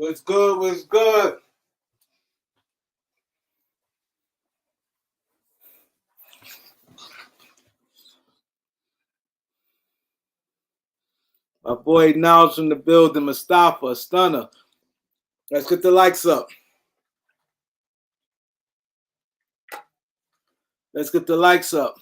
What's good? What's good? My boy Niles from the building, Mustafa, Stunner. Let's get the likes up. Let's get the likes up.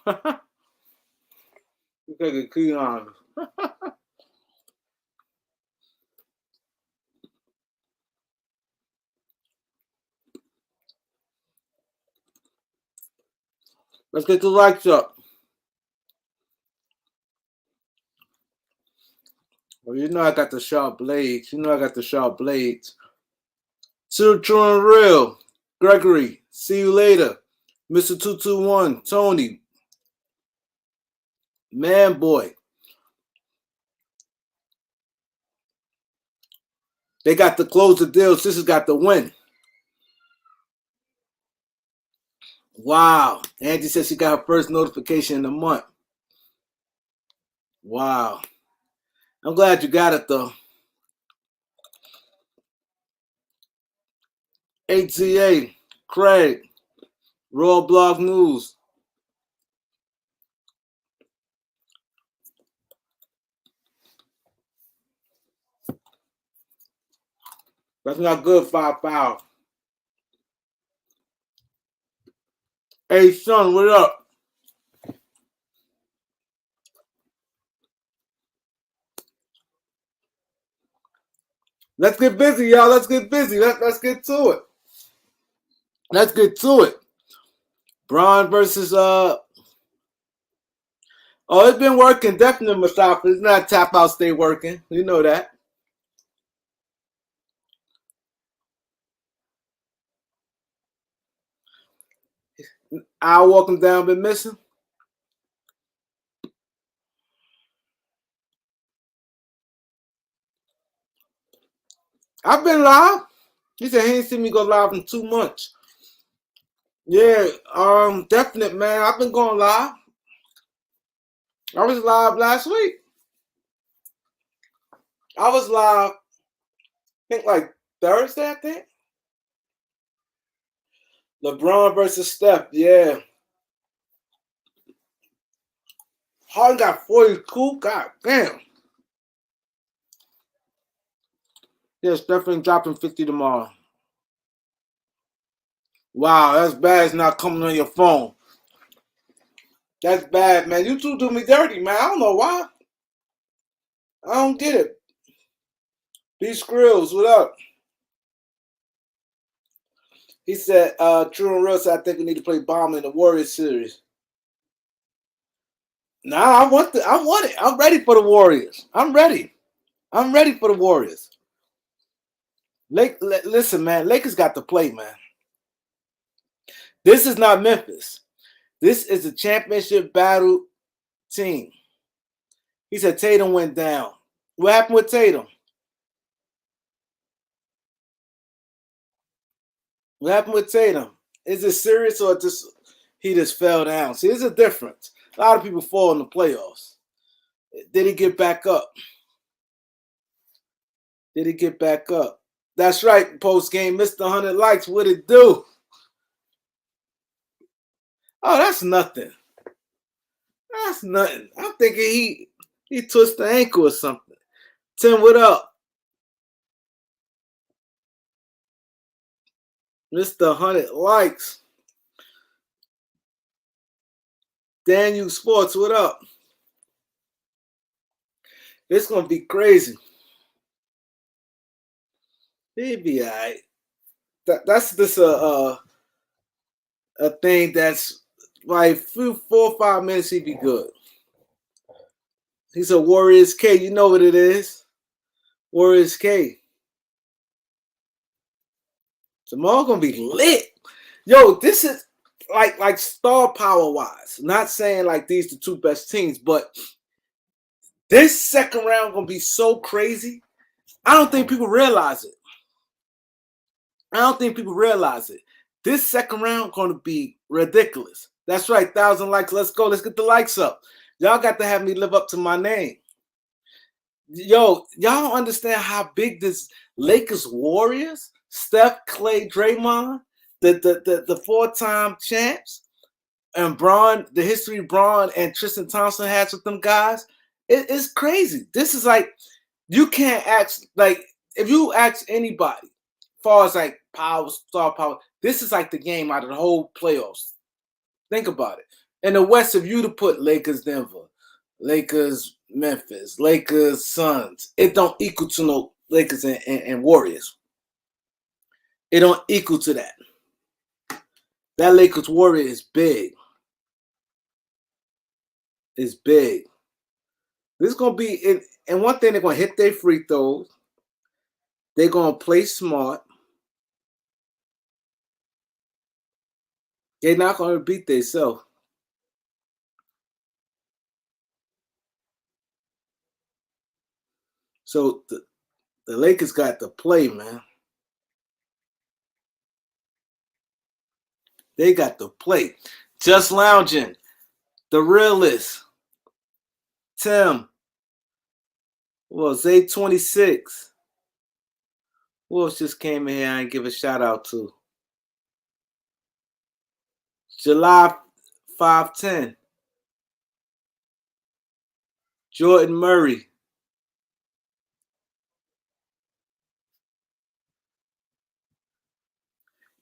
You take a key on. Let's get the likes up. Well, you know I got the sharp blades. You know I got the sharp blades. True and real. Gregory. See you later. Mr. 221. Tony. Man boy. They got to close the deal. Sisters got to win. Wow. Angie said she got her first notification in a month. Wow. I'm glad you got it though. HCA, Craig, Raw Blog News. That's not good, 5-5. Hey, son, what up? Let's get busy, y'all. Let's get busy. Let's get to it. Let's get to it. Braun versus Oh, it's been working. Definitely, Mustafa. It's not tap out, stay working. You know that. I walking down, been missing. I've been live. He said he ain't seen me go live in 2 months. Yeah, definite, man. I've been going live. I was live last week. I was live, I think like Thursday, I think. LeBron versus Steph, yeah. Harden got 42. God damn. Yeah, Steph ain't dropping 50 tomorrow. Wow, that's bad. It's not coming on your phone. That's bad, man. You two do me dirty, man. I don't know why. I don't get it. These Skrills, what up? He said, True and Real said, I think we need to play Bomb in the Warriors series. Nah, I want it. I'm ready for the Warriors. I'm ready. I'm ready for the Warriors. Listen, man, Lakers got to play, man. This is not Memphis. This is a championship battle team. He said Tatum went down. What happened with Tatum? What happened with Tatum? Is it serious or just he just fell down? See, there's a difference. A lot of people fall in the playoffs. Did he get back up? Did he get back up? That's right, post game, Mr. 100 likes. What it do? Oh, that's nothing. That's nothing. I'm thinking he twisted the ankle or something. Tim, what up? Mr. 100 likes. Daniel Sports, what up? It's gonna be crazy. He'd be all right. That's just a thing that's like 4 or 5 minutes. He'd be good. He's a Warriors K. You know what it is. Warriors K. Tomorrow gonna be lit. Yo, this is like star power wise. Not saying like these the two best teams, but this second round gonna be so crazy. I don't think people realize it. I don't think people realize it. This second round going to be ridiculous. That's right, 1,000 likes. Let's go. Let's get the likes up. Y'all got to have me live up to my name. Yo, y'all don't understand how big this Lakers Warriors, Steph, Clay, Draymond, the 4-time champs, and Braun, the history Braun and Tristan Thompson has with them guys. It's crazy. This is like, you can't ask, like, if you ask anybody, as far as like power, star power, this is like the game out of the whole playoffs. Think about it. In the West, if you to put Lakers, Denver, Lakers, Memphis, Lakers, Suns, it don't equal to no Lakers and Warriors. It don't equal to that. That Lakers Warrior is big. It's big. This is gonna be and one thing, they're gonna hit their free throws. They're gonna play smart. They're not gonna beat themselves. So the Lakers got to play, man. They got to play. Just lounging. The realist. Tim. Well, Zay26. Who else just came in here and give a shout out to? July 510. Jordan Murray.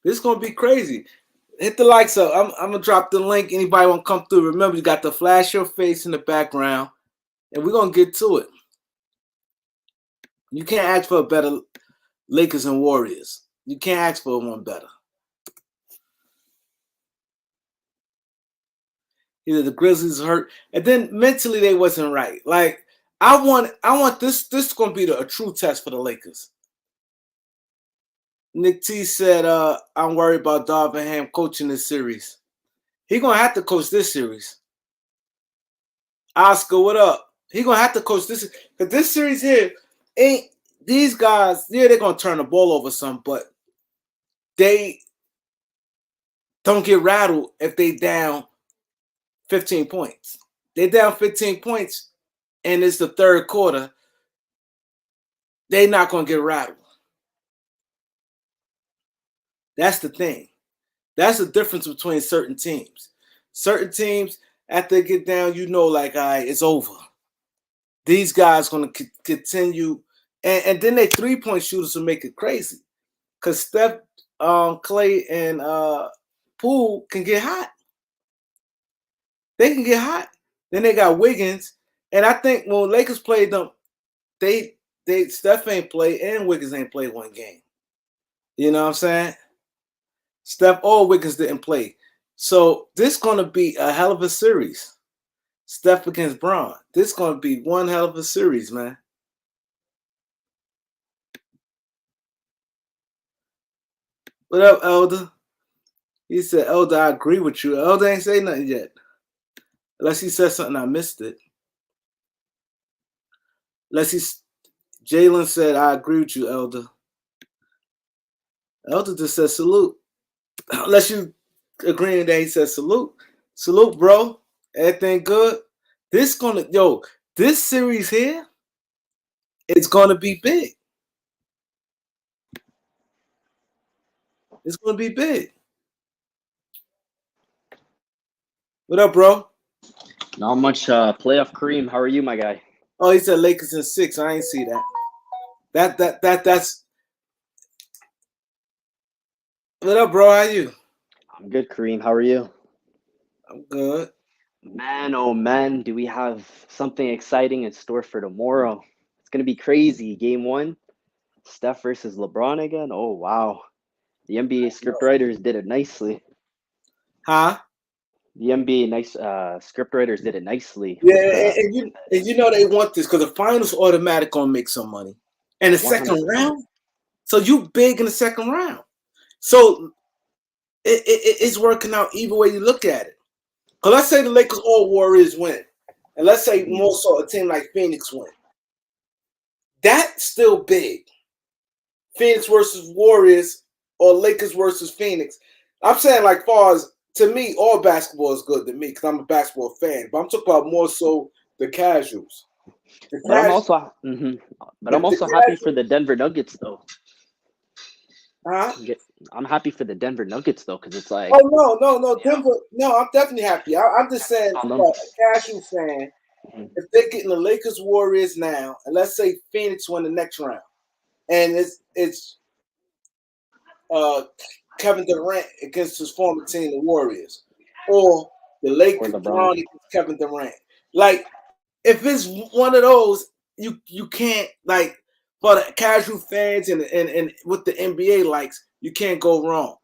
This is gonna be crazy. Hit the likes up. I'm gonna drop the link. Anybody want to come through? Remember, you got to flash your face in the background, and we're gonna get to it. You can't ask for a better Lakers and Warriors. You can't ask for one better. Either the Grizzlies hurt, and then mentally they wasn't right. Like I want this. This is gonna be a true test for the Lakers. Nick T said, "I'm worried about Darvin Ham coaching this series. He gonna have to coach this series." Oscar, what up? He gonna have to coach this because this series here ain't these guys. Yeah, they're gonna turn the ball over some, but they don't get rattled if they down 15 points. They down 15 points, and it's the third quarter. They not gonna get rattled. That's the thing. That's the difference between certain teams. Certain teams, after they get down, you know, like, all right, it's over. These guys going to continue. And then they three-point shooters will make it crazy. Because Steph, Clay, and Poole can get hot. They can get hot. Then they got Wiggins. And I think when Lakers played them, they Steph ain't played and Wiggins ain't played one game. You know what I'm saying? Steph or Wiggins didn't play. So this is going to be a hell of a series. Steph against Braun. This is going to be one hell of a series, man. What up, Elder? He said, Elder, I agree with you. Elder ain't say nothing yet. Unless he said something, I missed it. Jalen said, I agree with you, Elder. Elder just said salute. Unless you agreeing that he said salute. Salute, bro. Everything good? This series here, it's gonna be big. It's gonna be big. What up, bro? Not much playoff Kareem. How are you, my guy? Oh, he said Lakers in 6. I ain't see that. That's what up, bro? How you? I'm good, Kareem. How are you? I'm good. Man, oh man, do we have something exciting in store for tomorrow? It's gonna be crazy. Game 1, Steph versus LeBron again. Oh wow. The NBA scriptwriters did it nicely. Huh? The NBA scriptwriters did it nicely. Yeah, and you know they want this because the finals automatic gonna make some money. And the 100%. second round, so you big in the second round. So it's working out either way you look at it. Because let's say the Lakers or Warriors win, and let's say more so a team like Phoenix win. That's still big. Phoenix versus Warriors or Lakers versus Phoenix. I'm saying like far as to me, all basketball is good to me because I'm a basketball fan. But I'm talking about more so the casuals. The But I'm cash, also, but I'm the also happy for casuals. the Denver Nuggets though. Huh? I'm happy for the Denver Nuggets though, because it's Oh like, no, Denver. No, I'm definitely happy. I'm just saying, on them. for a casual fan, if they're getting the Lakers Warriors now, and let's say Phoenix won the next round, and it's uh, Kevin Durant against his former team, the Warriors, or the Or Lakers LeBron. LeBron against Kevin Durant. Like, if it's one of those, you can't like for the casual fans and what the NBA likes, you can't go wrong.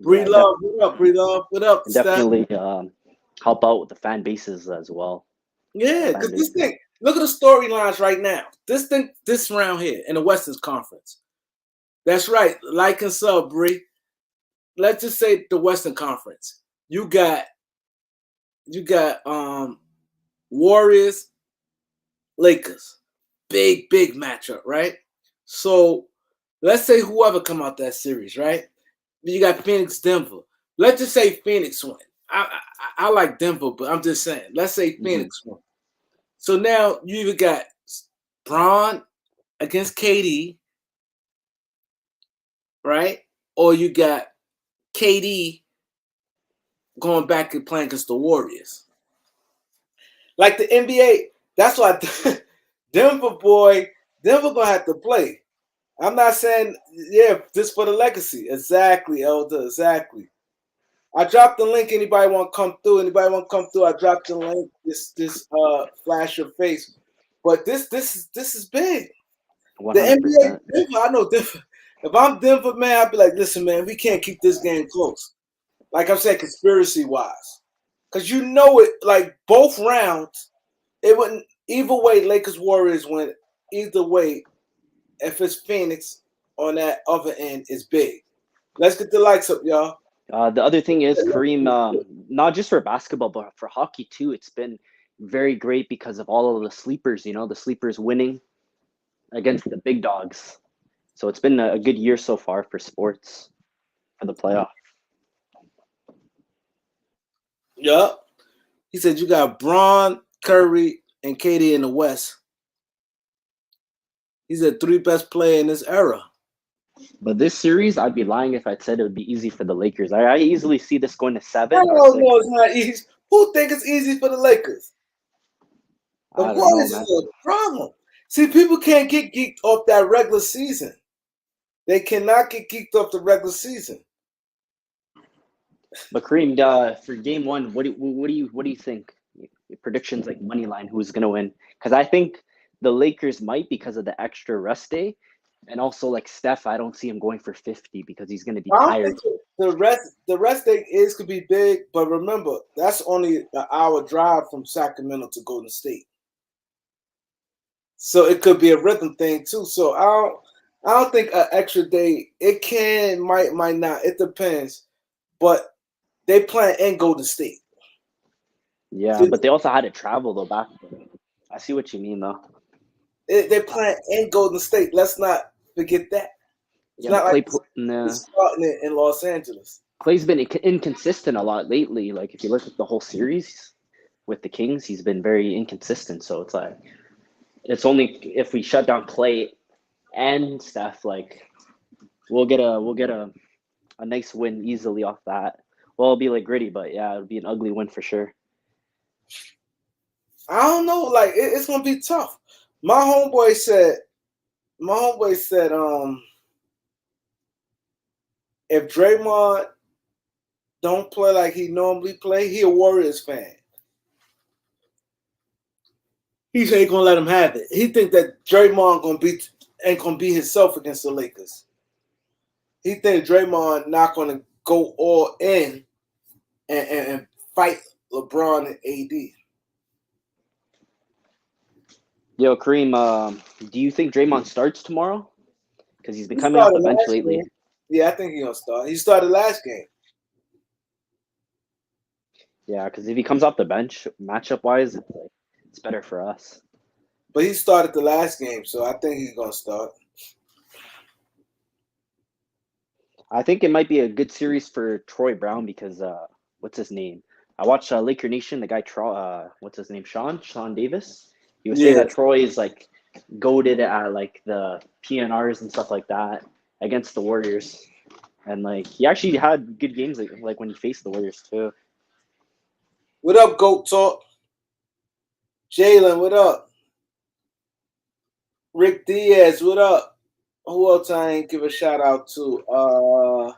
Bree Yeah, Love, what up? Bree Love, what up, Steph? definitely help out with the fan bases as well. Yeah, Fan because this bases. thing, look at the storylines right now. This round here in the Western Conference. That's right. Like and sub, Bree. Let's just say the Western Conference. You got Warriors, Lakers. Big matchup, right? So let's say whoever come out that series, right? You got Phoenix, Denver. Let's just say Phoenix win. I like Denver, but I'm just saying. Let's say Hmm. Phoenix win. So now you either got Braun against KD, right? Or you got KD going back and playing against the Warriors. Like the NBA, that's why Denver boy, Denver gonna have to play. I'm not saying, yeah, this for the legacy. Exactly, Elder. Exactly. I dropped the link. Anybody want to come through? Anybody want to come through? I dropped the link. This flash your face. But this is big. The 100%. NBA, Denver, I know Denver. If I'm Denver, man, I'd be like, listen, man, we can't keep this game close. Like I'm saying, conspiracy wise, because you know it. Like both rounds, it wouldn't. Either way, Lakers Warriors win. Either way, if it's Phoenix on that other end, is big. Let's get the lights up, y'all. The other thing is Kareem, not just for basketball, but for hockey too. It's been very great because of all of the sleepers. The sleepers winning against the big dogs. So it's been a good year so far for sports for the playoff. Yup. He said you got Braun, Curry, and Katie in the West. He's the three best player in this era. But this series, I'd be lying if I'd said it would be easy for the Lakers. I easily see this going to Hell 7 or no, 6. it's not easy. Who think it's easy for the Lakers? The I don't know, Warriors man. is a problem. See, people can't get geeked off that regular season. They cannot get geeked off the regular season. But Kareem, for game one, what do you think? Your predictions like money line, who's gonna win? Because I think the Lakers might because of the extra rest day, and also like Steph, I don't see him going for 50 because he's gonna be I don't think tired. the rest thing is could be big, but remember that's only an hour drive from Sacramento to Golden State. So it could be a rhythm thing too. So I don't think an extra day. It can, might not. It depends. But they plan in Golden State. Yeah, See, but they also had to travel though back. I see what you mean though. they plan in Golden State. Let's not forget that. It's Yeah, but not like Nah, it's starting it in Los Angeles. Clay's been inconsistent a lot lately. Like if you look at the whole series with the Kings, he's been very inconsistent. So it's like it's only if we shut down Clay and Steph, like we'll get a nice win easily off that. Well, it'll be like gritty, but yeah, it'll be an ugly win for sure. I don't know. Like it's gonna be tough. My homeboy said. My homeboy said. If Draymond don't play like he normally play, he a Warriors fan. He said he gonna let him have it. He think that Draymond ain't gonna be himself against the Lakers. He think Draymond not gonna go all in and fight LeBron and AD. Yo, Kareem, do you think Draymond starts tomorrow? Because he's been He coming off started the bench last lately. game. Yeah, I think he gonna start. He started last game, Yeah, because if he comes off the bench, matchup wise, it's better for us. but he started the last game, so I think he's gonna start. I think it might be a good series for Troy Brown because what's his name? I watched Laker Nation. The guy, what's his name? Sean Davis. He was saying Yeah. that Troy is like goaded at like the PNRs and stuff like that against the Warriors, and like he actually had good games like when he faced the Warriors too. What up, Goat Talk? Jalen, what up? Rick Diaz, what up? Who else I ain't give a shout out to?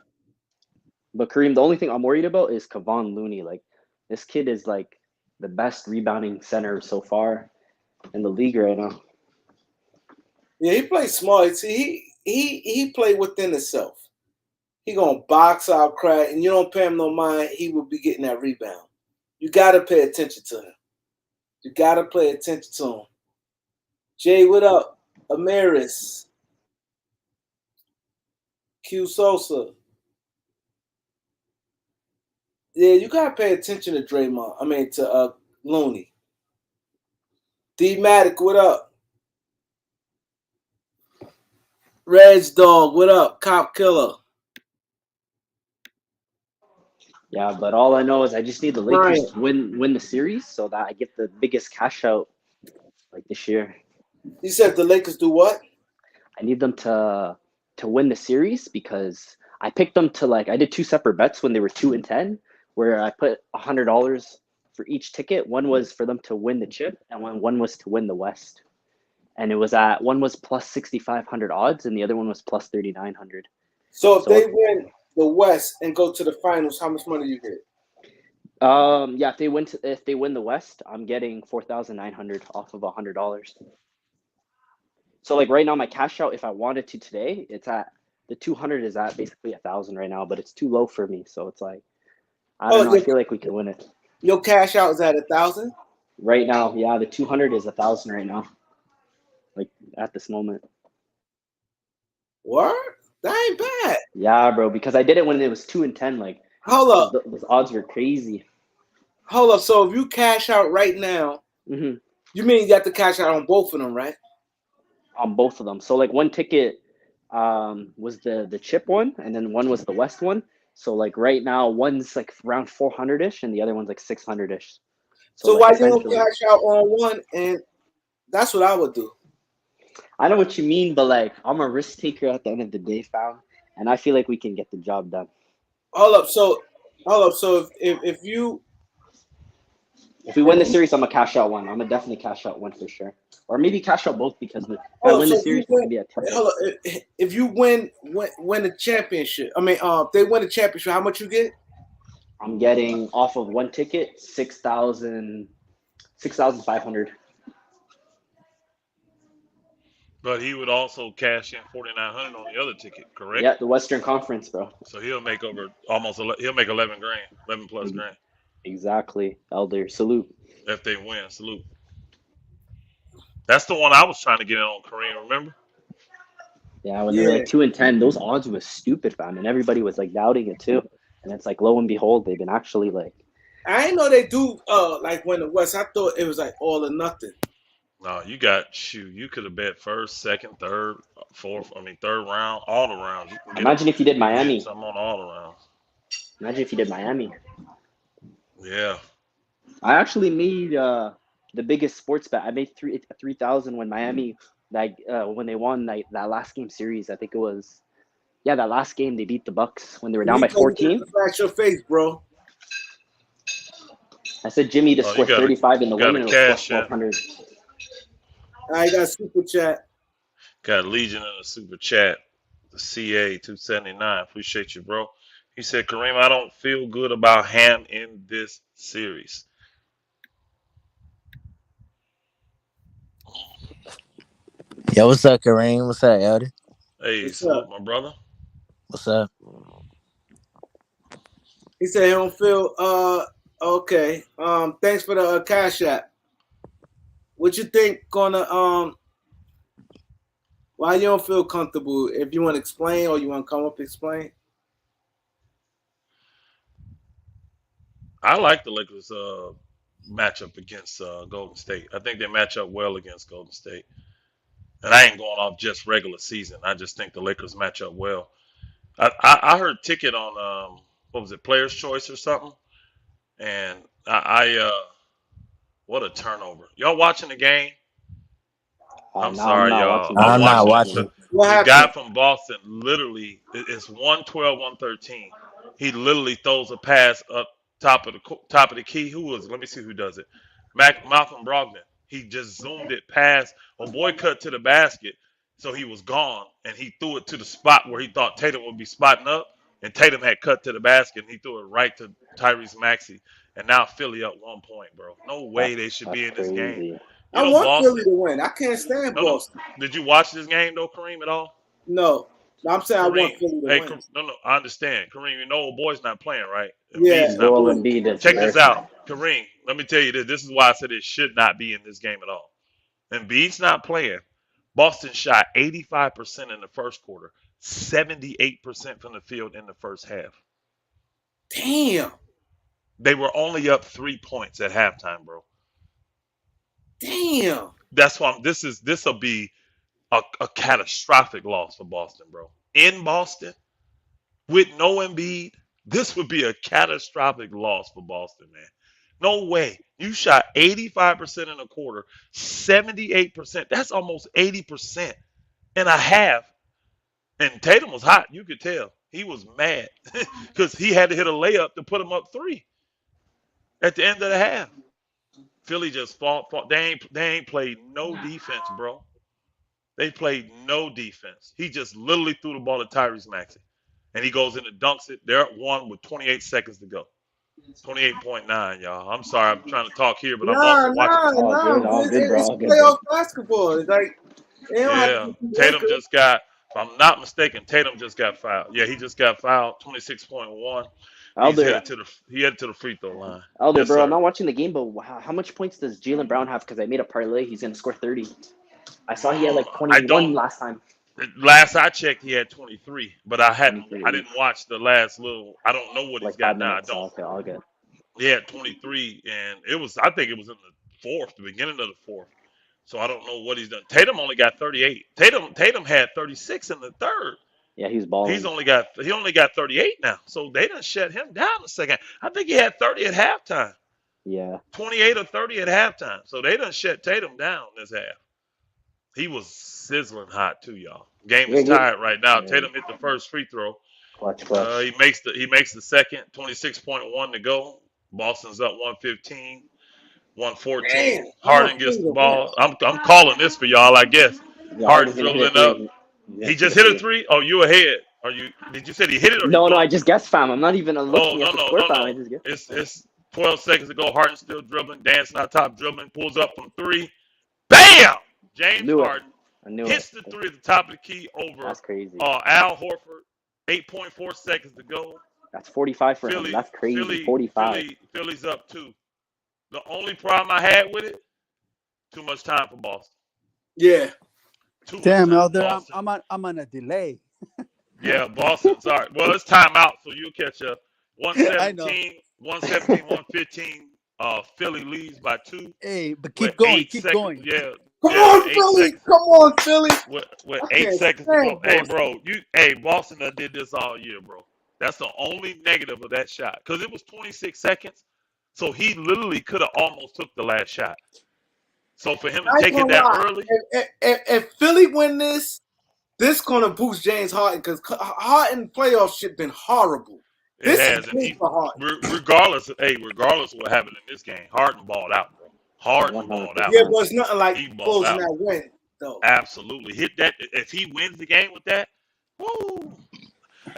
But Kareem, the only thing I'm worried about is Kevon Looney. Like this kid is like the best rebounding center so far in the league right now. Yeah, he plays smart. See, he played within himself. He gonna box out, crack, and you don't pay him no mind. He will be getting that rebound. You gotta pay attention to him. You gotta pay attention to him. Jay, what up? Amaris, Q Sosa. Yeah, you gotta pay attention to Draymond. I mean to Looney. D Matic, what up? Reds Dog, what up? Cop Killer. Yeah, but all I know is I just need the Lakers Brian, to win the series so that I get the biggest cash out like this year. you said the Lakers do what? I need them to win the series because I picked them to like I did two separate bets when they were 2-10, where I put $100 for each ticket. One was for them to win the chip, and one was to win the West. And it was at one was plus 6,500 odds, and the other one was plus 3,900. So if So they win the West and go to the finals, how much money you get? yeah, if they win the West, I'm getting 4,900 off of $100. So like right now, my cash out, if I wanted to today, it's at the 200 is at basically 1,000 right now, but it's too low for me. So it's like I don't Oh, know. I feel like we could win it your cash out is at 1,000. right now. Yeah, the 200 is 1,000 right now, like at this moment. What? That ain't bad. Yeah, bro, because I did it when it was 2-10. Like Hold up, those odds were crazy. hold up. So if you cash out right now, Hmm. you mean you got to cash out on both of them, right? On both of them. So like one ticket was the chip one, and then one was the West one. So like right now, one's like around 400 ish, and the other one's like 600 ish. So So like why you don't essentially, cash out on one? And that's what I would do. I know what you mean, but like I'm a risk taker at the end of the day, fam, and I feel like we can get the job done. Hold up. So if you If we win the series, I'm gonna cash out one. I'm gonna definitely cash out one for sure, or maybe cash out both because if I hold up, win the so if you series, it's win, gonna be a ticket. hold up, if you win the championship, I mean, if they win the championship, how much you get? I'm getting off of one ticket 6,500. But he would also cash in 4,900 on the other ticket, correct? Yeah, the Western Conference, bro. So he'll make over he'll make 11 grand, 11 plus grand Exactly, Elder. Salute. if they win. Salute. That's the one I was trying to get in on Kareem. Remember? Yeah, when they were Yeah, like 2-10, those odds was stupid, fam, and everybody was like doubting it too. And it's like lo and behold, they've been actually like, I didn't know they do like win the West. I thought it was like all or nothing. No, you got shoot. You could have bet first, second, third, fourth. I mean, third round, all the rounds. You can get imagine if you did win Miami. something on all the rounds. Imagine if you did Miami. Yeah. I actually made the biggest sports bet. I made 3,000 when Miami like when they won that last game series. I think it was yeah that last game they beat the Bucks when they were down by Rico, you got 14. to flash your face, bro. I said Jimmy to Oh, you score got a 35 in the you win got a and it was plus cash app. 1,200. I got super chat. Got a Legion in the super chat. The CA 279. Appreciate you, bro. He said, Kareem, I don't feel good about Ham in this series. Yo, what's up, Kareem? What's up, Elder? Hey, What's up? salute, my brother. What's up? He said he don't feel okay. Thanks for the cash app. What you think gonna why you don't feel comfortable? If you want to explain or you want to come up and explain. I like the Lakers matchup against Golden State. I think they match up well against Golden State. And I ain't going off just regular season. I just think the Lakers match up well. I heard ticket on what was it, Player's Choice or something, and what a turnover. Y'all watching the game? I'm Now I'm sorry, not y'all. watching the I'm I'm game, not watching it. watching. unfortunately. What The guy happened? from Boston literally it's 112, 113. He literally throws a pass up top of the key. Who was it? Let me see who does it. Malcolm Brogdon. He just zoomed it past. A boy cut to the basket, so he was gone, and he threw it to the spot where he thought Tatum would be spotting up, and Tatum had cut to the basket, and he threw it right to Tyrese Maxey, and now Philly up 1 point, bro. No way they should That's be in this game. crazy. You I know, want Philly Boston. to win. I can't stand No, no. Boston. Did you watch this game though, Kareem, at all? No, I'm saying I want Kareem, Philly to hey, win. No, no, I understand. Kareem, you know, old boy's not playing, right? Yeah, Embiid's not Joel playing. Embiid is Check this hurt. out, Kareem. Let me tell you this. This is why I said it should not be in this game at all. Embiid's not playing. Boston shot 85% in the first quarter, 78% from the field in the first half. damn, They were only up 3 points at halftime, bro. damn. That's why this will be a catastrophic loss for Boston, bro. In Boston, with no Embiid, this would be a catastrophic loss for Boston, man. No way. You shot 85% in a quarter, 78%. That's almost 80% and a half. And Tatum was hot. You could tell. He was mad because he had to hit a layup to put him up 3 at the end of the half. Philly just fought. They ain't played no defense, bro. They played no defense. He just literally threw the ball to Tyrese Maxey. And he goes in and dunks it. They're at 1 with 28 seconds to go. 28.9, y'all. I'm sorry, I'm trying to talk here, but I'm Nah, also watching. nah, nah. All good, bro. It's All good, bro. playoff basketball. It's like they don't have to Yeah, be too Tatum accurate. just got, if I'm not mistaken, Tatum just got fouled. Yeah, he just got fouled. 26.1. Elder, He headed to the free throw line. Elder, Yes, bro. I'm sir. not watching the game, but how much points does Jalen Brown have? Because I made a parlay. He's gonna score 30. I saw he had like I don't. 21 last time. Last I checked, he had 23, but I 23, didn't watch the last little. I don't know what he's like five got now. I minutes. So don't. okay, all good. He had 23, and I think it was in the fourth, the beginning of the fourth. So I don't know what he's done. Tatum only got 38. Tatum had 36 in the third. Yeah, he's balling. He only got 38 now. So they done shut him down a second. I think he had 30 at halftime. Yeah, 28 or 30 at halftime. So they done shut Tatum down this half. He was sizzling hot too, y'all. Game is yeah, tied right now. yeah. Tatum hit the first free throw. Clutch. He makes the second. 26.1 to go. Boston's up 115, Damn, 114. I want Harden gets Philly the to win. ball. I'm calling this for y'all, I guess. Yeah, Harden Harden's gonna hit a dribbling up. three. He's gonna He shoot just a hit a three. three. Oh, you ahead? Did you say he hit it or he No, threw I it? just guessed, fam. I'm not even Oh, looking at no, the no, score, no, fam. I no. just guessed. It's 12 seconds to go. Harden still dribbling, dancing on top, dribbling, pulls up from 3. Bam! I James knew it. Harden I knew it. hits the 3 at the top of the key over That's crazy. Al Horford. 8.4 seconds to go. That's 45 for him. That's crazy. 45. Philly's up 2. The only problem I had with it, too much time for Boston. Yeah. Too much Damn, time for Elder, Boston. I'm on a delay. Yeah, Boston. Sorry. Well, it's time out, so you'll catch up. I know. 117, 115. Philly leads by 2 Hey, but with keep going, 8 keep seconds. going. Yeah, Come yeah, with on, 8 Philly. seconds. Come on, Philly. With I 8 can't seconds to go. stand Hey, Boston. bro, Boston done did this all year, bro. That's the only negative of that shot because it was 26 seconds. So he literally could have almost took the last shot. So for him to I ain't take it gonna that lie. early, If Philly win this gonna boost James Harden because Harden playoff shit been horrible. it This is has. And big for Harden. regardless of what happened in this game, Harden balled out, bro. Harden balled out. Yeah, but it's nothing like He balled closing out. that win, though. Absolutely. Hit that. If he wins the game with that, woo.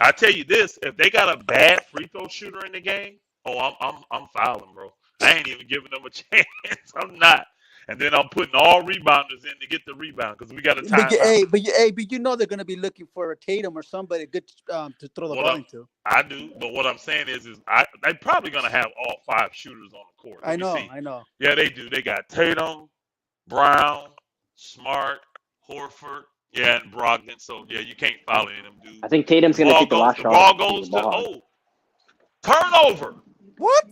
I tell you this: if they got a bad free throw shooter in the game, I'm fouling, bro. I ain't even giving them a chance. I'm not. And then I'm putting all rebounders in to get the rebound because we got a But timeout. you know they're gonna be looking for a Tatum or somebody good to throw the ball into. I do, but what I'm saying is they're probably gonna have all 5 shooters on the court. Let me see. I know. Yeah, they do. They got Tatum, Brown, Smart, Horford, and Brogdon. So yeah, you can't foul any of them dudes. I think Tatum's gonna take the last The shot. ball goes to turnover. What?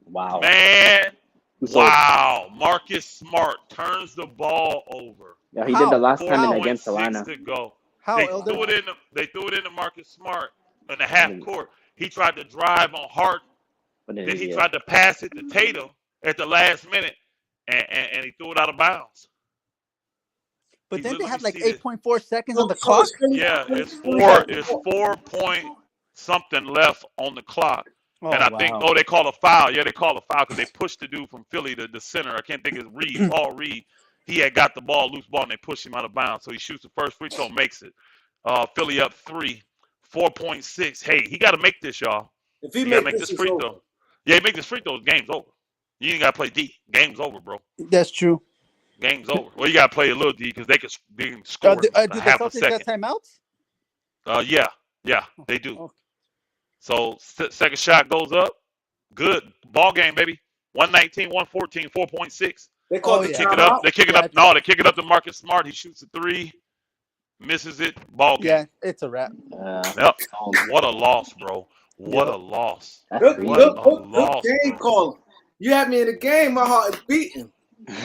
Wow. Man. Who sold? Wow. Marcus Smart turns the ball over. Yeah, he did the last time 4.6 against Atlanta. to go. How, They Elder? threw it into Marcus Smart, in the half court. He tried to drive on Harden. What an Then he idiot. tried to pass it to Tatum at the last minute, and he threw it out of bounds. But He then they literally have like see that. 8.4 seconds on the So clock. it's Philly. Yeah, it's Yeah. 4 point something left on the clock. And Oh I think, wow. oh, they call a foul. Yeah, they call a foul because they pushed the dude from Philly to the center. I can't think of Reed, Paul Reed. He had got the ball, loose ball, and they pushed him out of bounds. So he shoots the first free throw, makes it. Philly up 3, 4.6. Hey, he got to make this, y'all. If he He got to make make this, this it's free over. throw. Yeah, he make this free throw, game's over. You ain't got to play D. Game's over, bro. That's true. Game's over. Well, you got to play a little D because they can score in Do the half a Celtics got second. timeouts? Yeah, they do. Oh, So second shot goes up. Good ball game, baby. 119, 114, 4.6. They called Oh, the They yeah. kick it up. timeout. They kick it Yeah, up. No, they kick it up to Marcus Smart. He shoots a 3, misses it. Ball game. yeah, it's a wrap. Yep. What a loss, bro. What Yep. a loss. That's Good, crazy. What good, a good, good loss, game bro. calling. You had me in the game. My heart is beating.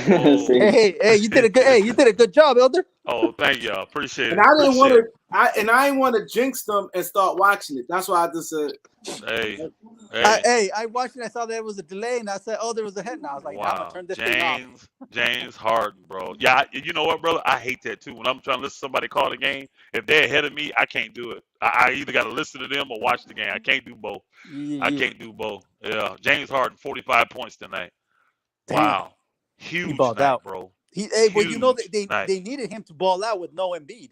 Oh. Same. Hey, you did a good job, Elder. Oh, thank you. Appreciate And it. I didn't want Appreciate to. I didn't want to jinx them and start watching it. That's why I just said. it. Hey. I watched it. I saw there was a delay, and I said, "Oh, there was a hit." And I was like, "Now I'm gonna Wow, turn this thing off." James Harden, bro. Yeah, you know what, brother? I hate that too. When I'm trying to listen to somebody call the game, if they're ahead of me, I can't do it. I either got to listen to them or watch the game. I can't do both. I can't do both. Yeah, James Harden, 45 points tonight. Damn. Wow, He huge balled night, out. bro. Well, you know Huge night. they needed him to ball out with no Embiid.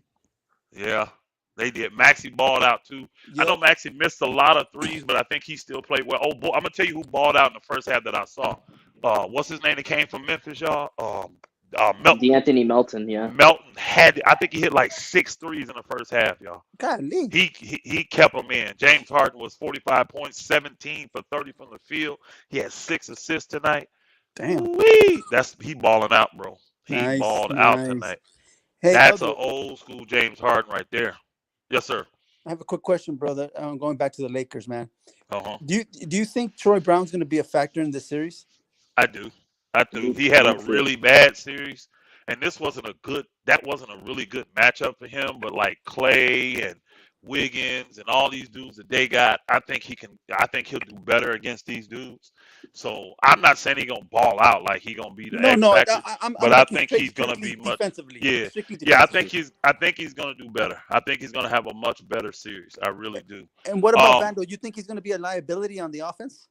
Yeah, they did. Maxey balled out too. I know Maxey missed a lot of threes, but I think he still played well. Oh, boy, I'm gonna tell you who balled out in the first half that I saw. What's his name that came from Memphis, y'all? Melton. D'Anthony Melton, yeah. Melton I think he hit like 6 threes in the first half, y'all. Golly. He kept them in. James Harden was 45 points, 17 for 30 from the field. He had 6 assists tonight. Damn. Wee! He balling out, bro. He Nice, balled out nice. tonight. Hey, That's Elder, an old school James Harden right there. Yes, sir. I have a quick question, brother. Going back to the Lakers, man. Uh-huh. Do you think Troy Brown's going to be a factor in this series? I do. He had a really bad series, and that wasn't a really good matchup for him, but like Clay and Wiggins and all these dudes that they got, I think he'll do better against these dudes. So I'm not saying he's gonna ball out like he's gonna be the X factor, but I think he's gonna be much defensively. Yeah, I think he's gonna do better. I think he's gonna have a much better series. I really do. And what about Vando? You think he's going to be a liability on the offense?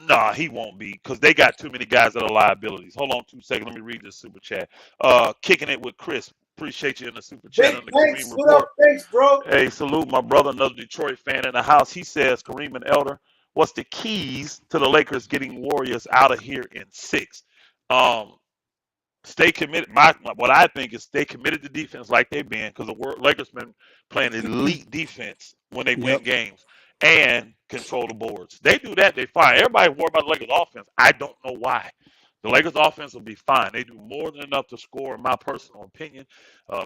Nah, he won't be because they got too many guys that are liabilities. Hold on 2 seconds. Let me read this super chat. Kicking it with Chris. Appreciate you in the super chat on the Thanks, Kareem what report. up? Thanks, bro. Hey, salute my brother, another Detroit fan in the house. He says, Kareem and Elder, what's the keys to the Lakers getting Warriors out of here in 6? Stay committed. What I think is stay committed to defense like they've been because the Lakers been playing elite defense when they win games and control the boards. They do that, they fine. Everybody worry about the Lakers offense. I don't know why. The Lakers offense will be fine. They do more than enough to score, in my personal opinion.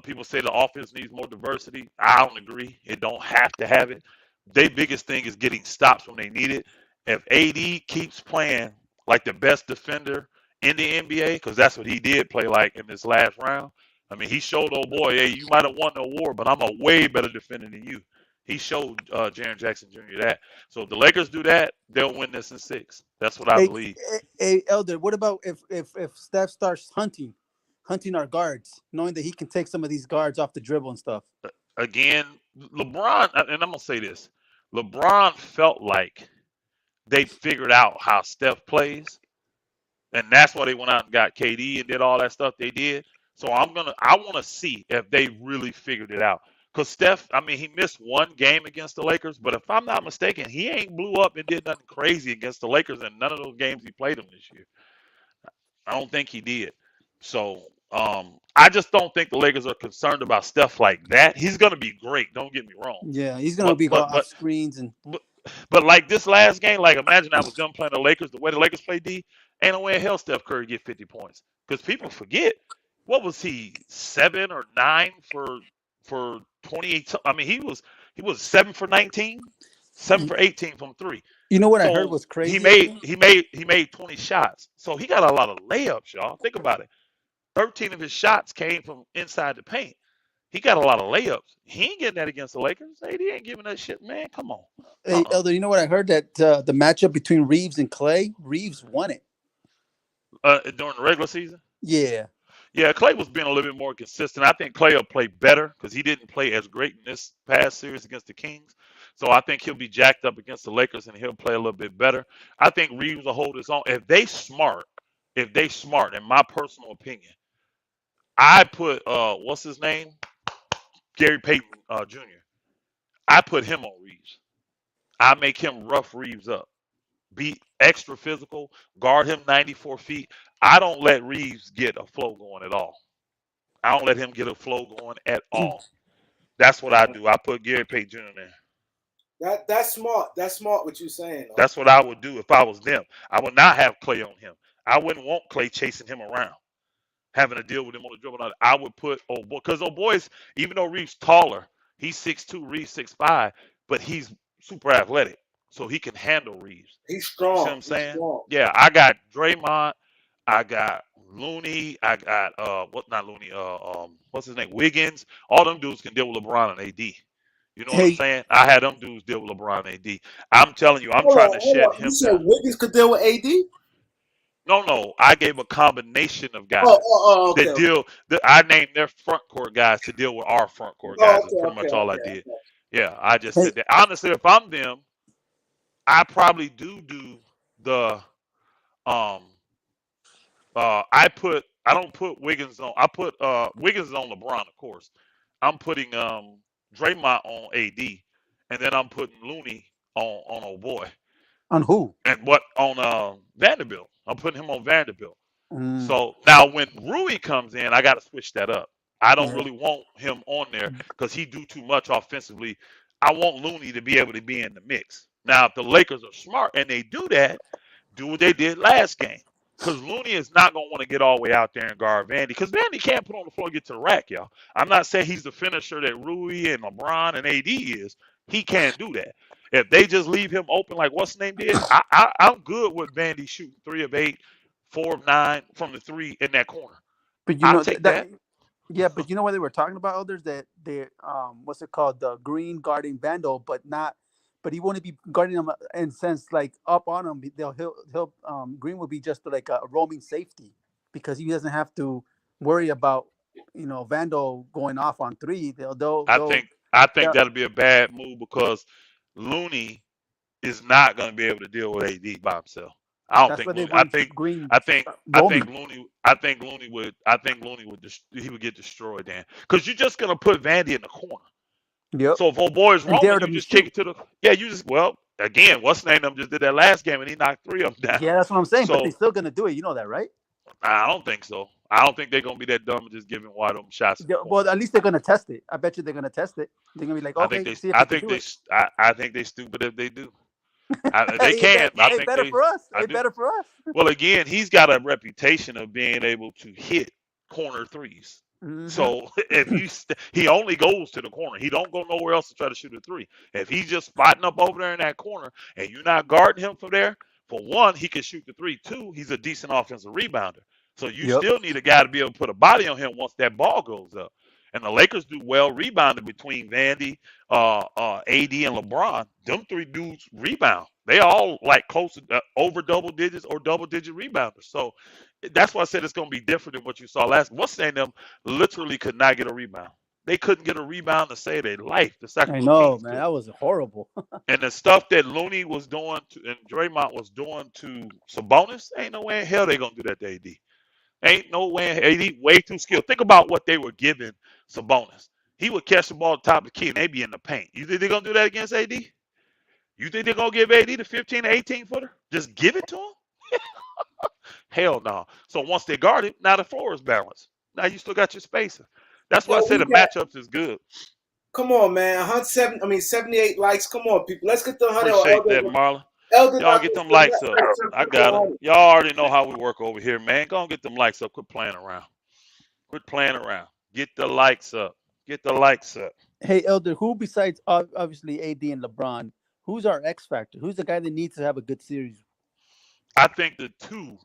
People say the offense needs more diversity. I don't agree. It don't have to have it. Their biggest thing is getting stops when they need it. If AD keeps playing like the best defender in the NBA, because that's what he did play like in this last round. I mean, he showed old boy, hey, you might have won the award, but I'm a way better defender than you. He showed Jaren Jackson Jr. that. So if the Lakers do that, they'll win this in 6. That's what I believe. Hey, Elder, what about if Steph starts hunting our guards, knowing that he can take some of these guards off the dribble and stuff? Again, LeBron, and I'm going to say this. LeBron felt like they figured out how Steph plays. And that's why they went out and got KD and did all that stuff they did. So I want to see if they really figured it out. Because Steph, I mean, he missed one game against the Lakers, but if I'm not mistaken, he ain't blew up and did nothing crazy against the Lakers in none of those games he played them this year. I don't think he did. So I just don't think the Lakers are concerned about Steph like that. He's going to be great. Don't get me wrong. Yeah, he's going to be off screens and. But like this last game, like imagine I was them playing the Lakers, the way the Lakers play D, ain't no way in hell Steph Curry get 50 points. Because people forget, what was he, 7 or 9 for 28? I mean, he was 7 for 19, 7 for 18 from 3. You know what I heard was crazy? He made 20 shots. So he got a lot of layups, y'all. Think about it. 13 of his shots came from inside the paint. He got a lot of layups. He ain't getting that against the Lakers. AD ain't giving that shit, man. Come on. Hey, Elder, you know what I heard that the matchup between Reeves and Clay, Reeves won it. During the regular season. Yeah. Yeah, Clay was being a little bit more consistent. I think Clay will play better because he didn't play as great in this past series against the Kings. So I think he'll be jacked up against the Lakers and he'll play a little bit better. I think Reeves will hold his own. If they smart, in my personal opinion, I put what's his name? Gary Payton Jr. I put him on Reeves. I make him rough Reeves up. Be extra physical, guard him 94 feet. I don't let Reeves get a flow going at all. I don't let him get a flow going at all. That's what I do. I put Gary Payton Jr. in there. That's smart. That's smart what you're saying. That's what I would do if I was them. I would not have Clay on him. I wouldn't want Clay chasing him around, having to deal with him on the dribble. I would put because boys, even though Reeves taller, he's 6'2", Reeves 6'5", but he's super athletic, so he can handle Reeves. He's You see what strong. I'm saying? Strong. Yeah, I got Draymond, I got Looney, I got not Looney, what's his name? Wiggins. All them dudes can deal with LeBron and AD. You know what I'm Hey, saying? I had them dudes deal with LeBron and AD. I'm telling you, I'm Hold trying on, to hold shut on. You him said down. Wiggins could deal with AD? No, I gave a combination of guys Okay, that okay. deal. That I named their front court guys to deal with our front court Oh, guys. Is okay, pretty okay, much all I okay. did. Yeah, I just hey, said that. Honestly, if I'm them, I probably do the um I don't put Wiggins on. I put Wiggins on LeBron, of course. I'm putting Draymond on AD, and then I'm putting Looney on old boy, on who? and what on Vanderbilt. I'm putting him on Vanderbilt. Mm, So now when Rui comes in, I got to switch that up. I don't yeah. really want him on there because he do too much offensively. I want Looney to be able to be in the mix. Now, if the Lakers are smart and they do that, do what they did last game. Because Looney is not going to want to get all the way out there and guard Vandy. Because Vandy can't put on the floor and get to the rack, y'all. I'm not saying he's the finisher that Rui and LeBron and AD is. He can't do that. If they just leave him open like what's his name did, I'm good with Vandy shooting 3 of 8, 4 of 9 from the 3 in that corner. But you I'll know take that that. yeah, but you know what they were talking about, others that they what's it called, the Green guarding Vandal, but not, but he wouldn't be guarding him in sense like up on him. He'll Green would be just like a roaming safety because he doesn't have to worry about Vandal going off on three. I think I think They'll that'll be a bad move because Looney is not going to be able to deal with AD by himself. I don't that's think why they Looney. want Green I think roaming. Looney. I think Looney would. He would get destroyed then because you're just going to put Vandy in the corner. Yep, So if old boy is and dare roaming, you them to just kick shoot. it to the. Yeah, you just again. What's the name? Them just did that last game and he knocked 3 of them down. Yeah, that's what I'm saying. But they're So still gonna do it. You know that, right? I don't think so. I don't think they're going to be that dumb and just giving wide open shots in the Yeah, corner. well, at least they're gonna test it. I bet you they're gonna test it. They're gonna be like, I think okay, they. see if I we can think do they. it. I think they stupid if they do. They Hey, can. I think better they. for us. I Hey, do. better for us. Well, again, he's got a reputation of being able to hit corner threes. Hmm. So if he only goes to the corner. He don't go nowhere else to try to shoot a three. If he's just spotting up over there in that corner and you're not guarding him from there, for one, he can shoot the three. Two, he's a decent offensive rebounder. So you Yep. still need a guy to be able to put a body on him once that ball goes up. And the Lakers do well rebounding between Vandy, AD, and LeBron. Them three dudes rebound. They all like close to over double digits or double digit rebounders. So that's why I said it's going to be different than what you saw last. What's saying them literally could not get a rebound. They couldn't get a rebound to save their life. The I Sacramento know, Kings man. couldn't. That was horrible. And the stuff that Looney was doing and Draymond was doing to Sabonis, ain't no way in hell they gonna do that to AD. Ain't no way. AD way too skilled. Think about what they were giving Sabonis. He would catch the ball at the top of the key and they be in the paint. You think they're gonna do that against AD? You think they're gonna give AD the 15 to 18 footer? Just give it to him? Hell no. So once they guard it, now the floor is balanced. Now you still got your spacer. That's why I Yo, say we the got. matchups is good. Come on, man. 107. I mean, 78 likes. Come on, people. Let's get the 100 or Appreciate that, Marlon. Elder Y'all not get gonna them say lights up. that. I got them. Y'all already know how we work over here, man. Go and get them lights up. Quit playing around. Quit playing around. Get the lights up. Get the lights up. Hey, Elder, who besides obviously AD and LeBron, who's our X factor? Who's the guy that needs to have a good series? I think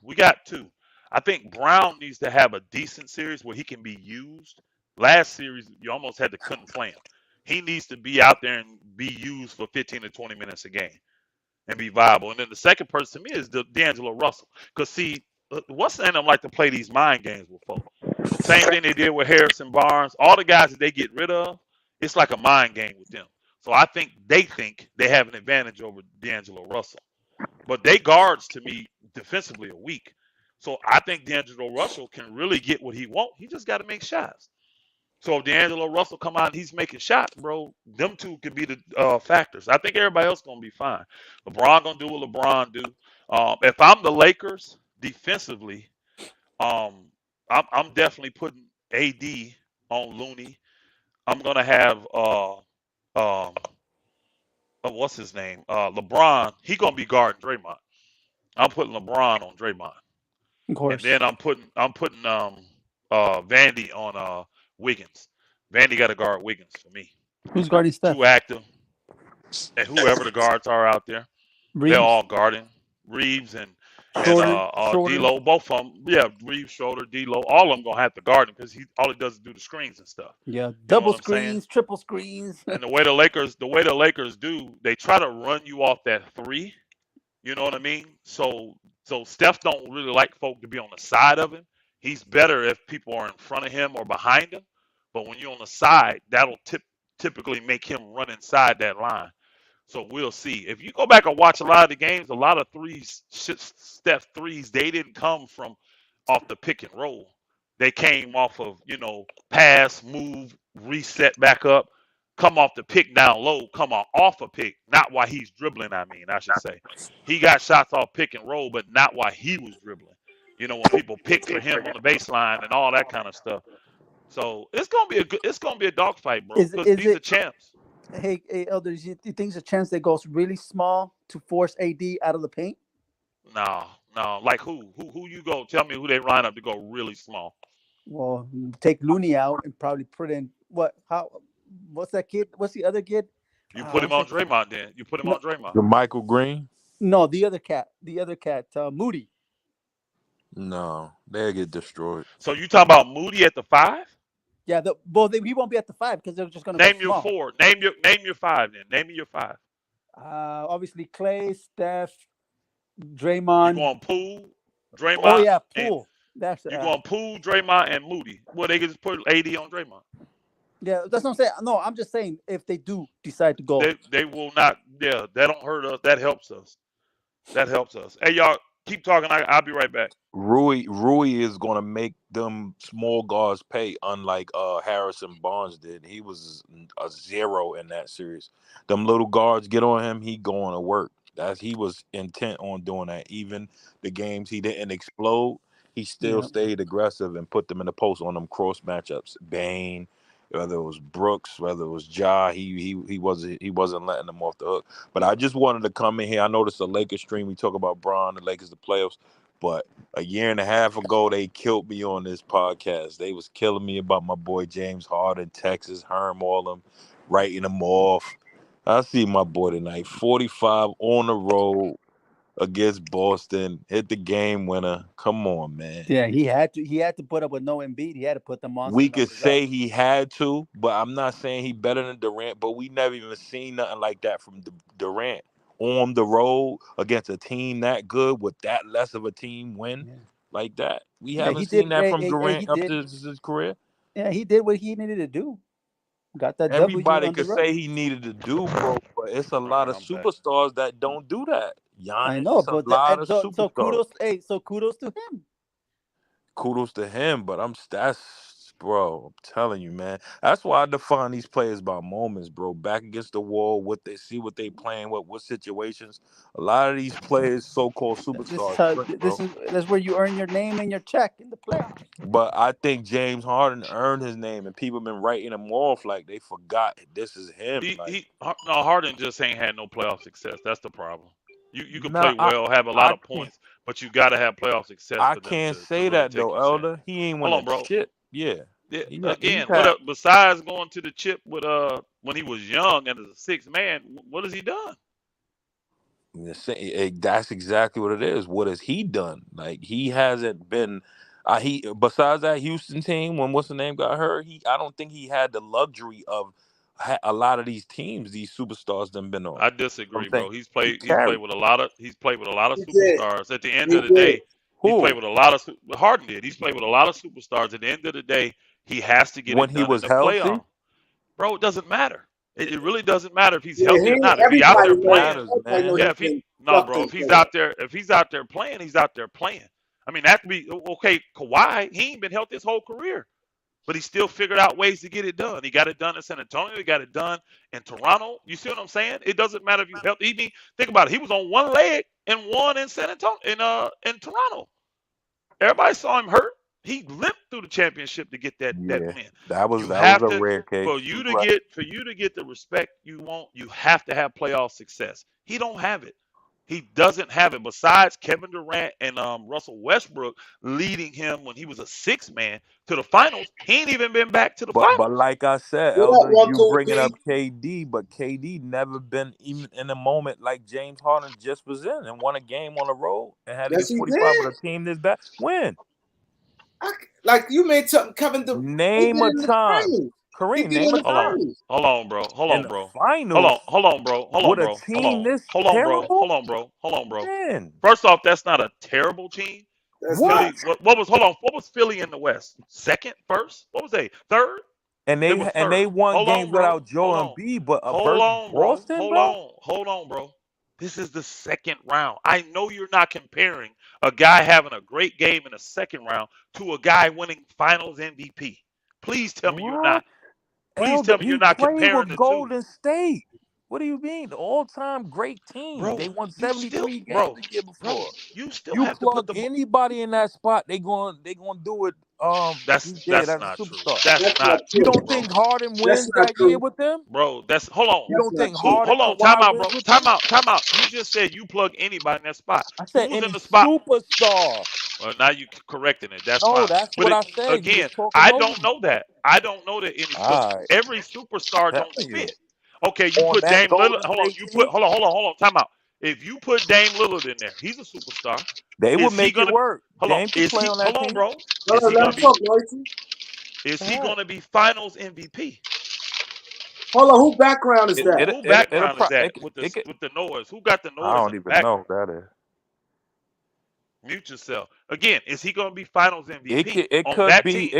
we got two. I think Brown needs to have a decent series where he can be used Last series, you almost had to couldn't play him. He needs to be out there and be used for 15 to 20 minutes a game and be viable. And then the second person to me is D'Angelo Russell. Because, see, what's in them like to play these mind games with folks. Same thing they did with Harrison Barnes. All the guys that they get rid of, it's like a mind game with them. So I think they have an advantage over D'Angelo Russell. But they guards to me defensively are weak. So I think D'Angelo Russell can really get what he wants. He just got to make shots. So if D'Angelo Russell come out and he's making shots, bro, them two could be the factors. I think everybody else gonna be fine. LeBron gonna do what LeBron do. If I'm the Lakers defensively, um, I'm definitely putting AD on Looney. I'm gonna have what's his name? LeBron. He gonna be guarding Draymond. I'm putting LeBron on Draymond, Of and course. then I'm putting Vandy on Wiggins. Vandy got to guard Wiggins for me. Who's guarding Too Steph? active, and whoever the guards are out there, they're Reeves, all guarding. Reeves and Schroeder. D'Lo, both of them. Yeah, Reeves, Schroeder, D'Lo, all of them gonna have to guard him because he all he does is do the screens and stuff. Yeah, You know double what I'm saying? screens, triple screens. And the way the Lakers do, they try to run you off that three. You know what I mean? So Steph don't really like folk to be on the side of him. He's better if people are in front of him or behind him. But when you're on the side, that'll typically make him run inside that line. So we'll see. If you go back and watch a lot of the games, a lot of threes, Steph threes, they didn't come from off the pick and roll. They came off of, pass, move, reset back up, come off the pick down low, come off a pick, not while he's dribbling, I should say. He got shots off pick and roll, but not while he was dribbling. When people pick for him on the baseline and all that kind of stuff. So it's gonna be a dogfight, bro, Is because is these are it? champs. Hey, Elders, you think there's a chance that goes really small to force AD out of the paint? No, no. Like who? Who you go? Tell me who they line up to go really small. Well, take Looney out and probably put in what? How? What's that kid? What's the other kid? You put him What's on that? Draymond then. You put him No, on Draymond. The Michael Green? no, the other cat. The other cat. Moody. No, they'll get destroyed. So you talking about Moody at the five? Yeah, he won't be at the five because they're just gonna go Name your small. four. Name your five then. Name me your five. Obviously Clay, Steph, You Draymond. going Poole, Oh Draymond, yeah, and Poole. That's you going Poole, Draymond, and Moody. Well, they could just put AD on Draymond. yeah. That's what I'm saying. No, I'm just saying if they do decide to go. They will not. Yeah, that don't hurt us. That helps us. That helps us. Hey y'all, keep talking. I'll be right back. Rui is gonna make them small guards pay, unlike Harrison Barnes did. He was a zero in that series. Them little guards get on him, he going to work. He was intent on doing that. Even the games he didn't explode, he still Yeah, stayed aggressive and put them in the post on them cross matchups. Bane, whether it was Brooks, whether it was Ja, he wasn't letting them off the hook. But I just wanted to come in here. I noticed the Lakers stream. We talk about Bron, the Lakers, the playoffs. But a year and a half ago, they killed me on this podcast. They was killing me about my boy James Harden, Texas, Herm, all them, writing them off. I see my boy tonight, 45 on the road against Boston, hit the game winner. Come on, man. yeah. He had to put up with no Embiid. He had to put the monster We could numbers up. say he had to, but I'm not saying he better than Durant. But we never even seen nothing like that from Durant on the road against a team that good with that less of a team win Yeah, like that. We yeah. haven't He seen did. that from He Durant up did. to his career. Yeah, he did what he needed to do. Got that W Everybody on the could road. say he needed to do, bro, but it's a All lot right, of I'm back. superstars that don't do that. I Giannis, know, it's a but lot of so superstars. kudos. Hey, so kudos to him. Kudos to him, but that's bro. I'm telling you, man. That's why I define these players by moments, bro. Back against the wall, what they playing, what situations. A lot of these players, so-called This is superstars, how. trick, This bro. is that's where you earn your name and your check in the playoffs. But I think James Harden earned his name, and people been writing him off like they forgot this is him. Like, No, Harden just ain't had no playoff success. That's the problem. You can nah, play well, have a lot I of can't, points, but you got to have playoff success I for them can't to say really that take though, you serious. Elder. He ain't win Hold a on, bro. chip. Yeah, Yeah, he's again, had. besides going to the chip with when he was young and as a sixth man, what has he done? That's exactly what it is. What has he done? Like he hasn't been. He besides that Houston team when what's the name got hurt, I don't think he had the luxury of a lot of these teams these superstars done been on. I I'm disagree, saying bro. He's he played carried. with a lot of He did. superstars. At the end He of the did. day, he's played Who with a lot of Harden did. He's played with a lot of superstars. At the end of the day, he has to get when it he done in was the healthy? playoff. Bro, it doesn't matter. It really doesn't matter if he's Yeah, healthy he or ain't, not. If he out everybody there It know. playing, matters, Everybody know man. yeah. he's If he been no, fucked bro. in playoffs. If he's out there playing, he's out there playing. I mean, that could be okay. Kawhi, he ain't been healthy his whole career, but he still figured out ways to get it done. He got it done in San Antonio. He got it done in Toronto. You see what I'm saying? It doesn't matter if you healthy. Think about it. He was on one leg and won in San Antonio in Toronto. Everybody saw him hurt. He limped through the championship to get that Yeah, win. that You was have a to rare case. You right. for you to get the respect you want, you have to have playoff success. He don't have it. He doesn't have it. Besides Kevin Durant and Russell Westbrook leading him when he was a six man to the finals, he ain't even been back to the But finals. like I said, What up, Elder, one, you two, bringing three? up KD, but KD never been even in a moment like James Harden just was in and won a game on the road and had to Yes, get he 45 with did. a team this bad. When? Like you made something, Kevin. He did Name a it in the time. finals. He Kareem, did it name in a the Hold on. time. finals. Hold on, bro. Hold In on, the bro. finals Hold on, bro. Hold on, with a bro. team this Hold on, bro. terrible? Hold on, bro. Hold on, bro. Man. First off, that's not a terrible team. That's What? not. Philly, what was hold on? What was Philly in the West? Second, first? What was they? Third? And They they was and they third. won Hold games on, bro. without Joe Hold and on. B, but Hold versus on, bro. Boston, bro? Hold on, bro. This is the second round. I know you're not comparing a guy having a great game in the second round to a guy winning finals MVP. Please tell me you're What? not. Please Elder, tell me you're he not played comparing with the two. Golden State. What do you mean? The all-time great team. They Bro, won you still 73 games bro, the year bro, before. you still You have to put plug the anybody in that spot, they gonna do it. He did that's as a not true. superstar. That's That's not not You true. true, don't bro. think Harden That's wins not that year true. with them? Bro, that's hold on. You That's don't not think true. Harden Hold on. Time Kawhi out, wins bro. with them? Time out. Time out. You just said you plug anybody in that spot. I said Who's in any the spot? superstar. Well, now you correcting it. That's No, fine. that's But what I said. You was again, talking I over don't me. know that. I don't know that any because All right, every superstar telling don't you. fit. Okay, you On put that Dame Lillard. Golden Hold on. State You put team, hold on. Time out. If you put Dame Lillard in there, he's a superstar. they would Is he make it gonna work. hold on? Dame could play on Hold that on, team. bro? Hold Is on, he let gonna him be talk, Loyalty. is Go he ahead. gonna be finals MVP? Hold on, who background is It that? it Who it it'll background is pro- that it, could- with it, could- the noise? Who got the I noise in don't the even know background? who that is. Mute yourself. Again, is he gonna be finals MVP It on could that be team?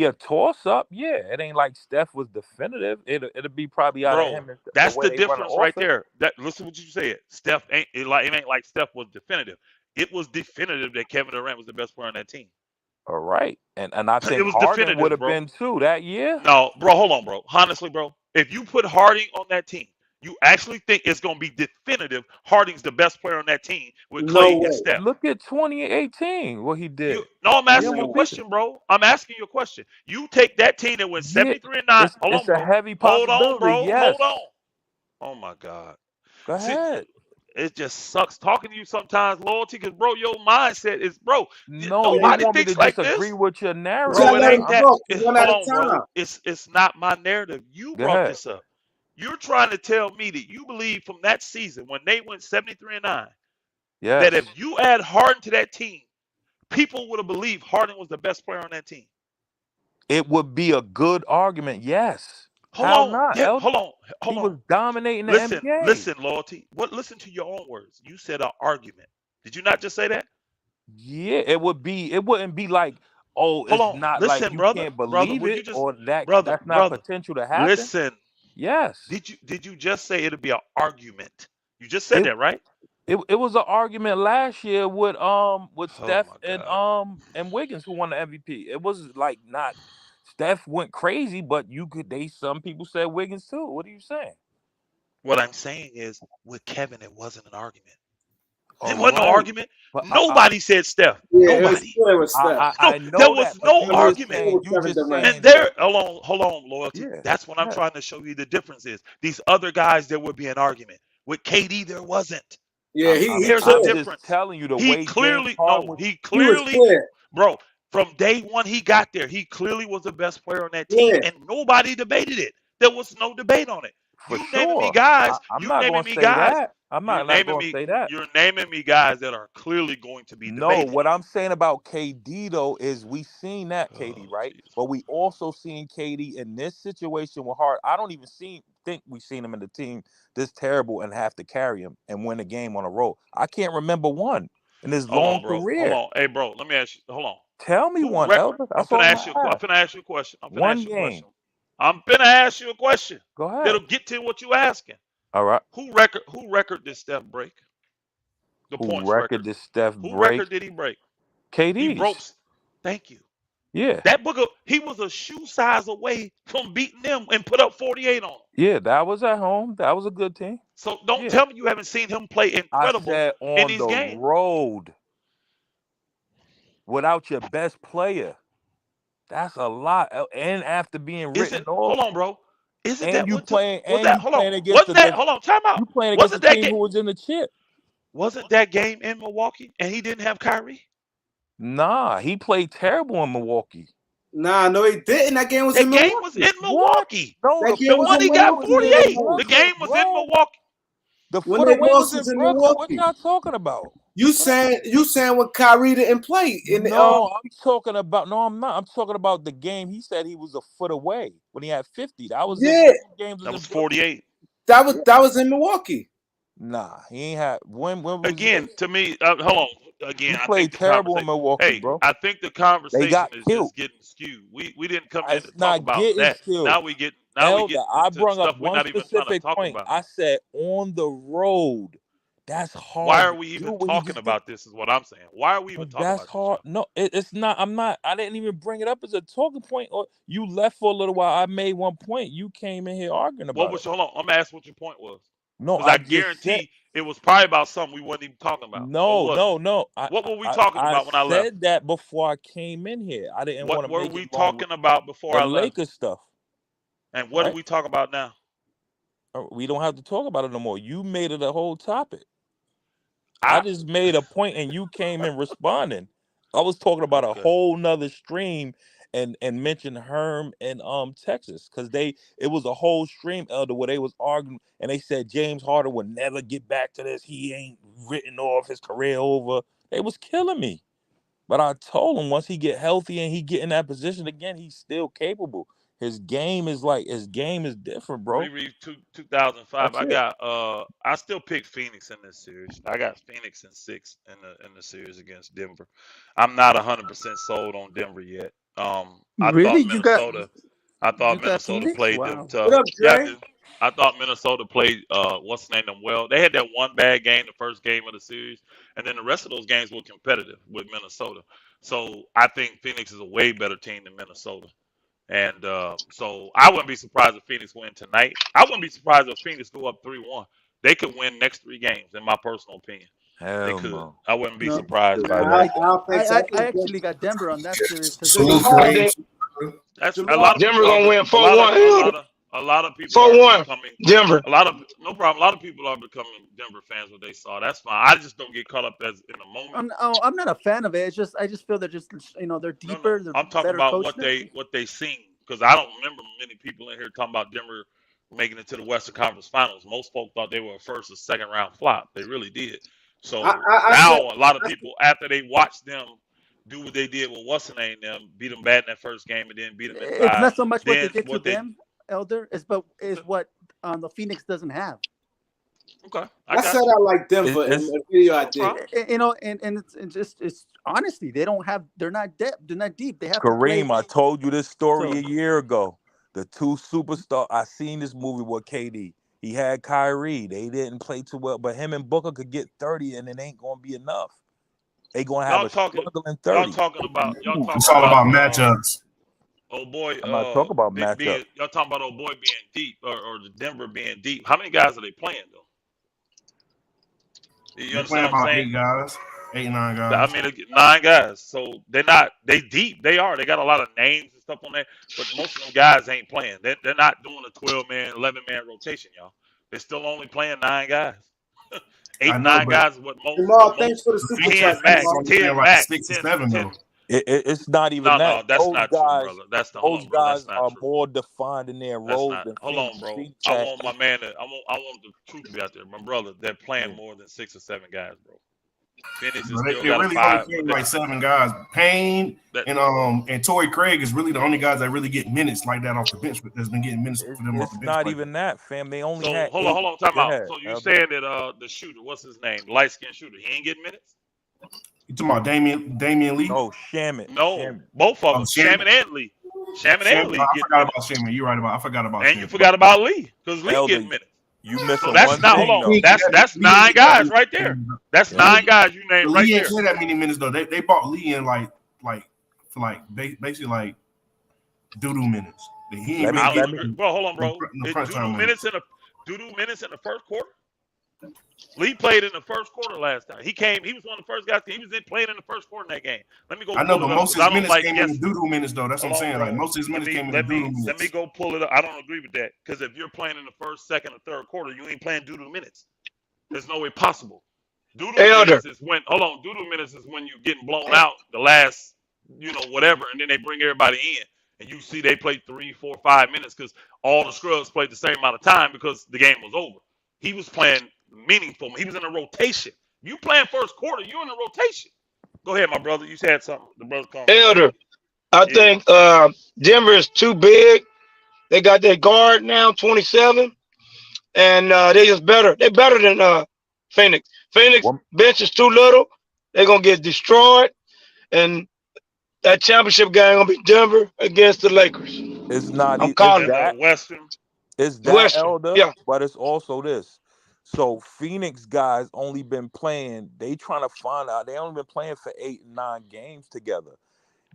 a toss up. Yeah, it ain't like Steph was definitive. It'll be probably out of Bro, him and the that's way the they run the difference right offense. there. That listen what you said. Steph it ain't like Steph was definitive. It was definitive that Kevin Durant was the best player on that team. All right, and I It think was Harden would definitive, have bro. been too that year. No, bro, hold on, bro. Honestly, bro, if you put Harding on that team, you actually think it's gonna be definitive. Harding's the best player on that team with No Clay and way. Steph. Look at 2018, what he You did. no, I'm He asking you a almost No. beat them. question, bro. I'm asking you a question. You take that team that went Yeah, 73 and 9. Hold it's on, a bro. heavy Hold on, possibility. bro. Yes, Hold on. Oh my God. go See, ahead. it just sucks talking to you sometimes, loyalty, because bro, your mindset is bro. No, Yeah, you Nobody want me to thinks like disagree this. with your you Bro, gotta narrative? it let ain't him that. talk one Hold at a on, bro. time. It's not my narrative. You Go brought ahead. this up. You're trying to tell me that you believe from that season when they went 73 and 9 that Yes. if you add Harden to that team, people would have believed Harden was the best player on that team. It would be a good argument. Yes. Hold How on. not, Yeah, Elder? hold on. He Hold on. was dominating the Listen, NBA. listen, loyalty. What listen to your own words. You said an argument. Did you not just say that? Yeah, it wouldn't be like, oh, Hold it's on. not like Listen, you brother. can't Brother, believe would it you just or that's not brother. potential to happen. Listen. Yes. Did you just say it'll be an argument? You just said It that, right? it was an argument last year with Oh Steph my God. and Wiggins who won the MVP. It was like not Steph went crazy, but you could they some people said Wiggins too. What are you saying? What I'm saying is with Kevin, it wasn't an argument. It All wasn't no right. argument. But Nobody said Steph. Yeah, it was Nobody. clear with Steph. No, I there know was that, but no you It was just argument. clear saying with Kevin Durant. And saying that there, hold on, loyalty. yeah. That's what I'm Yeah. trying to show you the difference is. These other guys, there would be an argument. With KD, there wasn't. Yeah, I'm he I'm There's a clear. I'm just difference. telling you the He way James clearly, Harden no, was. he He was clearly, clear. bro, from day one he got there, he clearly was the best player on that team, Yeah. and nobody debated it. There was no debate on it. For You naming me sure. guys. I'm You not naming going to me say guys. that. I'm You're not naming going to me. say that. You're naming me guys that are clearly going to be No, debated. what I'm saying about KD though is we seen that KD, Oh, right? jeez. But we also seen KD in this situation with Hart. I don't even think we seen him in the team this terrible and have to carry him and win a game on a roll. I can't remember one in his Hold long on, bro. Hold career. on. Hey, bro. Let me ask you. Hold on. Tell me Who one, rec? Elder. I'm That's finna all I'm ask you. gonna I'm ask. finna ask you a question. I'm finna One ask you a game. question. I'm finna ask you a question Go ahead. that'll get to what you asking. All right. Who record did Steph break? The Who points record. record did Steph Who break? record did he break? He broke. KD's. Thank you. Yeah. That booger. He was a shoe size away from beating them and put up 48 on them. Yeah, that was at home. That was a good team. So don't Yeah. tell me you haven't seen him play I incredible said in on these the games. road without your best player. That's a lot. And after being Is written it? Hold off, on, bro. Isn't that what took? Was and that? you Hold on. playing against Wasn't that? Hold on. Time out. you playing against a Wasn't that team game? who was in the chip. Wasn't that game in Milwaukee and he didn't have Kyrie? Nah, he played terrible in Milwaukee. Nah, no, he didn't. That game was in That game was Milwaukee. in What? Milwaukee. No, That the game The was footer one in he away got was Milwaukee when they in 48. The lost. Brooklyn, game was in bro. Milwaukee. The When foot they away lost was was in in Brooklyn. What Milwaukee. y'all talking about? You saying when Kyrie didn't play in the No, I'm talking about. No, I'm not. I'm talking about the game. He said he was a foot away when he had 50. That was in yeah, both games was That in was Brooklyn. 48. Yeah. that was in Milwaukee. Nah, he ain't had. When was Again, this? to me, hold on. He Again, I think played the terrible in conversation. Milwaukee, Hey, bro. I think the They conversation got is killed. just getting skewed. We didn't come in to It's talk not about getting that. skilled. Now we Elder, getting I into brought up stuff we're one not even trying to specific talk point. about. I said on the road. That's Why hard are to we do even when you talking just get. about this? Is what I'm saying. Why are we even talking That's about this, hard. John? No, it's not. I'm not. I didn't even bring it up as a talking point. Or you left for a little while. I made one point. You came in here arguing What about it. was hold on? I'm gonna ask what your point was, No, because I I just said guarantee it was probably about something we wasn't even talking about. What no, was it? no, no. What were we talking I about when I left? said that before I came in here. I didn't What want to were make we it long. talking about before The I left? Lakers stuff, And what do right? we talk about now? We don't have to talk about it no more. You made it a whole topic. I I just made a point and you came in responding. I was talking about a okay. whole nother stream and mentioned Herm and Texas because it was a whole stream, Elder, where they was arguing and they said James Harden would never get back to this. He ain't written off his career over. They was killing me. But I told him once he get healthy and he get in that position again, he's still capable. His game is different, bro. Reread 2005. That's I it. got I still pick Phoenix in this series. I got Phoenix in 6 in the series against Denver. I'm not 100% sold on Denver yet. I Really? thought Minnesota You got Phoenix? played them Wow. What tough. up, Yeah, I Dre? do. I thought Minnesota played what's the name them well. They had that one bad game the first game of the series, and then the rest of those games were competitive with Minnesota. So I think Phoenix is a way better team than Minnesota. And so I wouldn't be surprised if Phoenix win tonight. I wouldn't be surprised if Phoenix go up 3-1. They could win next 3 games, in my personal opinion. They Hell could. no. I wouldn't be No, surprised by Nah, that. I I don't think so. I I think actually got Denver on that series because they're Salute, deeper. I Kareem. think That's a Jamal, lot of Denver people are gonna win a lot of 4-1. Hell, a lot of people are 4-1. becoming Denver. a lot of no problem. A lot of people are becoming Denver fans what they saw. That's fine. I just don't get caught up as in the moment. I'm not a fan of it. It's just I just feel they're just they're No. deeper. They're I'm talking better about coached now. what they seen because I don't remember many people in here talking about Denver making it to the Western Conference Finals. Most folk thought they were a first or second round flop. They really did. So I said, now a lot of people after they watched them do what they did with what's the name them beat them bad in that first game and then beat them in It's 5. not so much what they Then did to what they them, Elder, is okay what the Phoenix doesn't have. okay I I said got you. I like Denver in It's the video I No did. problem. And it's honestly they don't have they're not depth, they're not deep. They have to play. Kareem, I told you this story So a year ago. The two superstars. I seen this movie with KD. He had Kyrie. They didn't play too well, but him and Booker could get 30, and it ain't gonna be enough. They gonna have Y'all a talking struggling 30. y'all It's talking all about about matchups. old boy I'm not talking about matchup. being y'all talking about old boy being deep or the Denver being deep. How many guys are they playing though? You They playing understand what I'm about saying? 8 guys, 8, 9 I guys. mean, 9 guys. So they're not they deep. They are. They got a lot of names and stuff on there, but most of them guys ain't playing. They're not doing a 12-man, 11-man rotation, y'all. They're still only playing 9 guys. I Eight, know, nine but guys is Jamal, thanks for the the super Phoenix chat, ten Phoenix max, Jamal. only playing 10 like max, 6 or 10, 7 10, though. It's not even No, that. that's not true, brother. Hold on, bro. That's not Are true. more defined in their That's roles not. than Hold on, Phoenix. bro. Phoenix I had want my man to. I want the truth to be out there. My brother, they're playing yeah. more than 6 or 7 guys, bro. Phoenix is Bro, still they got a really only five. carry like 7 guys. Payne That and Torrey Craig is really the only guys that really get minutes like that off the bench. That's been getting minutes for them off the It's bench not like that. even that, fam. They only so had hold 8. on, time Go out. ahead, So you Elder. saying that the shooter, what's his name, light skinned shooter, he ain't getting minutes? You talking about Damian Lee? No, Shamit. No, Shamit. both of Oh, them, Shammy. Shaman and Lee. Shaman and Shammy. Lee I getting forgot about minutes, Shammy. You're right about. I forgot about and you Shammy. forgot about Lee because Lee Elder, getting minutes. you So missing that's one not. Hold thing on, though. that's Lee ain't 9 get that guys many right there. minutes, though. That's Yeah. 9 guys you named right Lee ain't there. get that many minutes though. They bought Lee in like basically like doo-doo minutes. He ain't Let really me I get don't let me agree, bro. Hold on, no, bro. no It crunch time doo-doo minutes in the first quarter. Lee played in the first quarter last time. He came. He was one of the first guys. He was playing in the first quarter in that game. Let me go I know, pull but it up most because of I his don't minutes like came in the guessing. doo-doo minutes though. That's what Hold I'm on, saying. Like bro. most of his Let minutes me came in the let doo-doo me let me minutes. go pull it up. I don't agree with that because if you're playing in the first, second, or third quarter, you ain't playing doo-doo minutes. There's no way possible. Doodoo Elder. minutes is when hold on. Doodoo minutes is when you're getting blown out the last, whatever, and then they bring everybody in, and you see they play 3, 4, 5 minutes because all the scrubs played the same amount of time because the game was over. He was playing meaningful. He was in a rotation. You playing first quarter, you're in a rotation. Go ahead, my brother. You said something. The brother calling me. Go ahead. Elder. I Yeah. think Denver is too big. They got their guard now, 27, and they just better. They're better than Phoenix. Phoenix one bench is too little. They're gonna get destroyed, and that championship game gonna be Denver against the Lakers. it's not I'm it's calling In it. the that Western. it's that Western. Elder, Yeah, but it's also this. So Phoenix guys only been playing, they trying to find out they only been playing for 8 and 9 games together.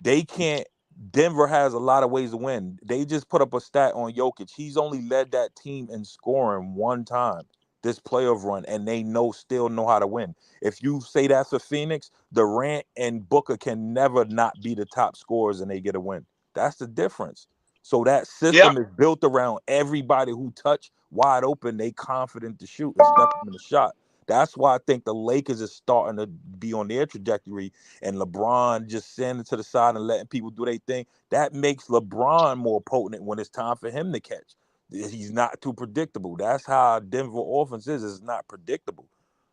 They can't. Denver has a lot of ways to win. They just put up a stat on Jokic. He's only led that team in scoring one time this playoff run, and they still know how to win. If you say that's for Phoenix, Durant and Booker can never not be the top scorers and they get a win. That's the difference. So that yeah, system is built around everybody who touch wide open. They confident to shoot and step them in the shot. That's why I think the Lakers is starting to be on their trajectory, and LeBron just sending to the side and letting people do their thing. That makes LeBron more potent when it's time for him to catch. He's not too predictable. That's how Denver offense is. It's not predictable.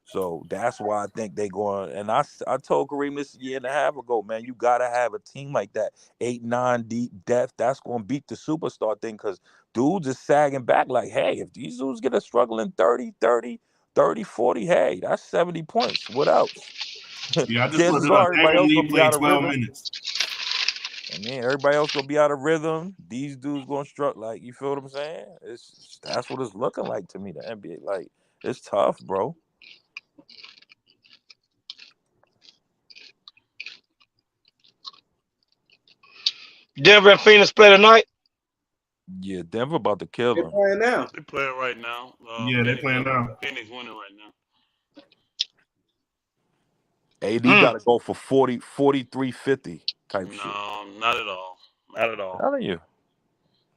So that's why I think they going. And I told Kareem this year and a half ago, man, you got to have a team like that, 8, 9 deep depth. That's going to beat the superstar thing because dudes is sagging back like, hey, if these dudes get a struggling 30, 40, hey, that's 70 points. What else? Yeah, I just looked Chances it up. are everybody Damian else Lee gonna be played out of 12 rhythm. minutes. I mean, everybody else gonna be out of rhythm. These dudes gonna struggle. Like, you feel what I'm saying? That's what it's looking like to me. The NBA, like, it's tough, bro. Denver and Phoenix play tonight. Yeah, Denver about to kill They them. playing now. They playing right now. Yeah, they playing now. Phoenix winning right now. AD Mm. got to go for 40, 43, 50 type shit. No, not at all. Not at all. Telling you,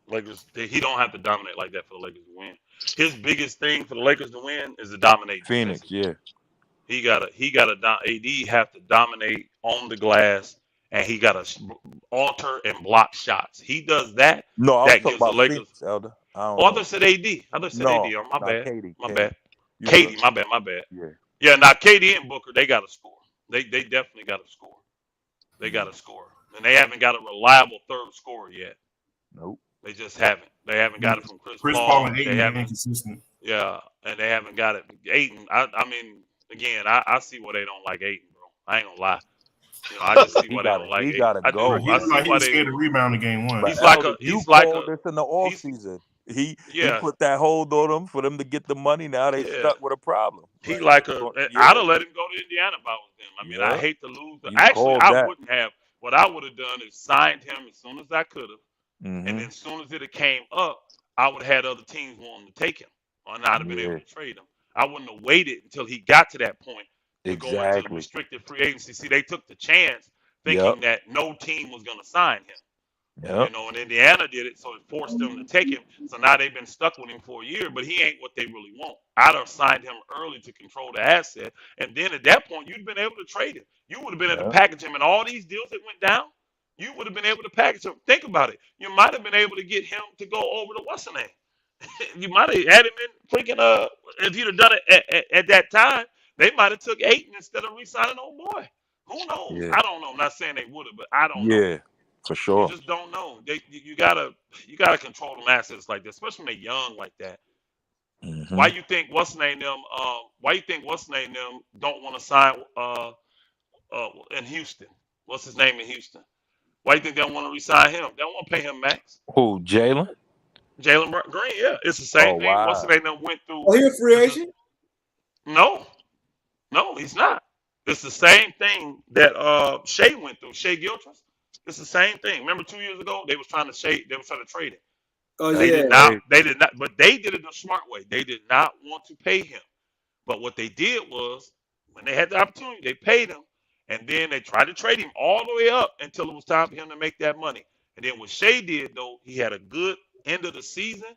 Lakers. He don't have to dominate like that for the Lakers to win. His biggest thing for the Lakers to win is to dominate Phoenix. defensively. Yeah, AD have to dominate on the glass, and he gotta alter and block shots. He does that. no, I was That talking gives the about Lakers. Phoenix, Elder. I Oh, don't I know. thought said AD. I thought said AD. No, Oh, my not bad. Katie. My Katie, bad. you good? Katie. My bad. My bad. Yeah. Yeah. Now KD and Booker, they gotta score. They definitely gotta score. They Yeah. gotta score, and they haven't got a reliable third scorer yet. Nope. They just haven't. They haven't got it from Chris Chris Paul Paul. and They Aiden been haven't. inconsistent. Yeah, and they haven't got it. Aiden, I mean, again, I see why they don't like Aiden, bro. I ain't gonna lie. I just see He why they gotta don't like he Aiden. gotta I Bro, do. go, he I looked man. see like he why was they. scared to rebound in game one. But He's like Elder, a. you He's like a. called this in the off He's season. He yeah, put that hold on them for them to get the money. Now they yeah. stuck with a problem. He Like, like a. I'd yeah, have let him go to Indiana if I was them. I mean, I yeah. hate to lose. You Actually, called I that. wouldn't have. What I would have done is signed him as soon as I could have, and Mm-hmm. then as soon as it had came up, I would have had other teams wanting to take him, or not have been able Yeah, to trade him. I wouldn't have waited until he got to that point to go into exactly. restricted free agency. See, they took the chance Yep. thinking that no team was going to sign him. Yep. And Indiana did it, so it forced them to take him. So now they've been stuck with him for a year, but he ain't what they really want. I'd have signed him early to control the asset, and then at that point, you'd been able to trade him. You would have been able to Yep. package him, and all these deals that went down, you would have been able to package him. Think about it. You might have been able to get him to go over to what's the name? You might have had him in freaking if you'd have done it at that time, they might have took Aiton instead of re-signing old boy. Who knows? Yeah. I don't know. I'm not saying they would have, but I don't know. Yeah. For You sure. just don't know. You gotta control them assets like that, especially when they're young like that. Hmm. Why you think what's name them? Why you think what's name them don't want to sign in Houston? What's his name in Houston? Why you think they don't want to re-sign him? They don't want to pay him max. Who? Jalen? Green, yeah, it's the Oh same thing. What's the wow. name them went through? Oh, he a free It's agent? no, no, he's not. It's the same thing that Shea went through. Shea Gilchrist. It's the same thing. Remember 2 years ago they was trying to trade him. Oh That's They yeah. did not. crazy. They did not. But they did it the smart way. They did not want to pay him. But what they did was, when they had the opportunity, they paid him, and then they tried to trade him all the way up until it was time for him to make that money. And then what Shea did, though, he had a good end of the season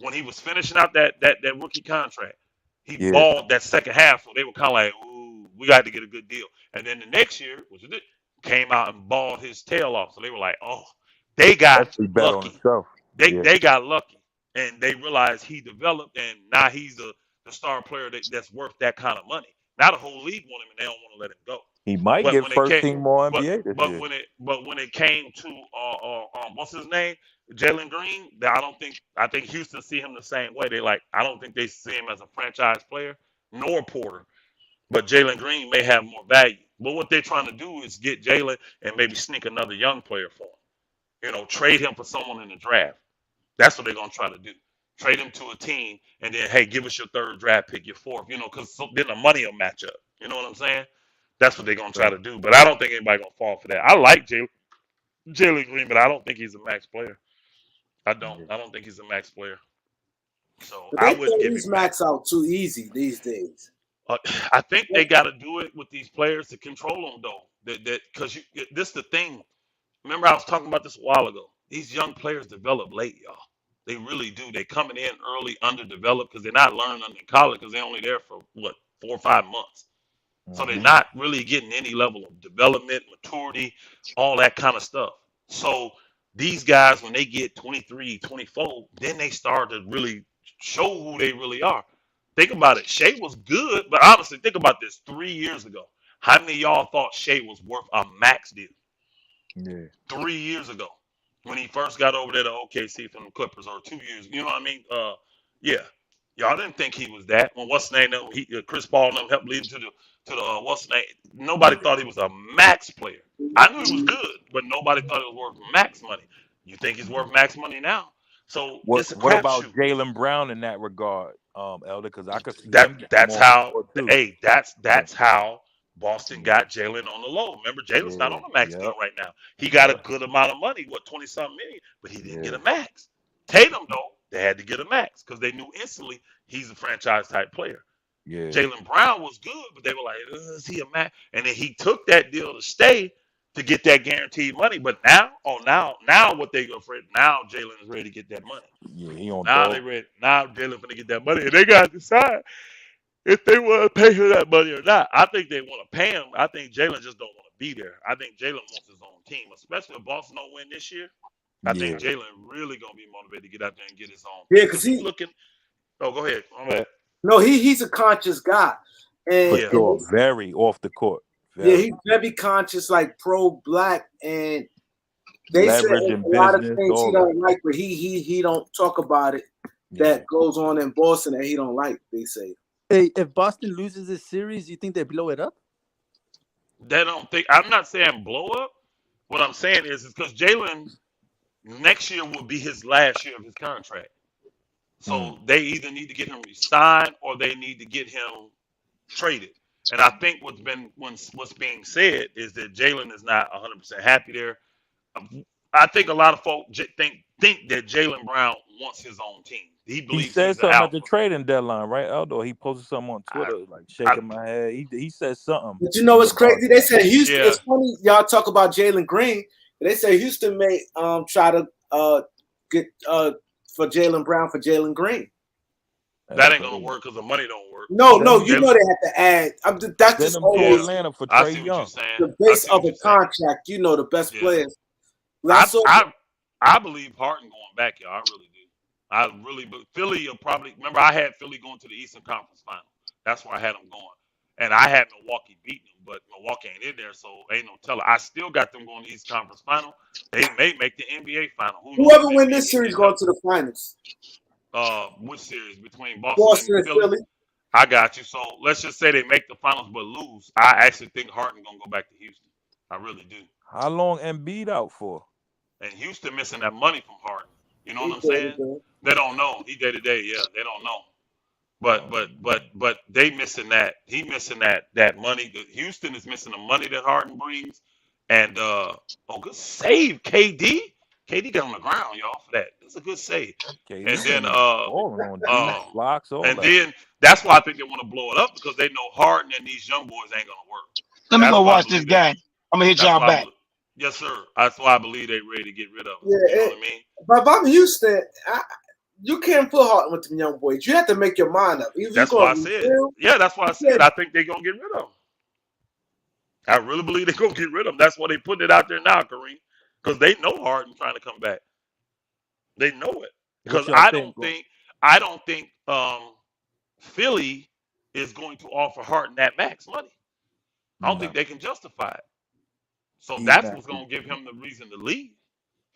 when he was finishing out that rookie contract. He Yeah. balled that second half, so they were kind of like, "Ooh, we got to get a good deal." And then the next year, which is it, came out and balled his tail off. So they were like, "Oh, they got Actually bet on lucky." himself. They Yeah. they got lucky, and they realized he developed, and now he's the star player that's worth that kind of money. Now the whole league want him, and they don't want to let him go. He might But get when it first came, team All but NBA this but year. when it came to what's his name, Jalen Green, I think Houston see him the same way. They like I don't think they see him as a franchise player nor Porter, but Jalen Green may have more value. But what they're trying to do is get Jalen and maybe sneak another young player for him. Trade him for someone in the draft. That's what they're gonna try to do. Trade him to a team, and then hey, give us your third draft pick, your fourth. Because then the money will match up. You know what I'm saying? That's what they're gonna try Right. to do. But I don't think anybody gonna fall for that. I like Jalen Green, but I don't think he's a max player. I don't. Yeah. I don't think he's a max player. So But I they wouldn't throw give these him max. max out too easy these days. I think they got to do it with these players to control them, though. That because this the thing. Remember, I was talking about this a while ago. These young players develop late, y'all. They really do. They coming in early, underdeveloped because they're not learning in college because they're only there for what 4 or 5 months. So they're Hmm. not really getting any level of development, maturity, all that kind of stuff. So these guys, when they get 23, 24, then they start to really show who they really are. Think about it. Shea was good, but honestly, think about this. 3 years ago, how many of y'all thought Shea was worth a max deal? Yeah. 3 years ago when he first got over there to OKC from the Clippers, or 2 years. You know what I mean? Yeah. Y'all didn't think he was that. When what's the name? Chris Paul and them helped lead him to the what's the name? Nobody thought he was a max player. I knew he was good, but nobody thought he was worth max money. You think he's worth max money now? So What it's a What about crapshoot. Jalen Brown in that regard, Elder? Because I could see him That getting that's more on the how. court too. Hey, that's Yeah. that's how Boston Yeah. got Jalen on the low. Remember, Jalen's not Yeah. on a max Yep. deal right now. He got a Yep. good amount of money, what 20-something million, but he didn't get Yeah. a max. Tatum though, they had to get a max because they knew instantly he's a franchise type player. Yeah. Jalen Brown was good, but they were like, is he a max? And then he took that deal to stay to get that guaranteed money. But now what they go for it? Now Jalen is ready to get that money. Yeah. He on Now they dog. ready. Now Jalen gonna get that money, and they got to decide if they want to pay him that money or not. I think they want to pay him. I think Jalen just don't want to be there. I think Jalen wants his own team, especially if Boston don't win this year. I think Yeah. Jalen really gonna be motivated to get out there and get his own Yeah, thing. because Because you looking. Oh, go ahead. I'm at. he's a conscious guy, For and Yeah. sure. Very off the court. yeah, Very. he's very conscious, like pro-black, and they say Leverage a in lot of business. things he All that. don't like, but he don't talk about it. Yeah. That goes on in Boston that he don't like. They say. Hey, if Boston loses this series, you think they blow it up? They don't think. I'm not saying blow up. What I'm saying is because Jalen next year will be his last year of his contract. So they either need to get him re-signed or they need to get him traded. And I think what's being said is that Jalen is not 100% happy there. I think a lot of folk think that Jalen Brown wants his own team. He He believes said he's the something at the alpha. trading deadline, right, Aldo? He posted something on I, Twitter, like I, shaking my head. He said something But you know what's about crazy? They said Houston. yeah, It's funny y'all talk about Jalen Green. They say Houston may try to get for Jalen Brown for Jalen Green. That ain't gonna work because the money don't work. No, you Jalen, know they have to add. That's Send just them to yeah, always Atlanta for I Trey see what you're Young. saying. the I base see of what a you're saying. contract. You know the best Yeah. players. I saw. I believe Harden going back, y'all. I really do. I really, but Philly will probably remember I had Philly going to the Eastern Conference Final. That's where I had them going, and I had Milwaukee beating them, but Milwaukee ain't in there, so ain't no telling. I still got them going to the East Conference Final. They may make the NBA Final. Who knows? Whoever If win Embiid this can series get going healthy. to the finals. Which series between Boston Boston and and Philly? Philly. I got you. So let's just say they make the finals but lose. I actually think Harden gonna go back to Houston. I really do. How long Embiid out for? And Houston missing that money from Harden. You know what He I'm good, saying? he good. They don't know. He day to day, yeah. They don't know. But they missing that. He missing that money. Houston is missing the money that Harden brings. And good save, KD. KD got on the ground, y'all, for that. That's a good save. KD And then been balling on D, blocks, all and that. then that's why I think they want to blow it up because they know Harden and these young boys ain't gonna work. Let me That's go why I watch this believe they. game. I'm gonna hit That's y'all why I back. believe. Yes, sir. That's why I believe they ready to get rid of him. Yeah, You know what I mean? but if I'm Houston, you can't put Harden with them young boys. You have to make your mind up. If That's you're why I going to said. rebuild, Yeah, that's why I you said can't. I think they're gonna get rid of him. I really believe they're gonna get rid of him. That's why they put it out there now, Kareem. Because they know Harden trying to come back. They know it. What Because y'all I think? don't think Philly is going to offer Harden that max money. I don't No, think they can justify it. So he's that's not. what's gonna give him the reason to leave.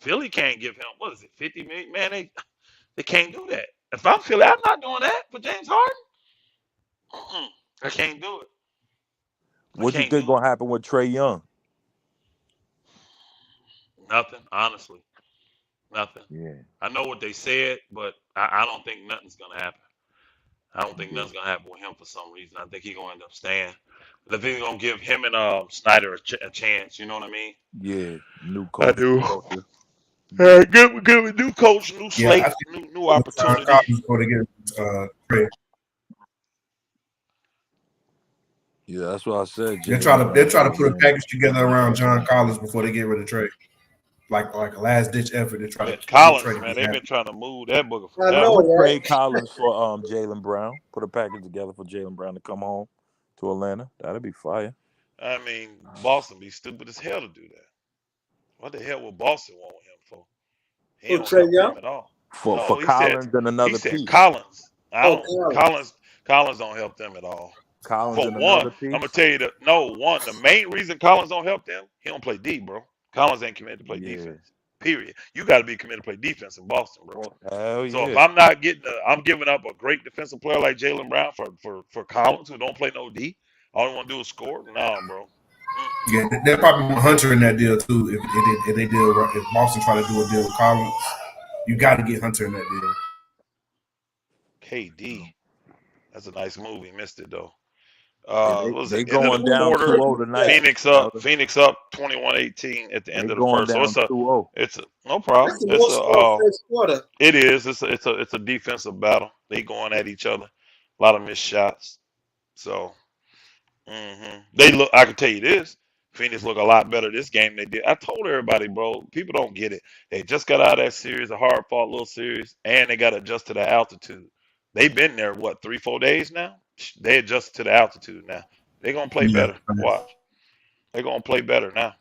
Philly can't give him what is it, 50 million? Man, they can't do that. If I'm Philly, I'm not doing that for James Harden. I can't do it. I What you can't do think gonna happen with Trey Young? it. Nothing, honestly. Nothing. Yeah, I know what they said, but I don't think nothing's gonna happen. I don't think yeah, nothing's gonna happen with him for some reason. I think he's gonna end up staying. I think he's gonna give him and Snyder a chance. You know what I mean? yeah. New I coach, do. culture. Good with new coach, new Yeah, I slate, think new with John opportunity. Collins before they get Trey. Yeah, that's what I said. They Jalen try Brown, to put a Atlanta. package together around John Collins before they get rid of Trey. Like a last ditch effort to try to Man, get Trey Collins, to man, be they've been happy. trying to move that booger I I forever. know, would right? trade Collins for Jalen Brown. Put a package together for Jalen Brown to come home to Atlanta. That'd be fire. I mean, Boston be stupid as hell to do that. What the hell would Boston want him for? He Who, don't Trey help Young? them at all. For No, Collins and he another said piece. Collins. I Oh, don't Collins. Collins don't help them at all. Collins For and one, another I'm gonna piece. tell you the main reason Collins don't help them, he don't play D, bro. Collins ain't committed to play Yeah. defense. Period. You got to be committed to play defense in Boston, bro. Hell So if yeah. I'm not I'm giving up a great defensive player like Jalen Brown for Collins who don't play no D. All he want to do is score. Nah, bro. Mm-mm. Yeah, they probably want Hunter in that deal too. If they deal right, if Boston try to do a deal with Collins, you got to get Hunter in that deal. KD. That's a nice move. He missed it though. Yeah, What was they it? End of the going down quarter. 2-0 tonight. Phoenix up. Elder. Phoenix up 21-18 at the They end of the going first. So down 2-0. it's a no problem. That's the It's most scored a first quarter. it is. It's a defensive battle. They going at each other. A lot of missed shots. So they look. I can tell you this. Phoenix look a lot better this game than they did. I told everybody, bro. People don't get it. They just got out of that series, a hard fought little series, and they got to adjust to the altitude. They've been there what 3-4 days now. They adjusted to the altitude now. They're gonna play Yeah, better. Watch. They're gonna play better now.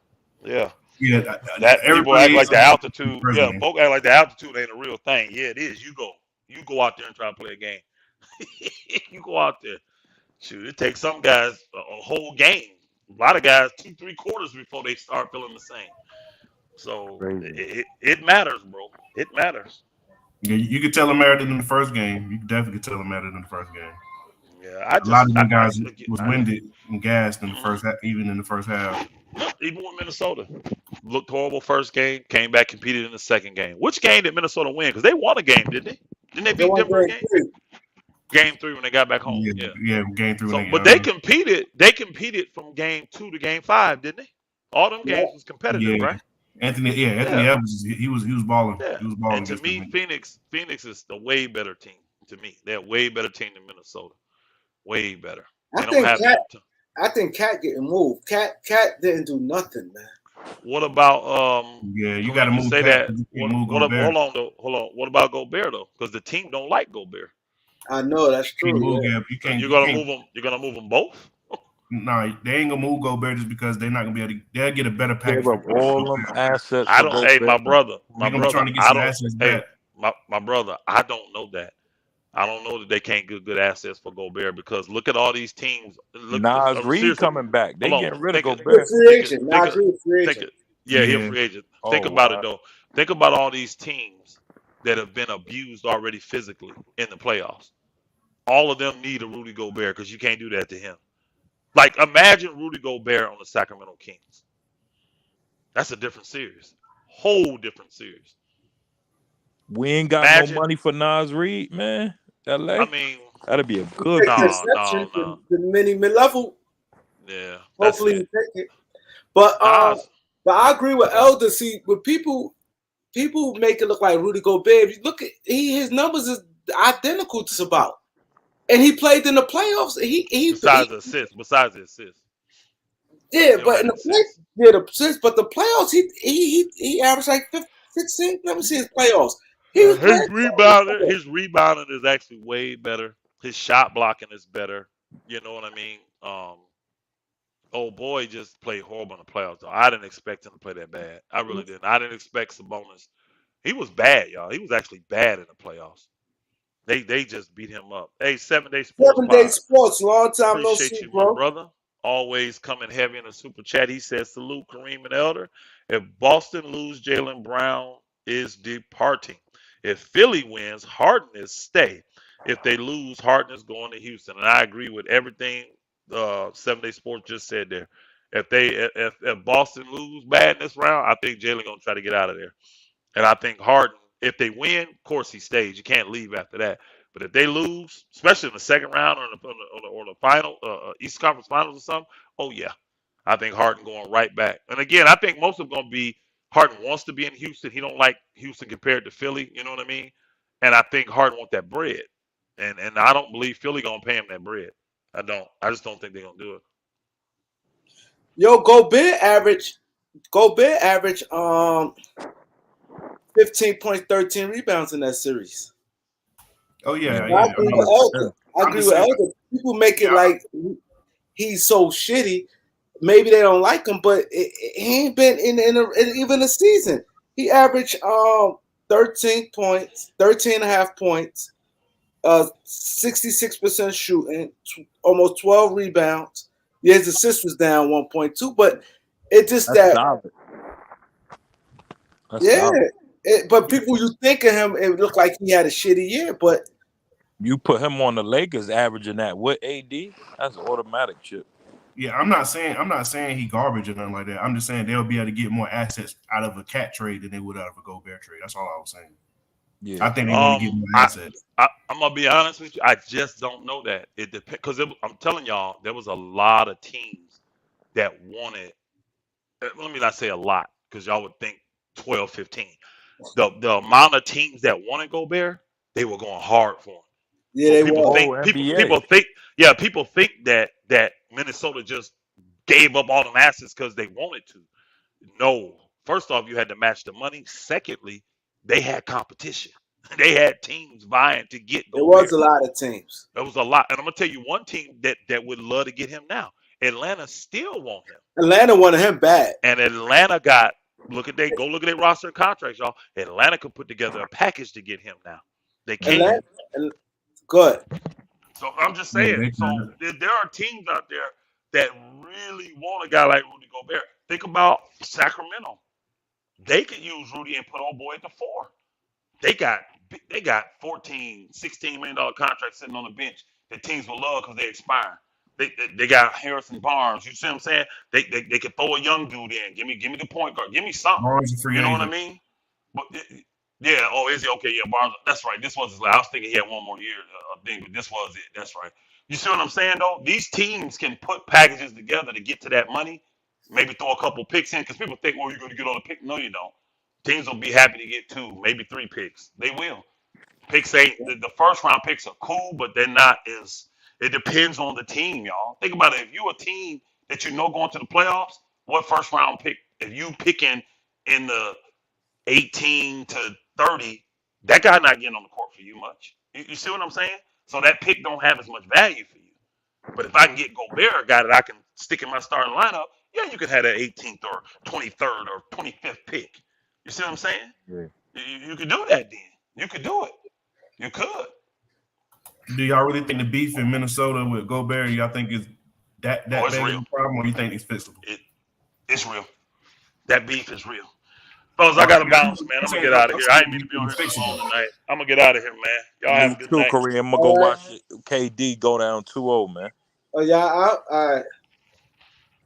Yeah. yeah. That people act Everybody like is the in the altitude. first Yeah, game. folk act like the altitude ain't a real thing. Yeah, it is. You go out there and try to play a game. You go out there. Shoot, it takes some guys a whole game. A lot of guys 2-3 quarters before they start feeling the same. So Crazy. it matters, bro. It matters. Yeah, you could tell them mattered in the first game. You definitely could tell them mattered in the first game. Yeah, A lot of them I guys just look at was winded and gassed in the mhm. first, even in the first half. Even with Minnesota, looked horrible first game, came back, competed in the second game. Which game did Minnesota win? Because they won a game, didn't they? Didn't they They beat won Denver a game game? three. Game three when they got back home. Yeah, Yeah. yeah, game three when So, they but they competed. They competed from game 2 to game 5, didn't they? All them Yeah. games was competitive, yeah. right? Anthony Yeah, Evans, he was balling. yeah. He was And balling to against me, them. Phoenix is the way better team. To me, they're a way better team than Minnesota. Way better. I They don't think have Cat. that. I think Cat getting moved. Cat didn't do nothing, man. What about Yeah, you got to Kareem? You move say Cat that. because you can't What? move What? Gobert. Hold on though. Hold on. What about Gobert though? Because the team don't like Gobert. I know that's You can't true. move Yeah. Gab. You So can't. you're You gonna can't. move them. You're gonna move them both. Nah, they ain't gonna move Gobert just because they're not gonna be able to. They'll get a better Gave package for up all them Gobert. assets I for don't. Hey, Gobert. my They're gonna be brother. trying to get I some don't. assets Hey, back. my brother. I don't know that. I don't know that they can't get good assets for Gobert because look at all these teams. Look, Nas Reed seriously. coming back. They Hold on. getting rid of Think it. He's a Gobert. free Think it. agent. Think Nah, it. he's a free Think agent. it. Yeah, he a Yeah, free agent. Oh Think about it wow. though. Think about all these teams that have been abused already physically in the playoffs. All of them need a Rudy Gobert because you can't do that to him. Like imagine Rudy Gobert on the Sacramento Kings. That's a different series. Whole different series. We ain't got no Imagine. money for Nas Reed, man. I LA. mean, That'd be a He good take the pick. no, exception, no, no. the mini mid level. Yeah, that's Hopefully he it. take it. But Nas. I agree with Go ahead. Elder. See, with people make it look like Rudy Gobert. If you look at his numbers is identical to about, and he played in the playoffs. He Besides the assist, yeah, he don't but have in the the play assists. yeah the assists, but the playoffs he averaged like 15, 16. Let me see his playoffs. He was His playing. rebounding, his rebounding is actually way better. His shot blocking is better. You know what I mean? Oh boy, just played horrible in the playoffs. Though I didn't expect him to play that bad. I really didn't. I didn't expect Sabonis. He was bad, y'all. He was actually bad in the playoffs. They just beat him up. Hey, 7 Day Sports 7 Day Pod. Sports. Long time no Appreciate see, you, my bro. brother. Always coming heavy in the super chat. He says, salute Kareem and Elder. If Boston lose, Jalen Brown is departing. If Philly wins, Harden is stay. If they lose, Harden is going to Houston. And I agree with everything 7 Day Sports just said there. If Boston lose bad in this round, I think Jalen gonna try to get out of there. And I think Harden, if they win, of course he stays. You can't leave after that. But if they lose, especially in the second round or the final, East Conference Finals or something, oh yeah, I think Harden going right back. And again, I think most of them going to be Harden wants to be in Houston. He don't like Houston compared to Philly. You know what I mean? And I think Harden want that bread. And I don't believe Philly going to pay him that bread. I don't. I just don't think they're going to do it. Yo, Gobert average 15 points, 13 rebounds in that series. Oh Yeah, yeah, I yeah. agree I with mean, Elder. I I'm agree just with saying. Elder. People make it Yeah, like he's so shitty. Maybe they don't like him, but he ain't been in even a season. He averaged 13 points, 13 and a half points, 66% shooting, almost 12 rebounds. Yeah, his assist was down 1.2, but it just that's that solid. That's yeah. solid. But people, you think of him, it looked like he had a shitty year, but You put him on the Lakers averaging that with AD, that's an automatic chip. yeah. I'm not saying he garbage or nothing like that. I'm just saying they'll be able to get more assets out of a cat trade than they would out of a Gobert trade. That's all I was saying. Yeah. I think they're going to get more I, assets. I'm gonna be honest with you. I just don't know that. It depends because I'm telling y'all there was a lot of teams that wanted. Let me not say a lot because y'all would think 12, 15. The amount of teams that wanted Gobert, they were going hard for him. yeah, So they people was. think Oh, people NBA. people think yeah people think that Minnesota just gave up all them assets because they wanted to. No. First off, you had to match the money. Secondly, they had competition. They had teams vying to get It was a Gobert. lot of teams. There was a lot, and I'm gonna tell you one team that would love to get him now. Atlanta still want him, Atlanta wanted him bad. and Atlanta got look at their roster and contracts, y'all. Atlanta could put together a package to get him now. They can. Atlanta, good. So I'm just Yeah, saying. they So can. there are teams out there that really want a guy like Rudy Gobert. Think about Sacramento. They could use Rudy and put old boy at the four. They got they got 14, $16 million contracts sitting on the bench that teams will love because they expire. They got Harrison Barnes. You see what I'm saying? They could throw a young dude in. Give me the point guard. Give me something. Barnes a free You know what I agent. mean? But yeah. Oh, is he okay? Yeah, Barnes. That's right. This was his last. I was thinking he had one more year thing, but this was it. That's right. You see what I'm saying though? These teams can put packages together to get to that money. Maybe throw a couple picks in because people think, well, you're going to get all the pick. No, you don't. Teams will be happy to get two, maybe three picks. They will. Picks ain't the first round picks are cool, but they're not as. It depends on the team, y'all. Think about it. If you're a team that you know going to the playoffs, what first round pick If you picking in the 18 to 30, that guy not getting on the court for you much. You see what I'm saying? So that pick don't have as much value for you. But if I can get Gobert, a guy that I can stick in my starting lineup, yeah, you could have that 18th or 23rd or 25th pick. You see what I'm saying? Yeah. You could do that then. You could do it. You could. Do y'all really think the beef in Minnesota with Gobert, y'all think is that Oh, it's big of real. a problem, or you think it's fixable? It's real. That beef is real. Fellas, No, I gotta I'm bounce, man. I'm gonna saying, get out of I'm here. I saying ain't mean to be if on it's here so long fixable. tonight. I'm gonna get out of here, man. Y'all have Me a good too, night. Kareem. I'm gonna go All right. watch it. KD go down 2-0, man. Oh, y'all out? All right.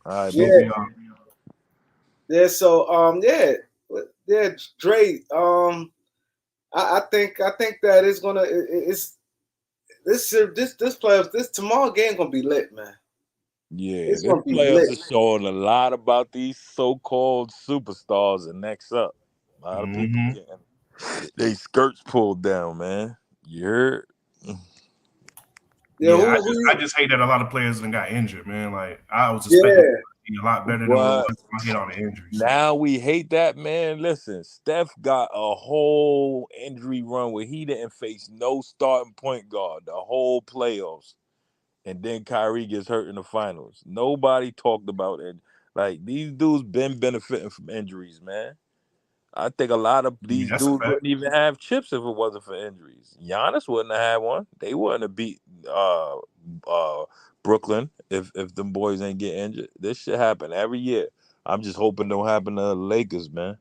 All right, Yeah. big Both of man. y'all. Yeah. So yeah, Dre. I think that it's gonna it's this playoffs this tomorrow game gonna be lit, man. Yeah, It's this gonna be playoffs lit. is showing a lot about these so-called superstars. And next up, a lot of people Mm-hmm. getting they skirts pulled down, man. You heard? Yeah, Yeah, who I you? just hate that a lot of players done got injured, man. Like I was expecting Yeah, to be a lot better than what it But was. I hate all the injuries. now we hate that, man. Listen, Steph got a whole injury run where he didn't face no starting point guard the whole playoffs. And then Kyrie gets hurt in the finals. Nobody talked about it. Like these dudes been benefiting from injuries, man. I think a lot of Yeah, these that's a dudes fact. wouldn't even have chips if it wasn't for injuries. Giannis wouldn't have had one. They wouldn't have beat uh Brooklyn if them boys ain't get injured. This shit happen every year. I'm just hoping don't happen to the Lakers, man.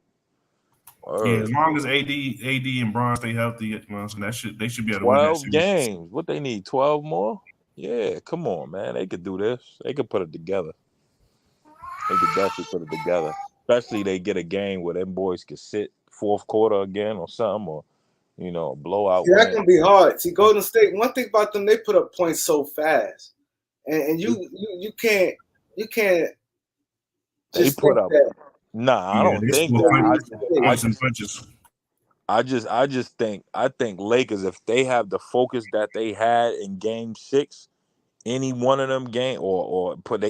Yeah, as Word. long as AD and Bron stay healthy, you know what I'm saying, they should be able to win that 12 series. games. What they need? 12 more? Yeah, come on, man. They could do this. They could put it together. They could definitely put it together. Especially they get a game where them boys could sit fourth quarter again or something, or a blowout see, that's win. gonna be hard. See, Golden State. One thing about them, they put up points so fast, and you can't They just put think up. that. Nah, I Yeah, don't they think score that. Golden I points, just, State. I points and just, punches. I think Lakers, if they have the focus that they had in Game 6, any one of them game or put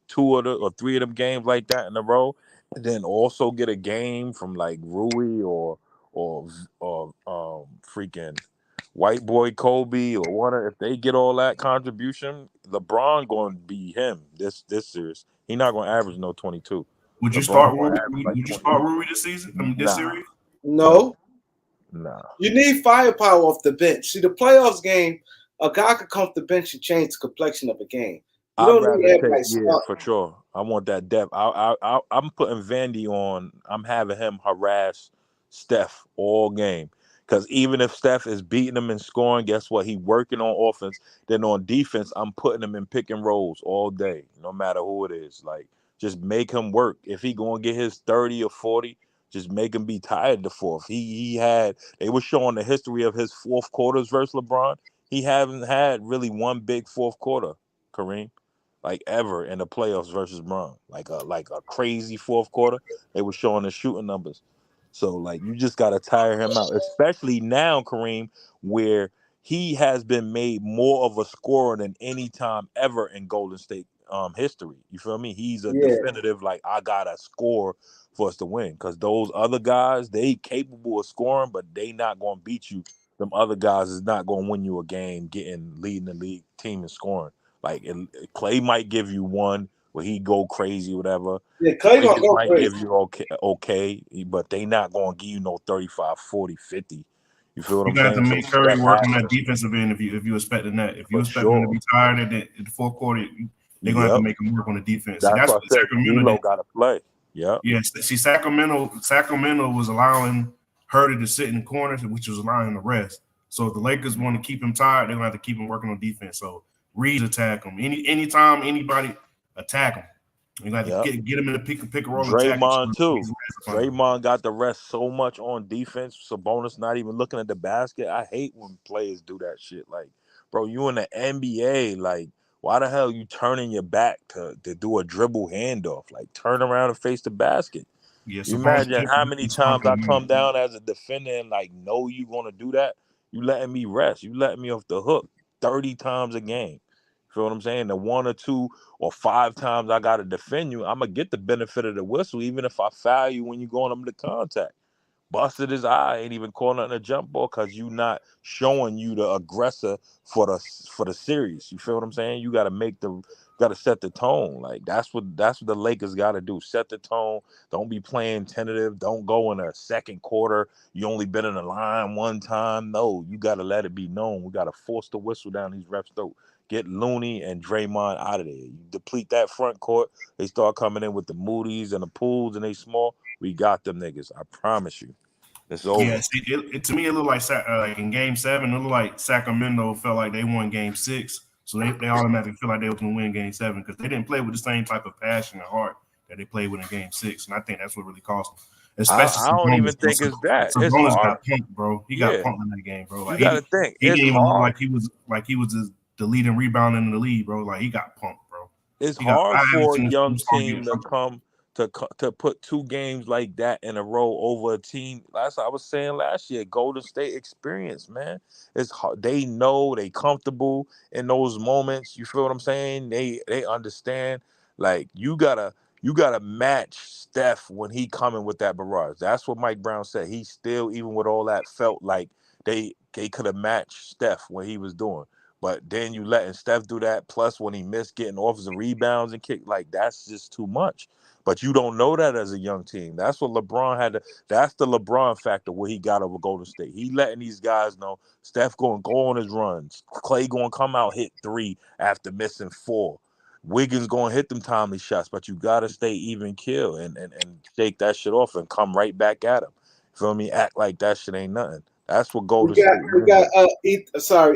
two of the or three of them games like that in a row, and then also get a game from like Rui or freaking white boy Kobe or one if they get all that contribution, LeBron going to be him this series. He not going to average no 22. Would you LeBron start going to Rui? average like Would you 20. start Rui this season? I mean, this Nah, series? no, No, nah. you need firepower off the bench. See, the playoffs game, a guy could come off the bench and change the complexion of a game. You I'd don't need rather take, everybody yeah, start. for sure. I want that depth. I'm putting Vandy on. I'm having him harass Steph all game because even if Steph is beating him and scoring, guess what? He working on offense. Then on defense, I'm putting him in pick and rolls all day, no matter who it is. Like just make him work. If he gonna get his 30 or 40, just make him be tired the fourth. He had. They were showing the history of his fourth quarters versus LeBron. He haven't had really one big fourth quarter, Kareem, like ever in the playoffs versus Bron. Like a crazy fourth quarter. They were showing the shooting numbers. So like you just gotta tire him out, especially now, Kareem, where he has been made more of a scorer than any time ever in Golden State history. You feel me? He's a Yeah, definitive like I gotta score for us to win. Cause those other guys, they capable of scoring, but they not gonna beat you. Them other guys is not gonna win you a game getting leading the league team in scoring. Like Clay might give you one where he go crazy, whatever. yeah. The Clay gonna Lakers go might crazy. give you okay, but they not going to give you no 35, 40, 50. You feel what You're I'm gonna have to saying? So make Curry Steph work has on that to, defensive end if you expecting that. If you for expect him to sure. be tired at the fourth quarter, they're gonna have to Yep. make him work on the defense. See, That's that's what what I said. Sacramento D'Lo did. got to play. Yep. Yes, see, Sacramento was allowing Hurdy to sit in the corners, which was allowing the rest. So if the Lakers want to keep him tired, they're gonna have to keep him working on defense. So Reed attack him. Anytime anybody attack him, you got to Yep. get him in the pick and roll attack him. So Draymond too. he's the last one. Draymond got the rest so much on defense. Sabonis not even looking at the basket. I hate when players do that shit. Like, bro, you in the NBA. Like, why the hell you turning your back to do a dribble handoff? Like, turn around and face the basket. Yeah, You Sabonis imagine how definitely many smart times than I me. come down as a defender and like know you gonna do that. You letting me rest. You letting me off the hook 30 times a game. Feel what I'm saying? The 1 or 2 or 5 times I gotta defend you, I'm gonna get the benefit of the whistle, even if I foul you when you going up to contact. Busted his eye, ain't even calling nothing a jump ball because you not showing you the aggressor for the series. You feel what I'm saying? You gotta set the tone. Like that's what the Lakers gotta do. Set the tone. Don't be playing tentative. Don't go in a second quarter. You only been in the line 1 time. No, you gotta let it be known. We gotta force the whistle down these refs' throat. Get Looney and Draymond out of there. You deplete that front court. They start coming in with the Moody's and the Pools and they small. We got them niggas. I promise you. It's over. Yeah, see, to me, it looked like in Game 7, it looked like Sacramento felt like they won Game 6, so they automatically feel like they were going to win Game 7 because they didn't play with the same type of passion and heart that they played with in Game 6, and I think that's what really cost them. Especially I don't even Sabonis. think it's that. It's Sabonis hard. got punked, bro. He got Yeah. punked in that game, bro. You Like got to think. he It's didn't even look hard. like he was the leading rebounder in the league, bro. Like he got punked, bro. It's He got hard I haven't for a seen young this score team get to come to put 2 games like that in a row over a team. That's what I was saying last year. Golden State experience, man. It's hard. They know they comfortable in those moments. You feel what I'm saying? They understand. Like you gotta match Steph when he coming with that barrage. That's what Mike Brown said. He still, even with all that, felt like they could have matched Steph when he was doing. But then you letting Steph do that, plus when he missed getting offensive rebounds and kick, like that's just too much. But you don't know that as a young team. That's what LeBron had to. That's the LeBron factor where he got over Golden State. He letting these guys know Steph going to go on his runs. Clay going to come out hit 3 after missing 4. Wiggins going to hit them timely shots, but you got to stay even kill and shake that shit off and come right back at him. Feel me? Act like that shit ain't nothing. That's what Golden State We got needed.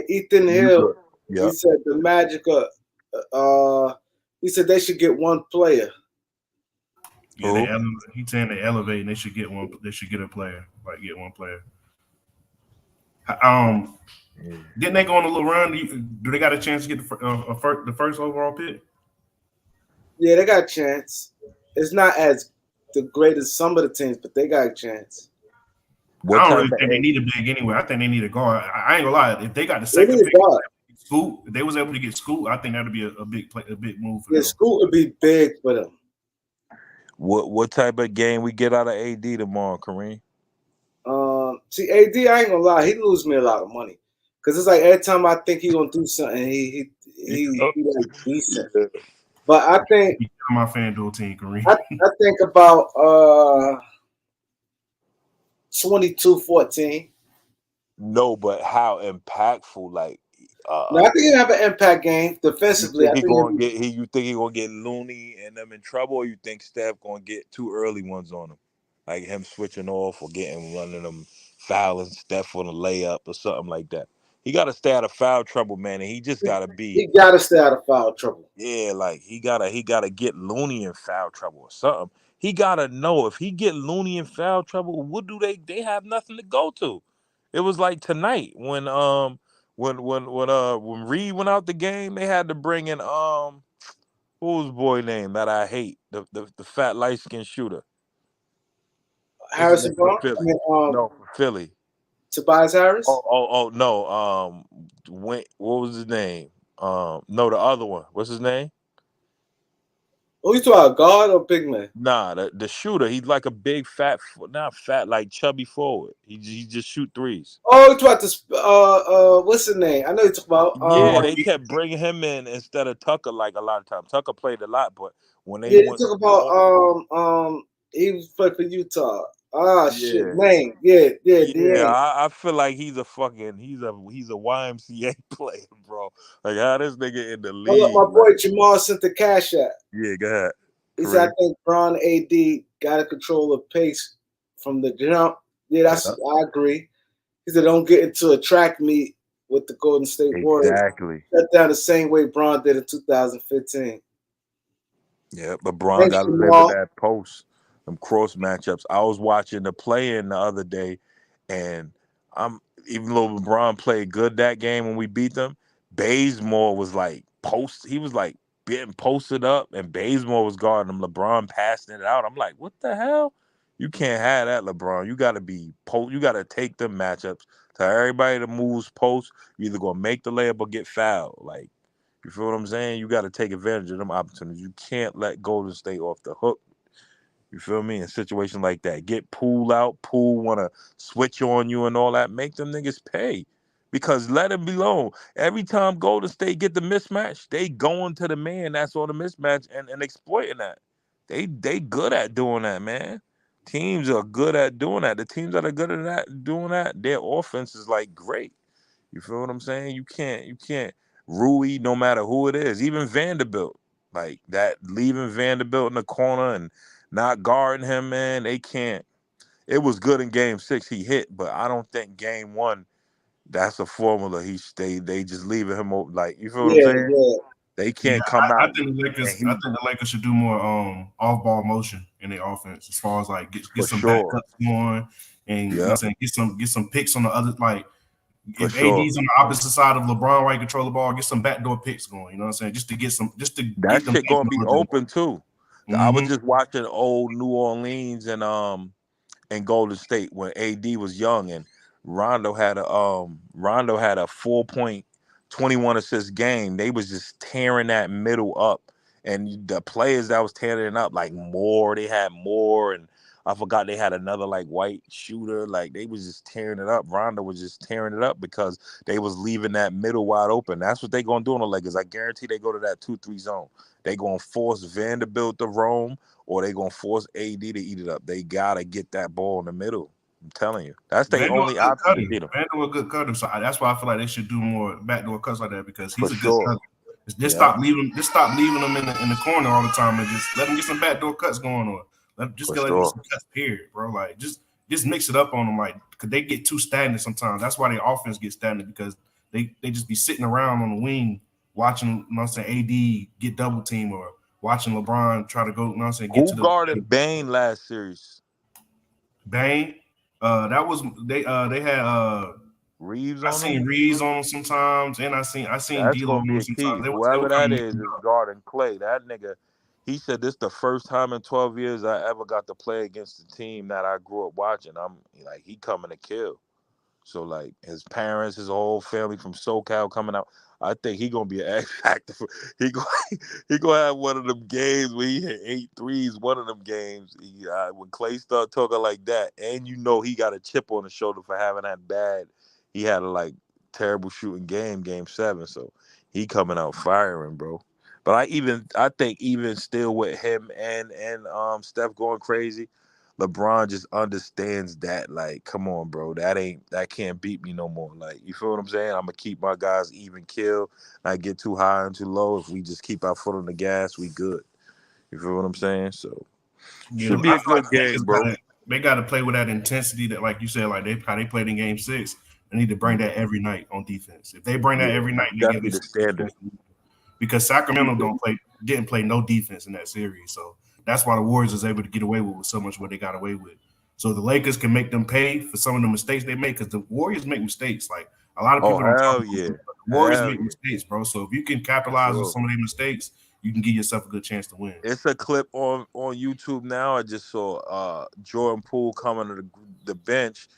Ethan You Hill. good? He Yep. said the Magic he said they should get one player. Yeah, Who? he's saying they elevate and they should get one. They should get a player, like get one player. Yeah. Didn't they go on a little run? Do they got a chance to get the first overall pick? Yeah, they got a chance. It's not as the great as some of the teams, but they got a chance. What I don't type really of think they egg? need a big anyway. I think they need a guard. I ain't gonna lie. If they got the They second need a pick, guard. Scoot, if they was able to get Scoot, I think that'd be a big play, a big move for Yeah, them. Scoot would be big for them. What type of game we get out of AD tomorrow, Kareem? See, AD, I ain't gonna lie, he lose me a lot of money because it's like every time I think he gonna do something, he like decent. Yeah. But I think He on my FanDuel team, Kareem. I think about 22-14. No, but how impactful? Like, Now I think he'll have an impact game you defensively. think I he think he'll gonna be, get he? You think he gonna get Looney and them in trouble, or you think Steph gonna get 2 early ones on him, like him switching off or getting one of them fouling Steph on a layup or something like that? He got to stay out of foul trouble, man, and he just got to be. he got to stay out of foul trouble. Yeah, like he gotta get Looney in foul trouble or something. He gotta know if he get Looney in foul trouble, what do they have nothing to go to. It was like tonight when Reed went out the game, they had to bring in who's boy name that I hate, the fat light skinned shooter. What's his Harrison name for Barnes, I Philly? mean, No, for Philly. Tobias Oh, Harris. oh, oh no. What was his name? No, the other one. What's his name? Oh, you talking about guard or big man? Nah, the shooter. He's like a big fat, not fat, like chubby forward. He just shoot threes. Oh, you talking about this? What's his name? I know you talking about. Yeah, they kept bringing him in instead of Tucker. Like a lot of times, Tucker played a lot, but when they Yeah, you went talking about. small, He was playing for Utah. Ah, shit, yeah, name. Yeah, yeah, Dang. I feel like he's a YMCA player, bro. Like how this nigga in the Hold up, league, my boy like Jamal sent the cash app. yeah, go ahead, He said, I Kareem. think Bron AD got to control the pace from the jump. Yeah, Yeah, I agree. He said, don't get into a track meet with the Golden State Warriors. exactly. Shut down the same way Bron did in 2015. Yeah, but Braun Thanks, got to live in Jamal. that post, them cross matchups. I was watching the play in the other day, and I'm even though LeBron played good that game when we beat them, Bazemore was like post. He was like getting posted up, and Bazemore was guarding him. LeBron passing it out. I'm like, what the hell? You can't have that, LeBron. You got to be post. You got to take them matchups. Tell everybody that moves post. You either gonna make the layup or get fouled. Like You feel what I'm saying? You got to take advantage of them opportunities. You can't let Golden State off the hook. You feel me? In a situation like that, get Poole out. Poole want to switch on you and all that. Make them niggas pay, because let them be alone. Every time Golden State get the mismatch, they going to the man that's on the mismatch and exploiting that. They good at doing that, man. Teams are good at doing that. The teams that are good at that doing that, their offense is like great. You feel what I'm saying? You can't Rui, no matter who it is, even Vanderbilt, like that, leaving Vanderbilt in the corner and not guarding him, man. They can't. It was good in game 6, he hit, but I don't think game 1, that's a formula. They just leaving him open. Like, you feel what I'm Yeah, saying? yeah. They Yeah, can't come I out think the and Lakers. I he, think the Lakers should do more off ball motion in their offense, as far as like get for some back sure. cuts going, and you know what I'm Yep, saying, get some picks on the other. Like for if sure. AD's on the opposite side of LeBron, where he control the ball, get some backdoor picks going. You know what I'm saying, just to That get them shit things gonna be going. open too. I was Mm-hmm. just watching old New Orleans and Golden State when AD was young, and Rondo had a 4.21 assist game. They was just tearing that middle up, and the players that was tearing it up, like Moore, they had Moore, and I forgot they had another like white shooter. Like, they was just tearing it up. Rondo was just tearing it up because they was leaving that middle wide open. That's what they gonna do on the Lakers. I guarantee they go to that 2-3 zone. They gonna force Vanderbilt to roam, or they gonna force AD to eat it up. They gotta get that ball in the middle. I'm telling you, that's their Vandal only a good option to cutter. beat them, Vandal a good cutter. So that's why I feel like they should do more backdoor cuts like that, because for he's a good sure. cutter. Yeah, Just stop leaving them in the corner all the time, and just let them get some backdoor cuts going on. for Let them get sure. some cuts. Period, bro. Like just mix it up on them, like, because they get too stagnant sometimes. That's why their offense gets stagnant, because they just be sitting around on the wing watching, you know what I'm saying, AD get double team, or watching LeBron try to go, you know what I'm saying, get to Who the guarded Bane last series? Bang. That was they had Reeves I on them. seen Reeves on them sometimes, and I seen That's D'Lo gonna on be them a key. sometimes. They were Whoever kind that of mixing is it up. guarding Clay. That nigga. He said this the first time in 12 years I ever got to play against the team that I grew up watching. I'm like, he coming to kill. So like his parents, his whole family from SoCal coming out. I think he gonna be an X factor. He go he gonna have one of them games where he hit 8 threes. One of them games, when Clay start talking like that, and you know he got a chip on his shoulder for having that bad. He had a like terrible shooting game 7. So he coming out firing, bro. But I think even still with him and Steph going crazy, LeBron just understands that, like, come on, bro, that can't beat me no more. Like, you feel what I'm saying? I'm gonna keep my guys even kill. I get too high and too low. If we just keep our foot on the gas, we good. You feel what I'm saying? So You know, should be I a feel like good the game, Lakers bro. got to play with that intensity that, like you said, like how they played in Game 6. They need to bring that every night on defense. If they bring that Yeah, every night, that's they give definitely the themselves a good standard. chance to win. Because Sacramento didn't play no defense in that series, so that's why the Warriors was able to get away with so much what they got away with. So the Lakers can make them pay for some of the mistakes they make, because the Warriors make mistakes. Like, a lot of Oh, people don't talk hell about yeah. it, but the Warriors Hell make yeah. mistakes, bro. So if you can For capitalize on sure. some of their mistakes, you can give yourself a good chance to win. It's a clip on YouTube now. I just saw Jordan Poole coming to the bench,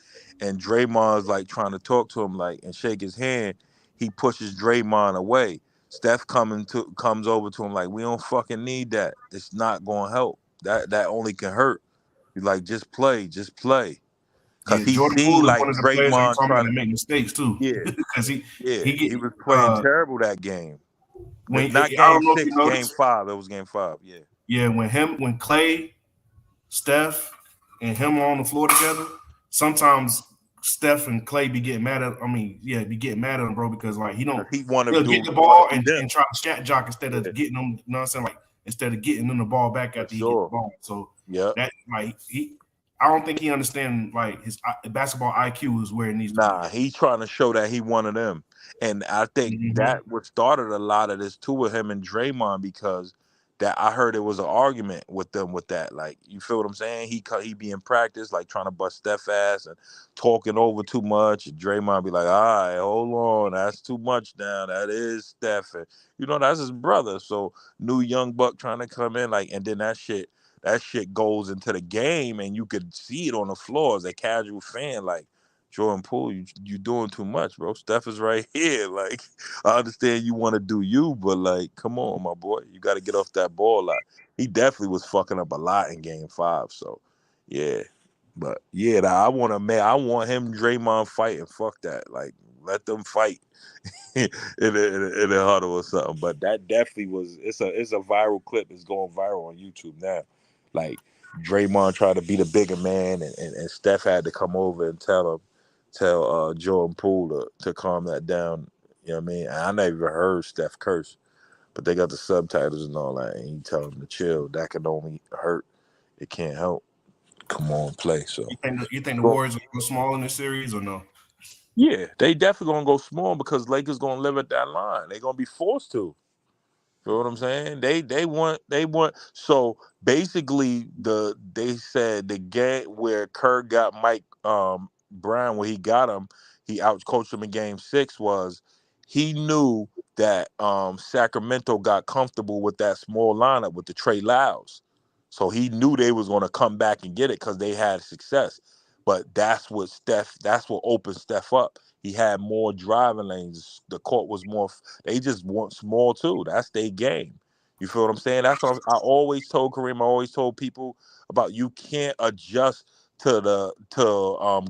and Draymond's like trying to talk to him, like, and shake his hand. He pushes Draymond away. Steph comes over to him like, we don't fucking need that. It's not gonna help. That only can hurt. He's like, just play, just play. Cause Yeah, he Jordan seen Poole is like one of the players I'm Draymond talking about trying that to, make mistakes too, yeah, because yeah. he get He was playing uh terrible that game. when Not I game don't know if you six, game noticed, five. It was game 5. Yeah. yeah, when Clay, Steph, and him are on the floor together, sometimes Steph and Clay be getting mad at. I mean, yeah, be getting mad at him, bro, because like Cause he want to he'll get do the he want to ball be them. and try to scat jock instead Yeah, of getting them. You know what I'm saying? Like, instead of getting them the ball back for after he get the sure. ball. So Yep. that, like, I don't think he understands, like, his basketball IQ is where it needs to be. Nah, he's trying to show that he one of them. And I think Mm-hmm. that what started a lot of this too with him and Draymond, because that I heard it was an argument with them with that. Like, you feel what I'm saying? He be in practice like trying to bust Steph ass and talking over too much. And Draymond be like, all right, hold on, that's too much now. That is Steph. And, that's his brother. So new young buck trying to come in, like, and then that shit goes into the game, and you could see it on the floor as a casual fan, like, Jordan Poole, you doing too much, bro. Steph is right here. Like, I understand you want to do you, but like, come on, my boy, you got to get off that ball a lot. He definitely was fucking up a lot in Game 5. So, yeah, but yeah, I want to man, I want him and Draymond fighting. Fuck that. Like, let them fight in a huddle or something. But that definitely was. It's a viral clip. It's going viral on YouTube now. Like Draymond tried to be the bigger man, and Steph had to come over and tell Jordan Poole to calm that down. You know what I mean? And I never even heard Steph curse, but they got the subtitles and all that, and he tell him to chill. That can only hurt. It can't help. Come on, play. So, You think the well, Warriors will go small in this series or no? yeah, they definitely gonna go small because Lakers gonna live at that line. They gonna be forced to. You know what I'm saying? They want so basically they said the game where Kerr got Mike Brown where he got him, he outcoached him in game 6 was he knew that Sacramento got comfortable with that small lineup with the Trey Lyles. So he knew they was gonna come back and get it because they had success. But that's what opened Steph up. He had more driving lanes. The court was more they just want small too. That's their game. You feel what I'm saying? That's what I always told Kareem. I always told people about you can't adjust to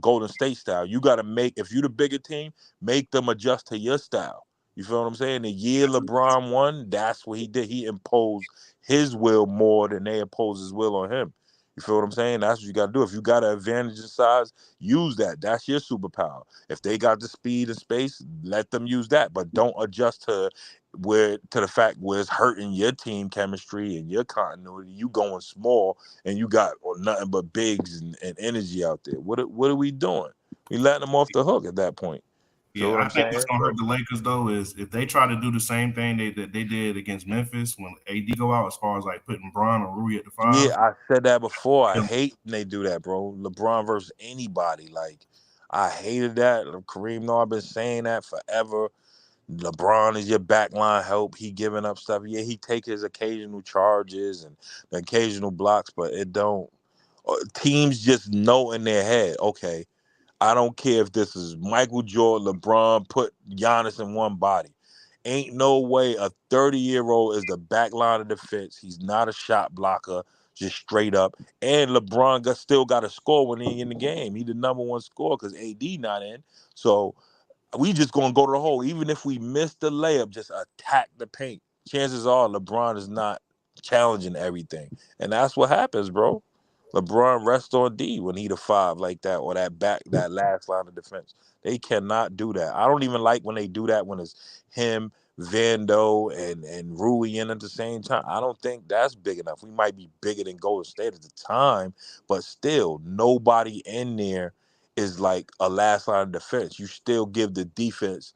Golden State style. You got to make if you the bigger team, make them adjust to your style. You feel what I'm saying? The year LeBron won, that's what he did. He imposed his will more than they imposed his will on him. You feel what I'm saying? That's what you got to do. If you got an advantage in size, use that. That's your superpower. If they got the speed and space, let them use that. But don't adjust to the fact where it's hurting your team chemistry and your continuity. You going small and you got nothing but bigs and energy out there. What are we doing? We letting them off the hook at that point. Feel Yeah, what I I'm think what's saying? gonna hurt So the Lakers though is if they try to do the same thing that they did against Memphis when AD go out, as far as like putting Bron or Rui at the yeah, 5. I said that before. I hate when they do that, bro. LeBron versus anybody. Like I hated that. Kareem, know I've been saying that forever. LeBron is your backline help. He giving up stuff. Yeah, he take his occasional charges and the occasional blocks, but it don't. Teams just know in their head, okay, I don't care if this is Michael Jordan, LeBron, put Giannis in one body. Ain't no way a 30-year-old is the back line of defense. He's not a shot blocker, just straight up. And LeBron still got to score when he in the game. He the number one scorer because AD not in. So we just gonna go to the hole. Even if we miss the layup, just attack the paint. Chances are LeBron is not challenging everything. And that's what happens, bro. LeBron rests on D when he the 5 like that, or that last line of defense. They cannot do that. I don't even like when they do that when it's him, Vando, and Rui in at the same time. I don't think that's big enough. We might be bigger than Golden State at the time, but still, nobody in there is like a last line of defense. You still give the defense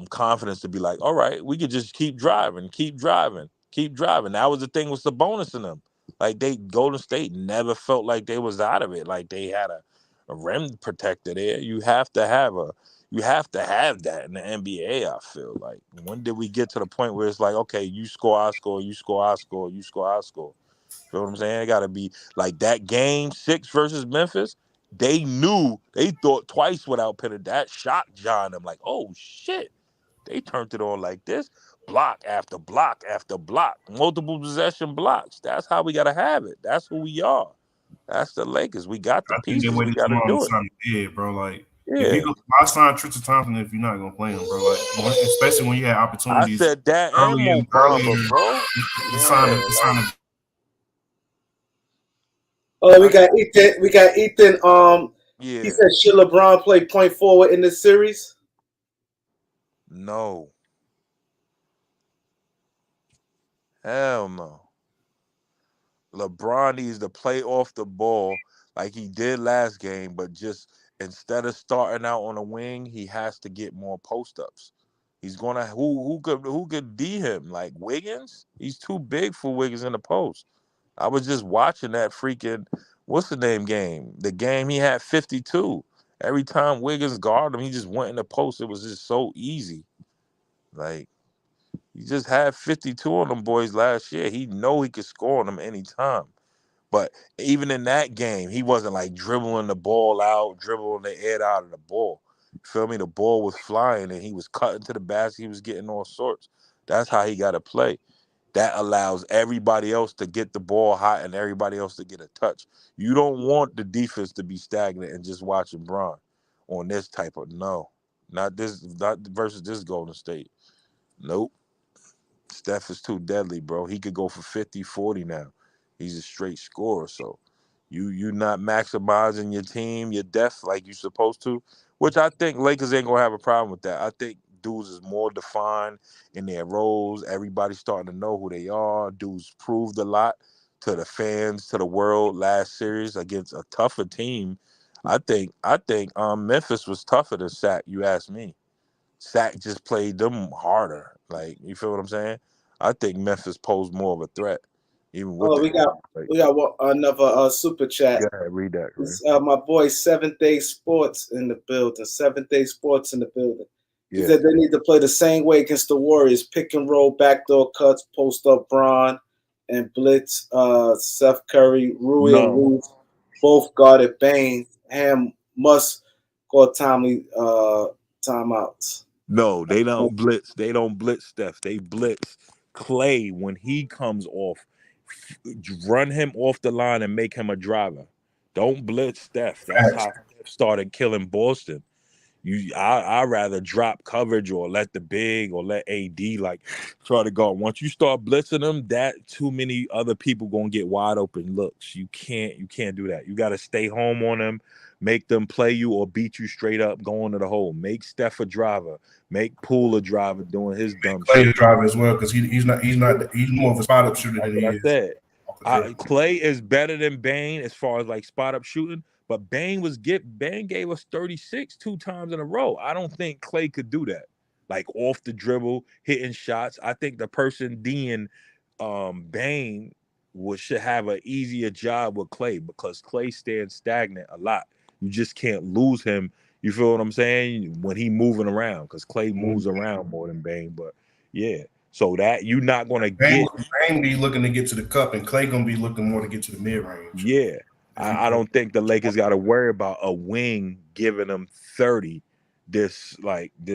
confidence to be like, all right, we could just keep driving, keep driving, keep driving. That was the thing with the bonus in them. Like they Golden State never felt like they was out of it. Like they had a rim protector there. You have to have that in the NBA, I feel like. When did we get to the point where it's like, okay, you score, I score, you score, I score, you score, I score? You know what I'm saying? It gotta be like that game 6 versus Memphis. They thought twice without pinning. That shocked John. I'm like, oh shit. They turned it on like this. Block after block after block. Multiple possession blocks. That's how we gotta have it. That's who we are. That's the Lakers. We got the I think they pieces. We waited too gotta long do to it. sign the bid, bro. Like if you Yeah. go, why sign Tristan Thompson if you're not gonna play him, bro? Like especially when you had I opportunities said that and earlier, Mo earlier Bamba, bro. to sign Yeah, to like sign a Oh, we I got Ethan. We got Ethan. He yeah. said, should LeBron play point forward in this series? No. Hell no. LeBron needs to play off the ball like he did last game, but just instead of starting out on a wing, he has to get more post ups. He's gonna who could D him like Wiggins? He's too big for Wiggins in the post. I was just watching that freaking what's the name game? The game he had 52. Every time Wiggins guarded him, he just went in the post. It was just so easy. Like he just had 52 on them boys last year. He know he could score on them anytime. But even in that game, he wasn't like dribbling the ball out, dribbling the air out of the ball. You feel me? The ball was flying and he was cutting to the basket. He was getting all sorts. That's how he got to play. That allows everybody else to get the ball hot and everybody else to get a touch. You don't want the defense to be stagnant and just watching Bron on this type of not versus this Golden State. Nope. Steph is too deadly, bro. He could go for 50, 40 now. He's a straight scorer. So you not maximizing your team, your depth like you're supposed to, which I think Lakers ain't gonna have a problem with that. I think dudes is more defined in their roles. Everybody's starting to know who they are. Dudes proved a lot to the fans, to the world last series against a tougher team. I think Memphis was tougher than Sac, you ask me. Sac just played them harder. Like, you feel what I'm saying? I think Memphis posed more of a threat, even with Oh, the we got another super chat. go ahead, read that, Kareem. It's, my boy Seventh Day Sports in the building. Seventh Day Sports in the building. He Yeah. said they need to play the same way against the Warriors: pick and roll, backdoor cuts, post up Bron, and blitz. Seth Curry, Rui, and No, Reeves both guarded Bane. Ham must call timely timeouts. no, they don't blitz. They don't blitz Steph. They blitz Clay when he comes off. Run him off the line and make him a driver. Don't blitz Steph. That's Facts. how Steph started killing Boston. I rather drop coverage or let the big or let AD like try to guard. Once you start blitzing them, that too many other people gonna get wide open looks. You can't do that. You got to stay home on them, make them play you or beat you straight up, going to the hole. Make Steph a driver, make Poole a driver doing his dumb Clay shit. is driver as well because he's more of a spot up shooter That's than what he I is said. off the dribble. Clay is better than Bane as far as like spot up shooting, but Bane gave us 36 two times in a row. I don't think Clay could do that. Like off the dribble, hitting shots. I think the person Dean Bane should have an easier job with Clay because Clay stands stagnant a lot. You just can't lose him. You feel what I'm saying? When he moving around, because Clay moves around more than Bane. But yeah. So that you're not gonna get. Bang be looking to get to the cup, and Clay gonna be looking more to get to the mid range. Yeah. I don't think the Lakers got to worry about a wing giving them 30 this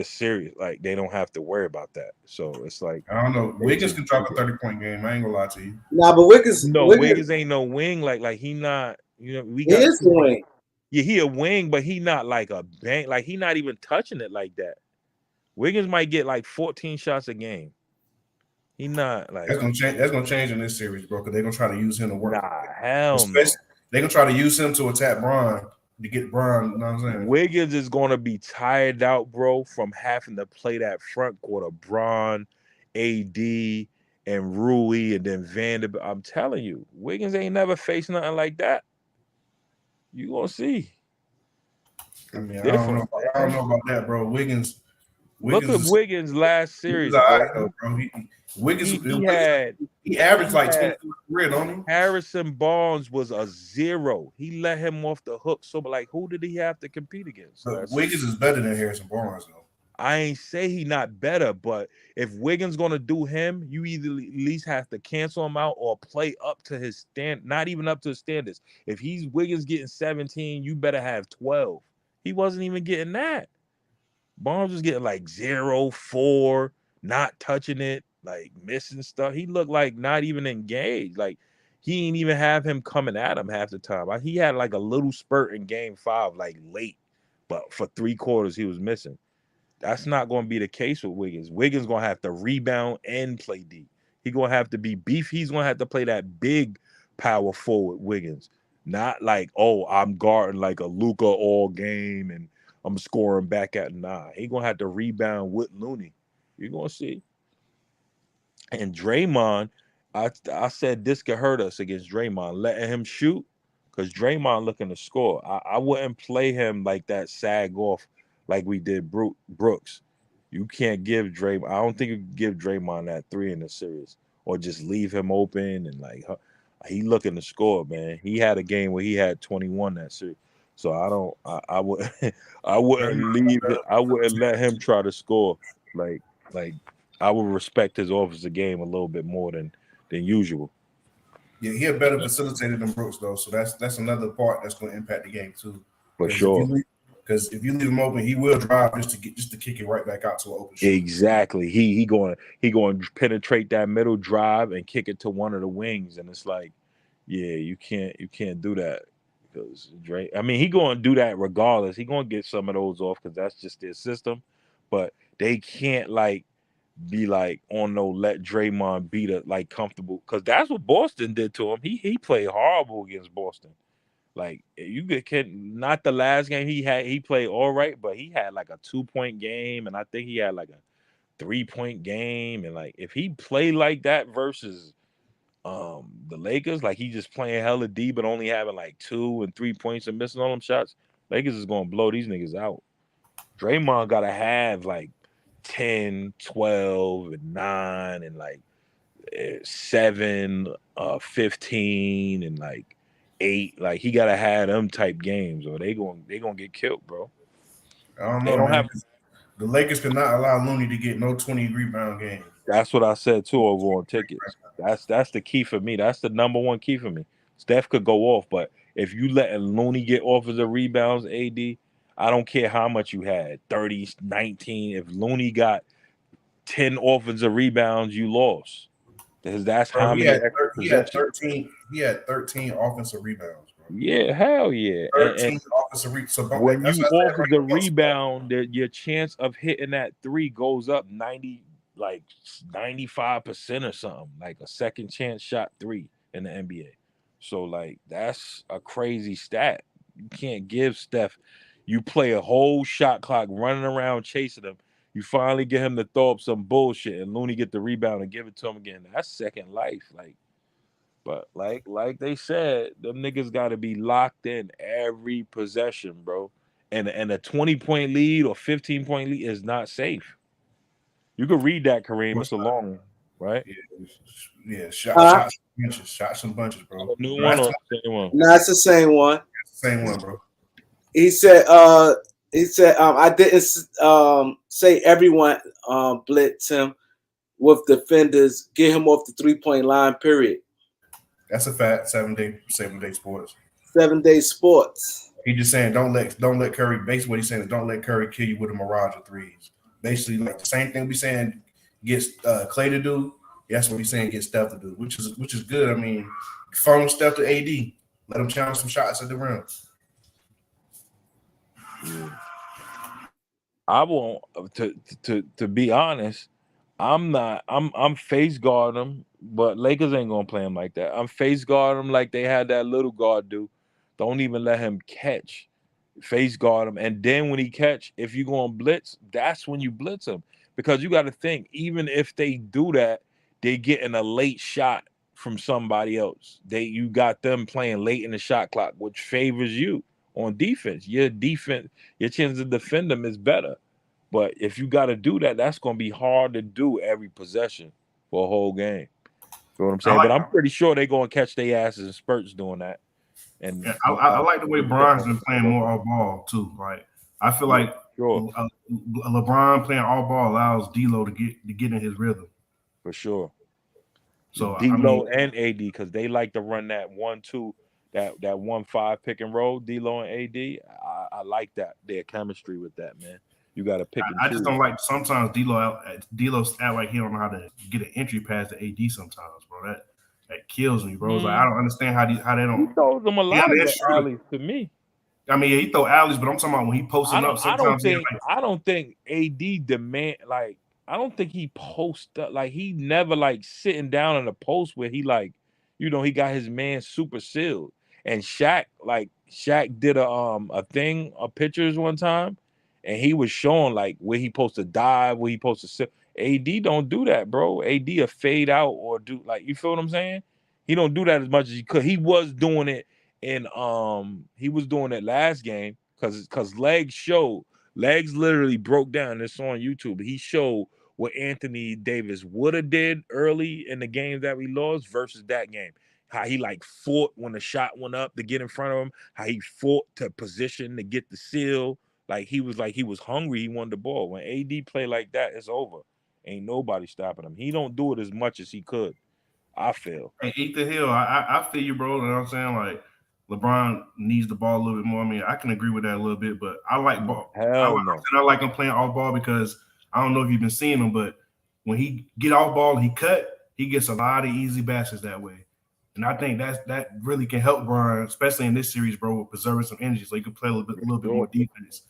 series. Like they don't have to worry about that. So it's like I don't know. they Wiggins just can drop a 30-point game. I ain't gonna lie to you. Nah, but Wiggins ain't no wing. Like he not. We he got is the wing. Yeah, he a wing, but he not like a bang. Like he not even touching it like that. Wiggins might get like 14 shots a game. He not like That's gonna change. That's gonna change in this series, bro. Because they're gonna try to use him to work. hell no. They're gonna try to use him to attack Bron to get Bron. You know what I'm saying? Wiggins is gonna be tired out, bro, from having to play that front court of Bron, AD, and Rui, and then Vanderbilt. I'm telling you, Wiggins ain't never faced nothing like that. You gonna see. I mean, Different. I don't know about that, bro. Wiggins Look at Wiggins last series, all bro. right, though, bro. He he averaged like had 24 career, don't he? Harrison Barnes was a 0. He let him off the hook. So, like, who did he have to compete against? But Wiggins is better than Harrison Barnes, though. I ain't say he not better, but if Wiggins gonna do him, you either at least have to cancel him out or play up to his not even up to his standards. If he's Wiggins getting 17, you better have 12. He wasn't even getting that. Barnes was getting like 0, 4, not touching it, like missing stuff. He looked like not even engaged. Like he ain't even have him coming at him half the time. He had like a little spurt in game 5, like late, but for 3 quarters he was missing. That's not going to be the case with Wiggins. Wiggins going to have to rebound and play D. He's going to have to be beef. He's going to have to play that big power forward Wiggins. Not like, oh, I'm guarding like a Luka all game and I'm scoring back at. Nah, he's going to have to rebound with Looney. You're going to see. And Draymond, I said this could hurt us against Draymond, letting him shoot because Draymond looking to score. I wouldn't play him like that sag off like we did Brooks. You can't give Draymond. I don't think you can give Draymond that 3 in the series or just leave him open and like he looking to score, man. He had a game where he had 21 that series. So I would I wouldn't leave it. I wouldn't let him try to score. Like I would respect his offensive game a little bit more than usual. Yeah, he a better facilitator than Brooks though, so that's another part that's going to impact the game too. For Because if you sure. leave, because if you leave him open, he will drive just to kick it right back out to an open shooter. Exactly. He going to penetrate that middle drive and kick it to one of the wings, and it's like, yeah, you can't do that because Dre. I mean, he going to do that regardless. He going to get some of those off because that's just their system, but they can't like be like on no let Draymond beat it like comfortable because that's what Boston did to him. He played horrible against Boston. Like you can not the last game he played all right, but he had like a 2 point game, and I think he had like a 3 point game, and like if he played like that versus the Lakers, like he just playing hella D but only having like 2 and 3 points and missing all them shots, Lakers is gonna blow these niggas out. Draymond gotta have like 10, 12, and 9, and like 7, 15, and like 8. Like he gotta have them type games, or they gonna get killed, bro. I don't They know, don't man. have. 'Cause the Lakers cannot allow Looney to get no 20 rebound game. That's what I said too over on tickets. That's the key for me. That's the number one key for me. Steph could go off, but if you letting Looney get offensive rebounds, AD, I don't care how much you had, 30, 19. If Looney got 10 offensive rebounds, you lost. Because that's Bro, how many extra he had possessions. 13 he had 13 offensive rebounds, bro. Yeah, hell yeah. And 13 offensive rebounds. So when that's you what I said, offer bro. the You can't score. rebound, that your chance of hitting that three goes up 90, like 95% or something, like a second chance shot three in the NBA. So like that's a crazy stat. You can't give Steph. You play a whole shot clock running around chasing him. You finally get him to throw up some bullshit, and Looney get the rebound and give it to him again. That's second life. Like, but like they said, them niggas got to be locked in every possession, bro. And a 20 point lead or 15 point lead is not safe. You could read that, Of Kareem. course It's a not. long one, right? Yeah, yeah. Huh? Shots and bunches, bro. A new No, one that's or the same one? No, it's the same one. the same one, bro. He said, I didn't say everyone blitz him with defenders, get him off the 3 point line, period. That's a fact. 7 day sports. 7 day sports. He just saying don't let Curry. Basically, what he's saying is don't let Curry kill you with a mirage of threes. Basically, like the same thing we saying gets Clay to do. That's what he's saying gets Steph to do, which is good. I mean, phone Steph to AD, let him challenge some shots at the rim. Yeah. I won't. To be honest, I'm not. I'm face guarding them, but Lakers ain't gonna play him like that. I'm face guarding him like they had that little guard do. Don't even let him catch. Face guard him, and then when he catch, if you go on blitz, that's when you blitz him because you got to think. Even if they do that, they getting a late shot from somebody else. You got them playing late in the shot clock, which favors you on defense. Your chance to defend them is better. But if you got to do that, that's going to be hard to do every possession for a whole game. You know what I'm I saying? like But I'm pretty sure they're going to catch their asses in spurts doing that. And yeah, I like the way Bron's been playing more all ball too. Like I feel yeah, like sure, LeBron playing all ball allows D'Lo to get in his rhythm. for sure. So I mean, D'Lo and AD because they like to run that 1-2, that 1-5 pick and roll. D'Lo and AD, I like that their chemistry with that, man. You got to pick and I just choose. don't like sometimes D'Lo act like he don't know how to get an entry past the AD sometimes, bro. That kills me, bro. It's like I don't understand how they He don't. throws them a Yeah, lot of that's the true. alleys to me. I mean, yeah, he throw alleys, but I'm talking about when he I posting don't up. I don't Sometimes he think like I don't think AD demand like I don't think he post up like he never like sitting down in a post where he like he got his man super sealed. And Shaq did a thing of pictures one time and he was showing like where he supposed to dive, where he supposed to sit. AD don't do that, bro. AD a fade out or do like you feel what I'm saying? He don't do that as much as he could. He was doing it last game because legs literally broke down. It's on YouTube. He showed what Anthony Davis would have did early in the game that we lost versus that game. How he like fought when the shot went up to get in front of him. How he fought to position to get the seal. Like he was hungry. He wanted the ball. When AD play like that, it's over. Ain't nobody stopping him. He don't do it as much as he could. I feel. Hey, Ethan Hill, I feel you, bro. You know what I'm saying? Like LeBron needs the ball a little bit more. I mean, I can agree with that a little bit, but I like ball. Hell no. I like him playing off ball because I don't know if you've been seeing him, but when he get off ball and he cut, he gets a lot of easy baskets that way. And I think that really can help Brian, especially in this series, bro, with preserving some energy so he can play a little bit more defense,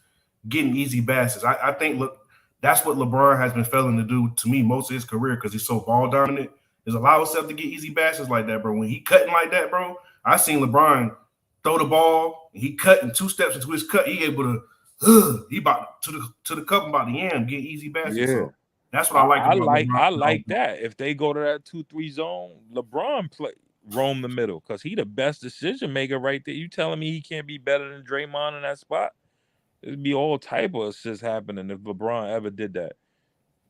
getting easy baskets. I think look, that's what LeBron has been failing to do to me most of his career because he's so ball dominant. Is allow himself to get easy baskets like that, bro. When he cutting like that, bro, I seen LeBron throw the ball, and he cut in 2 steps into his cut. He able to he about to the cup about the end, get easy baskets. Yeah. So that's what I like about LeBron. I like that. If they go to that 2-3 zone, LeBron roam the middle because he the best decision maker right there. You telling me he can't be better than Draymond in that spot? There'd be all type of assists happening if LeBron ever did that.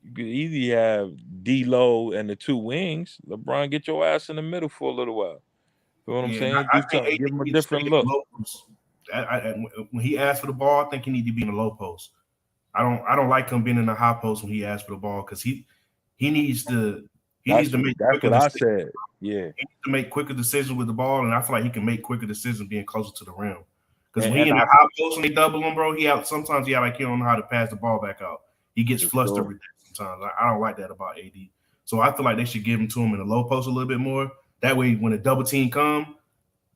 You could easily have D-Lo and the 2 wings. LeBron, get your ass in the middle for a little while. You know what I'm saying? Do something. Give him a different look. When he asked for the ball, I think he need to be in the low post. I don't like him being in the high post when he asks for the ball because he needs to make. That's what I said. Yeah, he needs to make quicker decisions with the ball, and I feel like he can make quicker decisions being closer to the rim. Because when he in the high post and they double him, bro, sometimes he like he don't know how to pass the ball back out. He gets flustered with that sometimes. I don't like that about AD. So I feel like they should give him to him in the low post a little bit more. That way, when the double team come,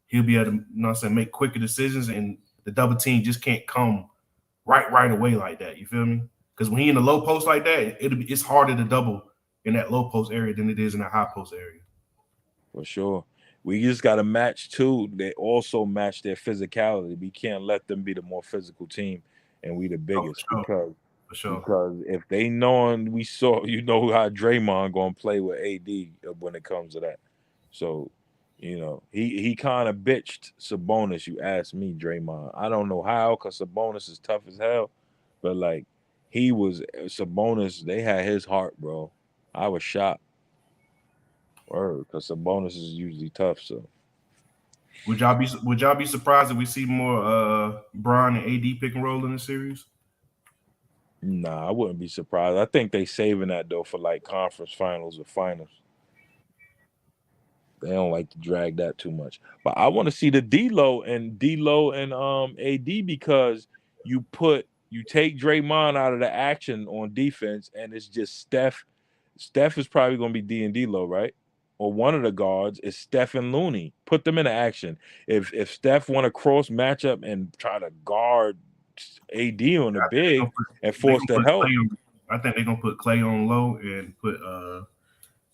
he'll be able to, you know what I'm saying, make quicker decisions, and the double team just can't come right away like that. You feel me? Because when he in the low post like that, it's harder to double in that low post area than it is in that high post area. For sure. We just got to match too. They also match their physicality. We can't let them be the more physical team, and we the biggest because if they knowing we saw, you know how Draymond gonna play with AD when it comes to that. So, you know, he kind of bitched Sabonis. You ask me, Draymond. I don't know how, because Sabonis is tough as hell, but like he was Sabonis. They had his heart, bro. I was shocked. Because Sabonis is usually tough. So, would y'all be surprised if we see more Bron and AD pick and roll in the series? Nah, I wouldn't be surprised. I think they saving that though for like conference finals or finals. They don't like to drag that too much. But I want to see the D-Lo and AD because you take Draymond out of the action on defense and it's just Steph. Steph is probably going to be D-Lo, right? Or one of the guards is Steph and Looney. Put them into action. If Steph want to cross matchup and try to guard AD on the big and force the help. I think they're gonna put Clay on low and put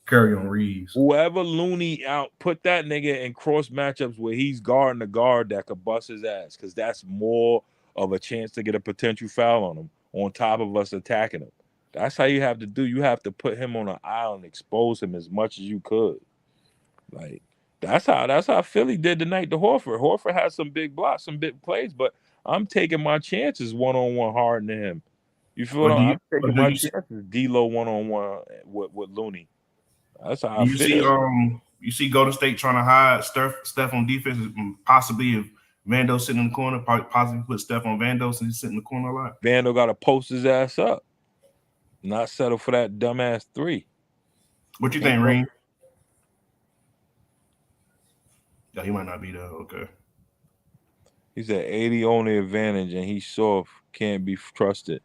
Curry on Reeves. Whoever Looney out, put that nigga in cross matchups where he's guarding the guard that could bust his ass, because that's more of a chance to get a potential foul on him on top of us attacking him. That's how you have to do. You have to put him on an island, expose him as much as you could. Like that's how Philly did tonight to Horford. Horford had some big blocks, some big plays, but I'm taking my chances one-on-one hard to him. You feel what I'm taking my chances D-Lo one-on-one with Looney. That's how I feel. You see Golden State trying to hide Steph on defense, possibly if Vando sitting in the corner, possibly put Steph on Vando since he's sitting in the corner a lot. Vando got to post his ass up, not settle for that dumbass 3. What you think, Reem? Yeah, he might not be there. Okay. He said 80 only advantage, and he's soft, can't be trusted.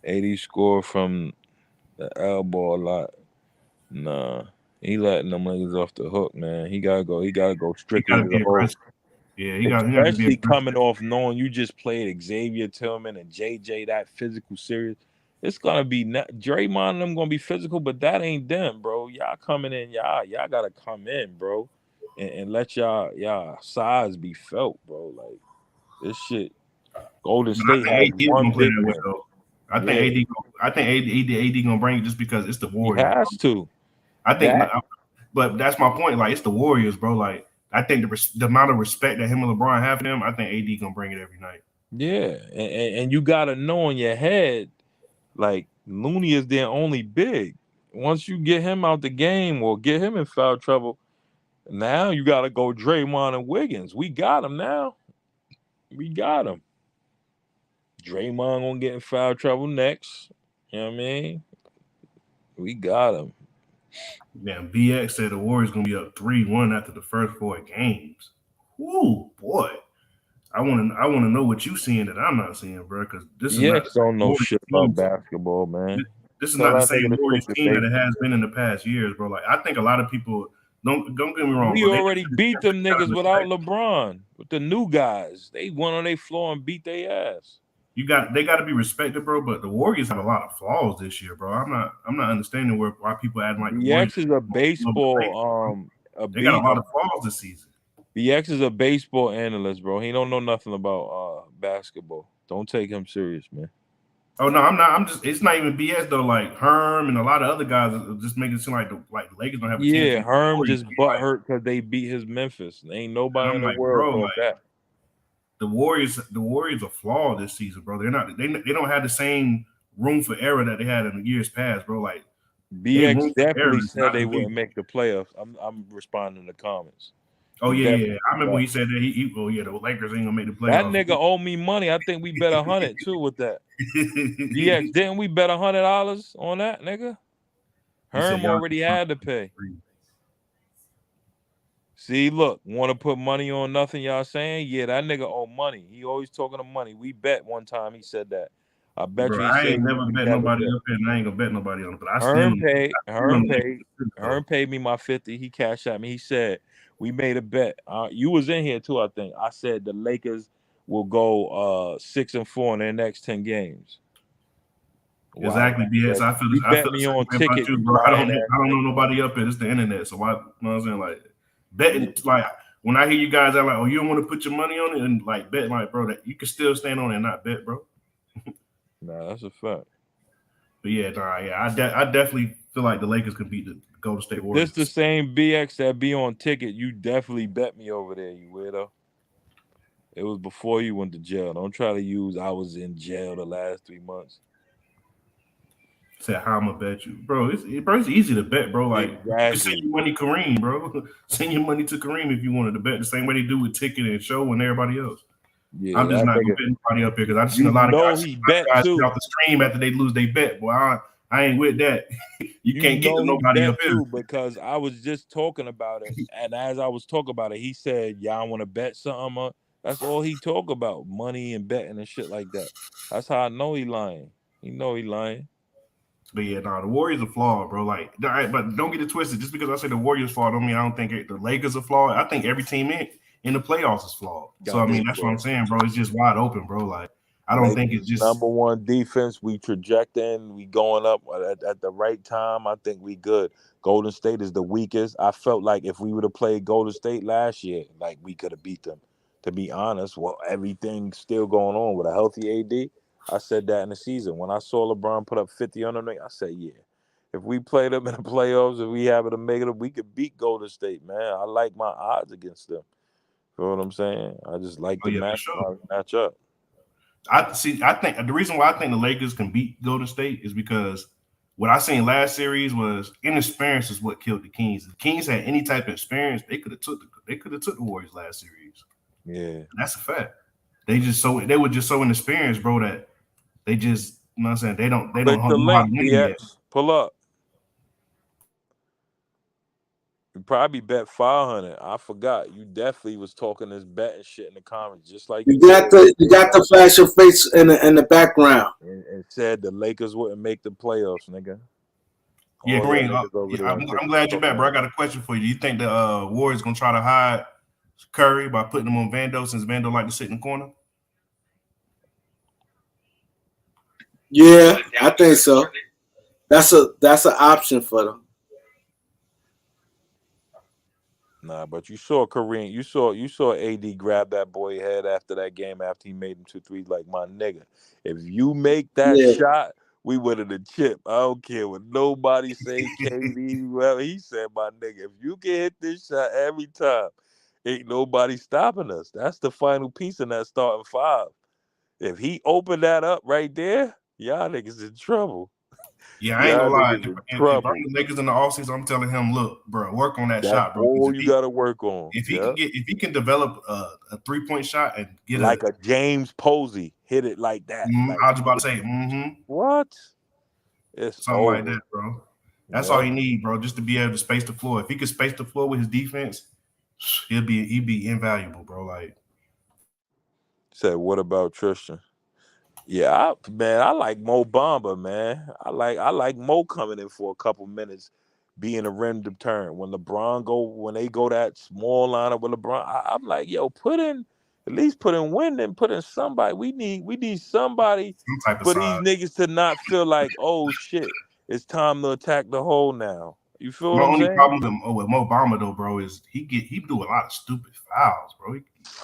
80 score from the elbow a lot. Nah, he letting them niggas off the hook, man. He gotta go. He gotta go strictly to the hole. Yeah, especially coming off knowing you just played Xavier Tillman and JJ that physical series. It's gonna be Draymond and them gonna be physical, but that ain't them, bro. Y'all coming in, y'all gotta come in, bro, and let y'all size be felt, bro. Like this shit. Golden State has one big man. I think AD gonna bring it just because it's the Warriors. He has to. I think, but that's my point. Like it's the Warriors, bro. Like I think the amount of respect that him and LeBron have for them, I think AD gonna bring it every night. Yeah, and you gotta know in your head, like Looney is their only big. Once you get him out the game or get him in foul trouble, now you gotta go Draymond and Wiggins. We got him now. We got him. Draymond gonna get in foul trouble next. You know what I mean? We got him. Damn, BX said the Warriors gonna be up 3-1 after the first 4 games. Woo, boy. I wanna know what you seeing that I'm not seeing, bro, because this is not the EX don't same know Warriors shit about team. basketball, man. This is Tell not the that nigga same to Warriors take the team that it bait. has been in the past years, bro. Like I think a lot of people don't get me wrong, We bro. They already beat them gotta niggas without respect. LeBron. With the new guys. They went on their floor and beat their ass. They got to be respected, bro. But the Warriors have a lot of flaws this year, bro. I'm not understanding why people acting like the Warriors BX is a bro. baseball They got a lot of flaws this season. BX is a baseball analyst, bro. He don't know nothing about basketball. Don't take him serious, man. Oh no, I'm not. I'm just. It's not even BS though. Like Herm and a lot of other guys are just making it seem like the Lakers don't have a chance. Yeah, Herm Warriors. just butt hurt because they beat his Memphis. Ain't And nobody I'm in the like, world bro, thought like that. the Warriors are flawed this season, bro. They don't have the same room for error that they had in the years past, bro. Like they room BX for error definitely is said not they the big. wouldn't make the playoffs. I'm responding to comments. Oh He yeah. definitely I said remember when that. he said that oh yeah, the Lakers ain't gonna make the That playoffs. nigga owe me money. I think we bet 100 too with that. BX, didn't we bet $100 on that, nigga? He said Herm y'all. already had to pay. See, look, want to put money on nothing, y'all saying? Yeah, that nigga owe money. He always talking to money. We bet one time he said that. I bet Bro, you he I said ain't we never would bet never nobody bet. up here, and I ain't gonna bet nobody on it. But I stand Herm on. paid. I stand on the Lakers too, Herm paid me my 50. He cashed at me. He said we made a bet. You was in here too, I think. I said the Lakers will go 6-4 in their next 10 games. Wow. Exactly, BS. I feel You I feel bet the me same on way about ticket, you, you bro. lying ass I don't know nigga. nobody up here. It's the internet, so why? You know what I'm saying? Like betting, like when I hear you guys are like, oh, you don't want to put your money on it and like bet, like bro, that you can still stand on it and not bet, bro. Nah, that's a fact. But yeah, I definitely feel like the Lakers can beat the Golden State If this the Warriors. same BX that be on ticket, you definitely bet me over there, you weirdo. It was before you went to jail. Don't try to use I was in jail the last 3 months. Said how I'm gonna bet you, bro. It's easy to bet, bro. Like you can send Exactly. your money Kareem, bro. Send your money to Kareem if you wanted to bet the same way they do with ticket and show and everybody else. Yeah, I'm just that not gonna nigga. bet anybody up here because I just seen You a lot of know guys, he bet get too. off the stream after they lose their bet. Boy, I ain't with that. You You can't get know to he nobody up bet here. too because I was just talking about it, and as I was talking about it, he said, "Y'all want to bet something?" That's all he talk about: money and betting and shit like that. That's how I know he lying. He know he lying. But yeah, the Warriors are flawed, bro. Like, but don't get it twisted. Just because I say the Warriors flawed, don't mean I don't think the Lakers are flawed. I think every team in the playoffs is flawed. So I Got this mean, that's what I'm bro. saying, bro. It's just wide open, bro. Like, I don't think it's Lakers just. #1 defense. We trajecting. We going up at the right time. I think we good. Golden State is the weakest. I felt like if we would have played Golden State last year, like we could have beat them. To be honest, well, everything's still going on with a healthy AD. I said that in the season when I saw LeBron put up 50 on them. I said, yeah, if we play them in the playoffs, if we have it to make it, we could beat Golden State, man. I like my odds against them. You know what I'm saying? I just like Oh the yeah, for match sure. how we match up. I see. I think the reason why I think the Lakers can beat Golden State is because what I seen last series was inexperience is what killed the Kings. If the Kings had any type of experience, they could have took the Warriors last series. Yeah. That's a fact. They were just so inexperienced, bro, that they just you know what I'm saying they don't Click the know how to link, win yet. BX. Pull up. You probably bet 500. I forgot. You definitely was talking this bet and shit in the comments, just like you said. You got the flash of face in the background. And said the Lakers wouldn't make the playoffs, nigga. Yeah, All y'all Kareem, niggas over there on I'm TikTok glad you're back, talking bro. I about. got a question for you. Do you think the Warriors gonna try to hide Curry by putting him on Vando since Vando like to sit in the corner? Yeah, I think so. That's an option for them. Nah, but you saw Kareem. You saw AD grab that boy head after that game after he made him 2 3s. Like, my nigga, if you make that Yeah, shot, we would have the chip. I don't care what nobody say, KD, whoever. He said, my nigga, if you can hit this shot every time, ain't nobody stopping us. That's the final piece in that starting five. If he opened that up right there, y'all niggas in trouble. Yeah, I ain't Y'all gonna lie. niggas in If I'm trouble. the Lakers in the offseason, I'm telling him, look, bro, work on that That's shot, bro. Because all you gotta work on. Yeah. if he can develop a 3-point shot and get Like a James Posey, hit it like that. Like I was about to say, what? It's something like over. that, bro. That's all Yep. he need, bro, just to be able to space the floor. If he could space the floor with his defense, he'd be invaluable, bro. Like, Said, what about Tristan? Yeah, man, I like Mo Bamba, man. I like Mo coming in for a couple minutes, being a random turn. When they go that small lineup with LeBron, I'm like, yo, at least put in Wyndham, put in somebody. We need somebody some type of for these size. niggas to not feel like, oh shit, it's time to attack the hole now. You feel what My I'm only saying? problem with Mo Bamba though, bro, is he do a lot of stupid fouls, bro.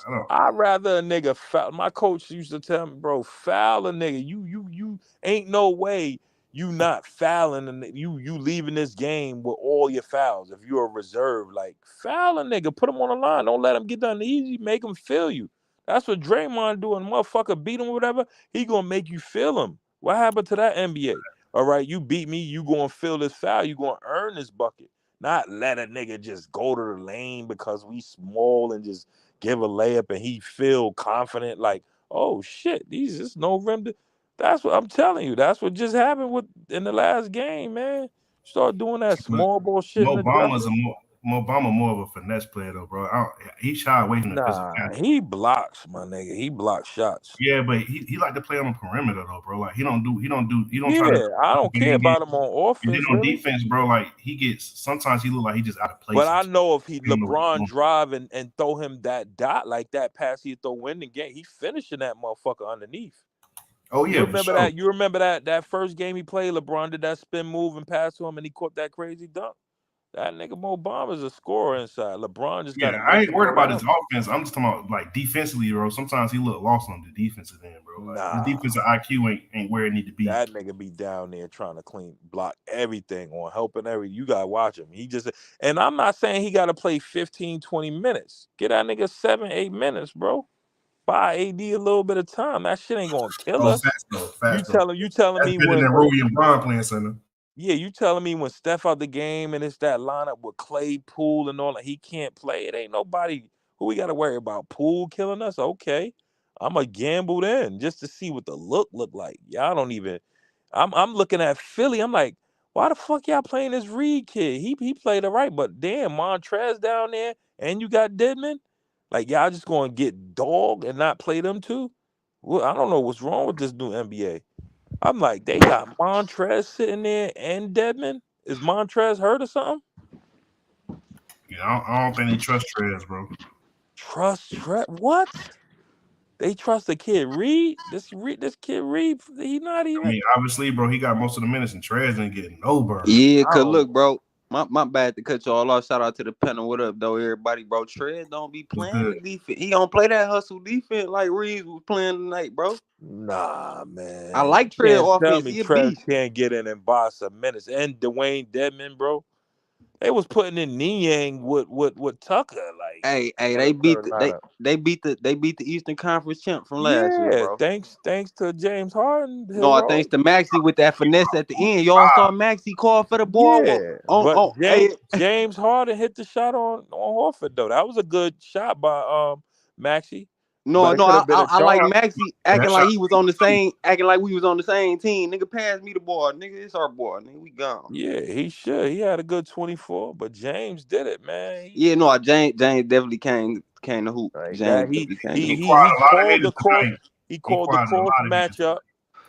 I don't. I'd rather a nigga foul. My coach used to tell me, bro, foul a nigga. You ain't no way you not fouling and you leaving this game with all your fouls. If you're a reserve, like foul a nigga, put him on the line. Don't let him get done easy. Make him feel you. That's what Draymond doing. Motherfucker beat him or whatever. He gonna make you feel him. What happened to that NBA? All right, you beat me. You gonna feel this foul. You gonna earn this bucket. Not let a nigga just go to the lane because we small and just give a layup and he feel confident like, oh shit, these is no rim. That's what I'm telling you. That's what just happened with in the last game, man. Start doing that But small ball shit in Mo the Bama's jumper. a more Mo Bama more of a finesse player though, bro. He shy away from the Nah, physicality. he blocks, my nigga. He blocks shots. Yeah, but he like to play on the perimeter though, bro. Like he don't try to Yeah, I don't care bang it. about him on And then offense, on really. defense, bro, like sometimes he look like he just out of place But I sometimes. know if he He don't know what he's LeBron doing. drive and throw him that dot like that pass he throw win the game, he finishing that motherfucker underneath. Oh You yeah, for remember sure. that? You remember that first game he played? LeBron did that spin move and pass to him, and he caught that crazy dunk. That nigga Mo Bamba's a scorer inside. LeBron just got Yeah, to I make ain't him worried about his around him. offense. I'm just talking about like defensively, bro. Sometimes he look lost on the defensive end, bro. Like his Nah, defensive IQ ain't where it need to be. that nigga be down there trying to block everything on helping You gotta watch him. And I'm not saying he got to play 15, 20 minutes. Get that nigga 7, 8 minutes, bro. Buy AD a little bit of time. That shit ain't gonna kill Oh, us. fast though, fast though. You telling That's me better than when Rui and Bron playing center. Yeah, you telling me when Steph out the game and it's that lineup with Clay, Poole, and all that, he can't play. It ain't nobody who we got to worry about. Poole killing us? Okay. I'm a gamble then just to see what the look like. Y'all don't even. I'm looking at Philly. I'm like, why the fuck y'all playing this Reed kid? He played it right, but damn, Montrez down there and you got Deadman. Like y'all just gonna get dog and not play them too? Well, I don't know what's wrong with this new NBA. I'm like, they got Montrez sitting there and Deadman. Is Montrez hurt or something? Yeah, I don't think they trust Trez, bro. Trust what? They trust the kid Reed. This kid Reed. He not I even. mean, obviously, bro, he got most of the minutes, and Trez ain't getting no burn. Yeah, I cause don't look, know. bro, my bad to cut you all off. Shout out to the panel. What up, though, everybody, bro? Trez don't be Was playing good. the defense. He don't play that hustle defense like Reeves was playing tonight, bro. Nah, I man. like You can't Trez tell offense. me He a Trez beast. can't get in and buy some minutes. And Dwayne Dedman, bro. They was putting in Niang with Tucker, like Hey, for the third lineup. they beat the Eastern Conference champ from last year, Yeah, bro. thanks to James Harden No, thanks heroic. to Maxi with that finesse at the end. Y'all saw Maxi call for the ball Yeah, but on hey. James Harden hit the shot on Horford though. That was a good shot by Maxey, but No, it no, could have been a I like charge. Maxi That acting shot like he was on the same, acting like we was on the same team. Nigga, pass me the ball, nigga. It's our ball, nigga. We gone. Yeah, he should. He had a good 24, but James did it, man. Yeah, no, James definitely came to hoop. Like James that. definitely came to he hoop. acquired He a lot of called the minutes cross. tonight. He He called the acquired a cross lot of minutes. matchup.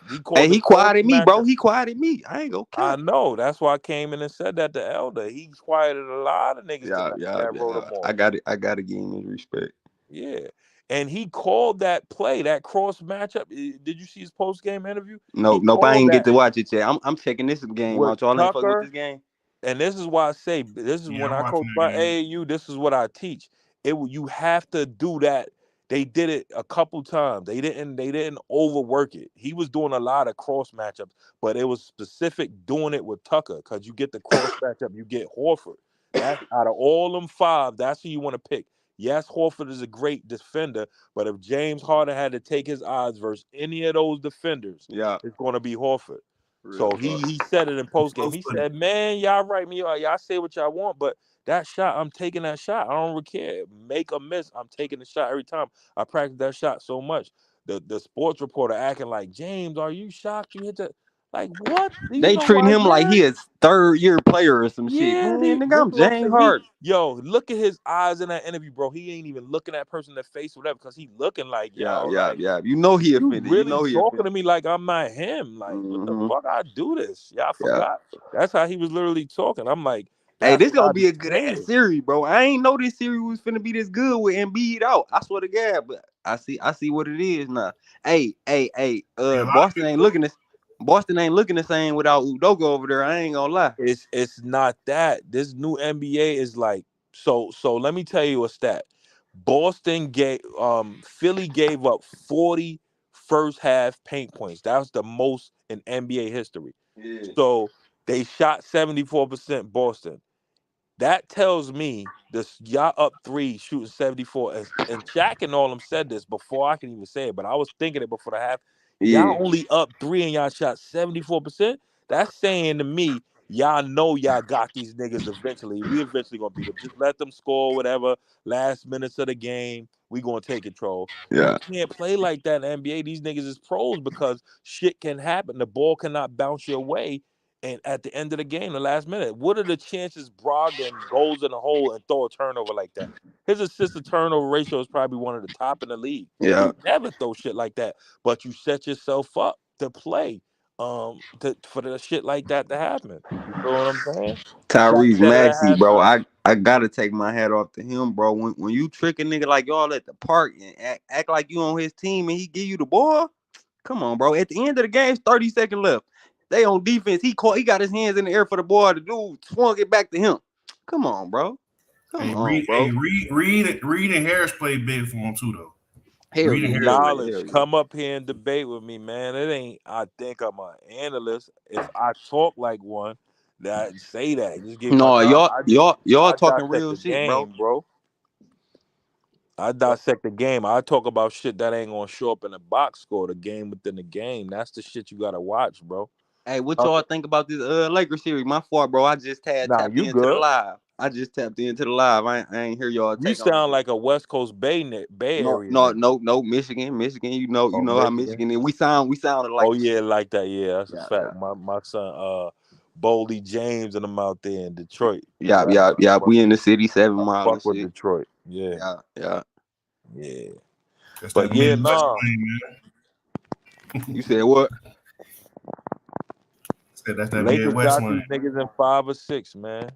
He Hey, called the he cross quieted me, bro. matchup. He quieted me. I ain't gonna I care. know. That's why I came in and said that to Elder. He quieted a lot of niggas Yeah, tonight yeah, that wrote yeah. him off. I gotta give him his respect. Yeah. And he called that play, that cross matchup. Did you see his post game interview? He Nope, I called ain't get that to watch it yet. I'm checking this game with out. Y'all ain't fucking with Tucker. this game. And this is why I say this is Yeah, when I'm I watching coach that my game. AAU. This is what I teach. You have to do that. They did it a couple times. They didn't overwork it. He was doing a lot of cross matchups, but it was specific doing it with Tucker because you get the cross matchup. You get Horford. That's out of all them five. That's who you want to pick. Yes, Horford is a great defender, but if James Harden had to take his odds versus any of those defenders, Yeah, it's going to be Horford. real So talk. he said it in post game. Close He footed. said, "Man, y'all write me out. Y'all say what y'all want, but that shot, I'm taking that shot. I don't really care. Make or miss, I'm taking the shot every time. I practice that shot so much." The sports reporter acting like, "James, are you shocked you hit that?" Like what? Do you They know treating why him like Derek? he is third year player or some shit. Yeah, Man, nigga, this I'm is what I'm Jane saying. Hart. Look at his eyes in that interview, bro. He ain't even looking that person in the face or whatever, because he looking like, Yeah, yo, yeah, like, yeah. You know he you offended. You really know he talking to offended. me like I'm not him. Like, what the Mm-hmm. fuck? I do this. Yeah, I Yeah. forgot. That's how he was literally talking. I'm like, Hey, that's this gonna not be a good ass okay. series, bro. I ain't know this series was finna be this good with Embiid out. I swear to God, but I see what it is now. Hey, Yeah, a lot of Boston ain't people. looking this. Boston ain't looking the same without Udoka over there. I ain't gonna lie. It's not that. This new NBA is like, so let me tell you a stat. Philly gave up 40 first half paint points. That was the most in NBA history. Yeah, So they shot 74% Boston. That tells me this y'all up 3 shooting 74. And Shaq and all them said this before I can even say it, but I was thinking it before the half. Y'all yeah, only up 3 and y'all shot 74%. That's saying to me, y'all know y'all got these niggas eventually. We eventually gonna beat them. Just let them score whatever last minutes of the game. We gonna take control. You yeah, can't play like that in the NBA. These niggas is pros because shit can happen. The ball cannot bounce your way. And at the end of the game, the last minute, what are the chances Brogdon goes in the hole and throw a turnover like that? His assist to turnover ratio is probably one of the top in the league. yeah. He never throw shit like that, but you set yourself up to play, for the shit like that to happen. You feel what I'm saying? Shaq Tyrese said it at Maxey, bro. halftime. I gotta take my hat off to him, bro. When you trick a nigga like y'all at the park and act like you on his team and he give you the ball, come on, bro. At the end of the game, 30 seconds left. They on defense. He got his hands in the air for the ball. The dude swung it back to him. Come on, bro. Come Hey, on, bro. Reed and Harris played big for him too, though. Hell Reed and yeah, Harris hell played. yeah, Knowledge, hell yeah. come up here and debate with me, man. It ain't. I think I'm an analyst. If I talk like one, that say that. Just give my No, knowledge. y'all I talking dissect real the shit, bro. game, bro. I dissect the game. I talk about shit that ain't gonna show up in the box score. The game within the game. That's the shit you gotta watch, bro. Hey, what Uh, y'all think about this Lakers series? My fault, bro. I just had Nah, tapped you into the good. live. I just tapped into the live. I ain't hear y'all You take on it. sound like a West Coast Bay No, Area no, nigga. no, no. Michigan. You Oh, know how Michigan. Michigan is. We sounded like Oh the yeah, shit. like that. Yeah, that's a Yeah, fact. yeah, My son, Boldy James and them out there in Detroit. yeah, Right. yeah, yeah. We in the city, 7 Mile and Fuck with shit. Detroit. Yeah, Yeah, yeah. yeah. That's But that yeah, Midwest nah. thing, You man. said what? Said that's that Lakers Midwest got line. these niggas in 5 or 6, man.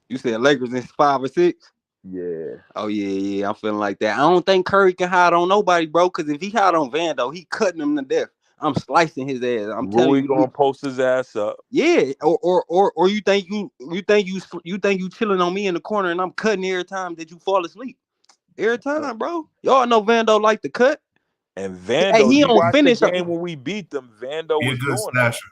You said Lakers in 5 or 6? Yeah. Oh yeah. I'm feeling like that. I don't think Curry can hide on nobody, bro. Because if he hide on Vando, he cutting him to death. I'm slicing his ass. I'm telling Rui you. gonna post his ass up. Yeah, or you think you chilling on me in the corner and I'm cutting every time that you fall asleep. Every time, bro. Y'all know Vando like to cut. And Hey, Vando, he you don't watch the finish. game when we beat them. Vando He a was good doing that. stasher.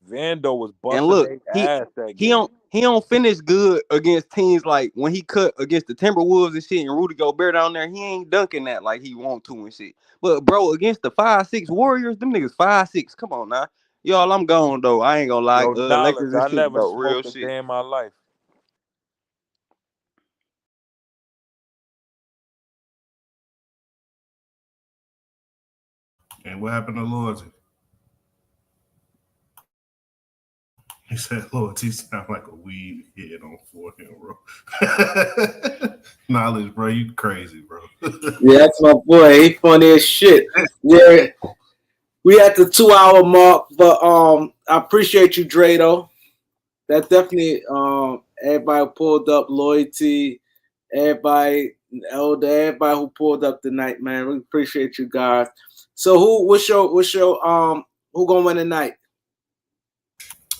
Vando was And busting look, their he ass that he game. don't he don't finish good against teams like when he cut against the Timberwolves and shit and Rudy Gobert down there. He ain't dunking that like he want to and shit. But bro, against the 5'6" Warriors, them niggas 5'6". Come on now, y'all. I'm gone though. I ain't gonna lie. Yo, knowledge. Lakers and I shit never though. Real smoked a shit. day in my life. And what happened to Loyalty? He said Loyalty sound like a weed head on 4 him, bro. Knowledge, bro. You crazy, bro. Yeah, that's my boy. He funny as shit. Yeah, we at the 2 hour mark, but I appreciate you, Drado. That definitely everybody pulled up loyalty, everybody elder, everybody who pulled up tonight, man. We appreciate you guys. So what's your who gonna win tonight?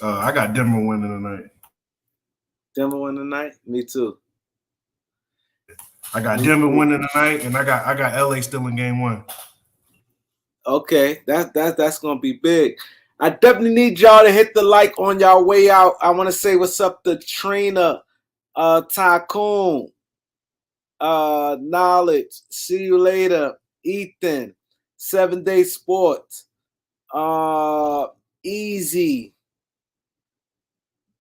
I got Denver winning tonight. Denver win tonight? Me too. I got Me Denver too. winning tonight, and I got LA still in game 1. Okay, that's gonna be big. I definitely need y'all to hit the like on y'all way out. I want to say what's up to Trina, Tycoon, Knowledge. See you later, Ethan, 7 Day Sports, Easy,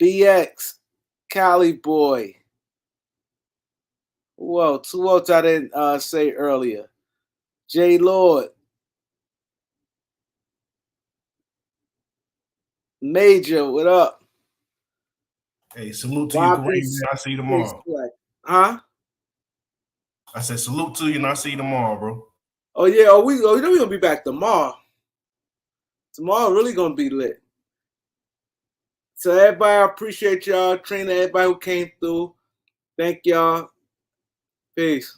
BX, Cali Boy. Who else I didn't say earlier? J Lord, Major, what up? Hey, salute to you, Kareem. YB I'll see you tomorrow. Huh? I said salute to you, and I'll see you tomorrow, bro. Oh yeah, oh we know we're gonna be back tomorrow. Tomorrow really gonna be lit. So everybody, I appreciate y'all, Trina, everybody who came through. Thank y'all. Peace.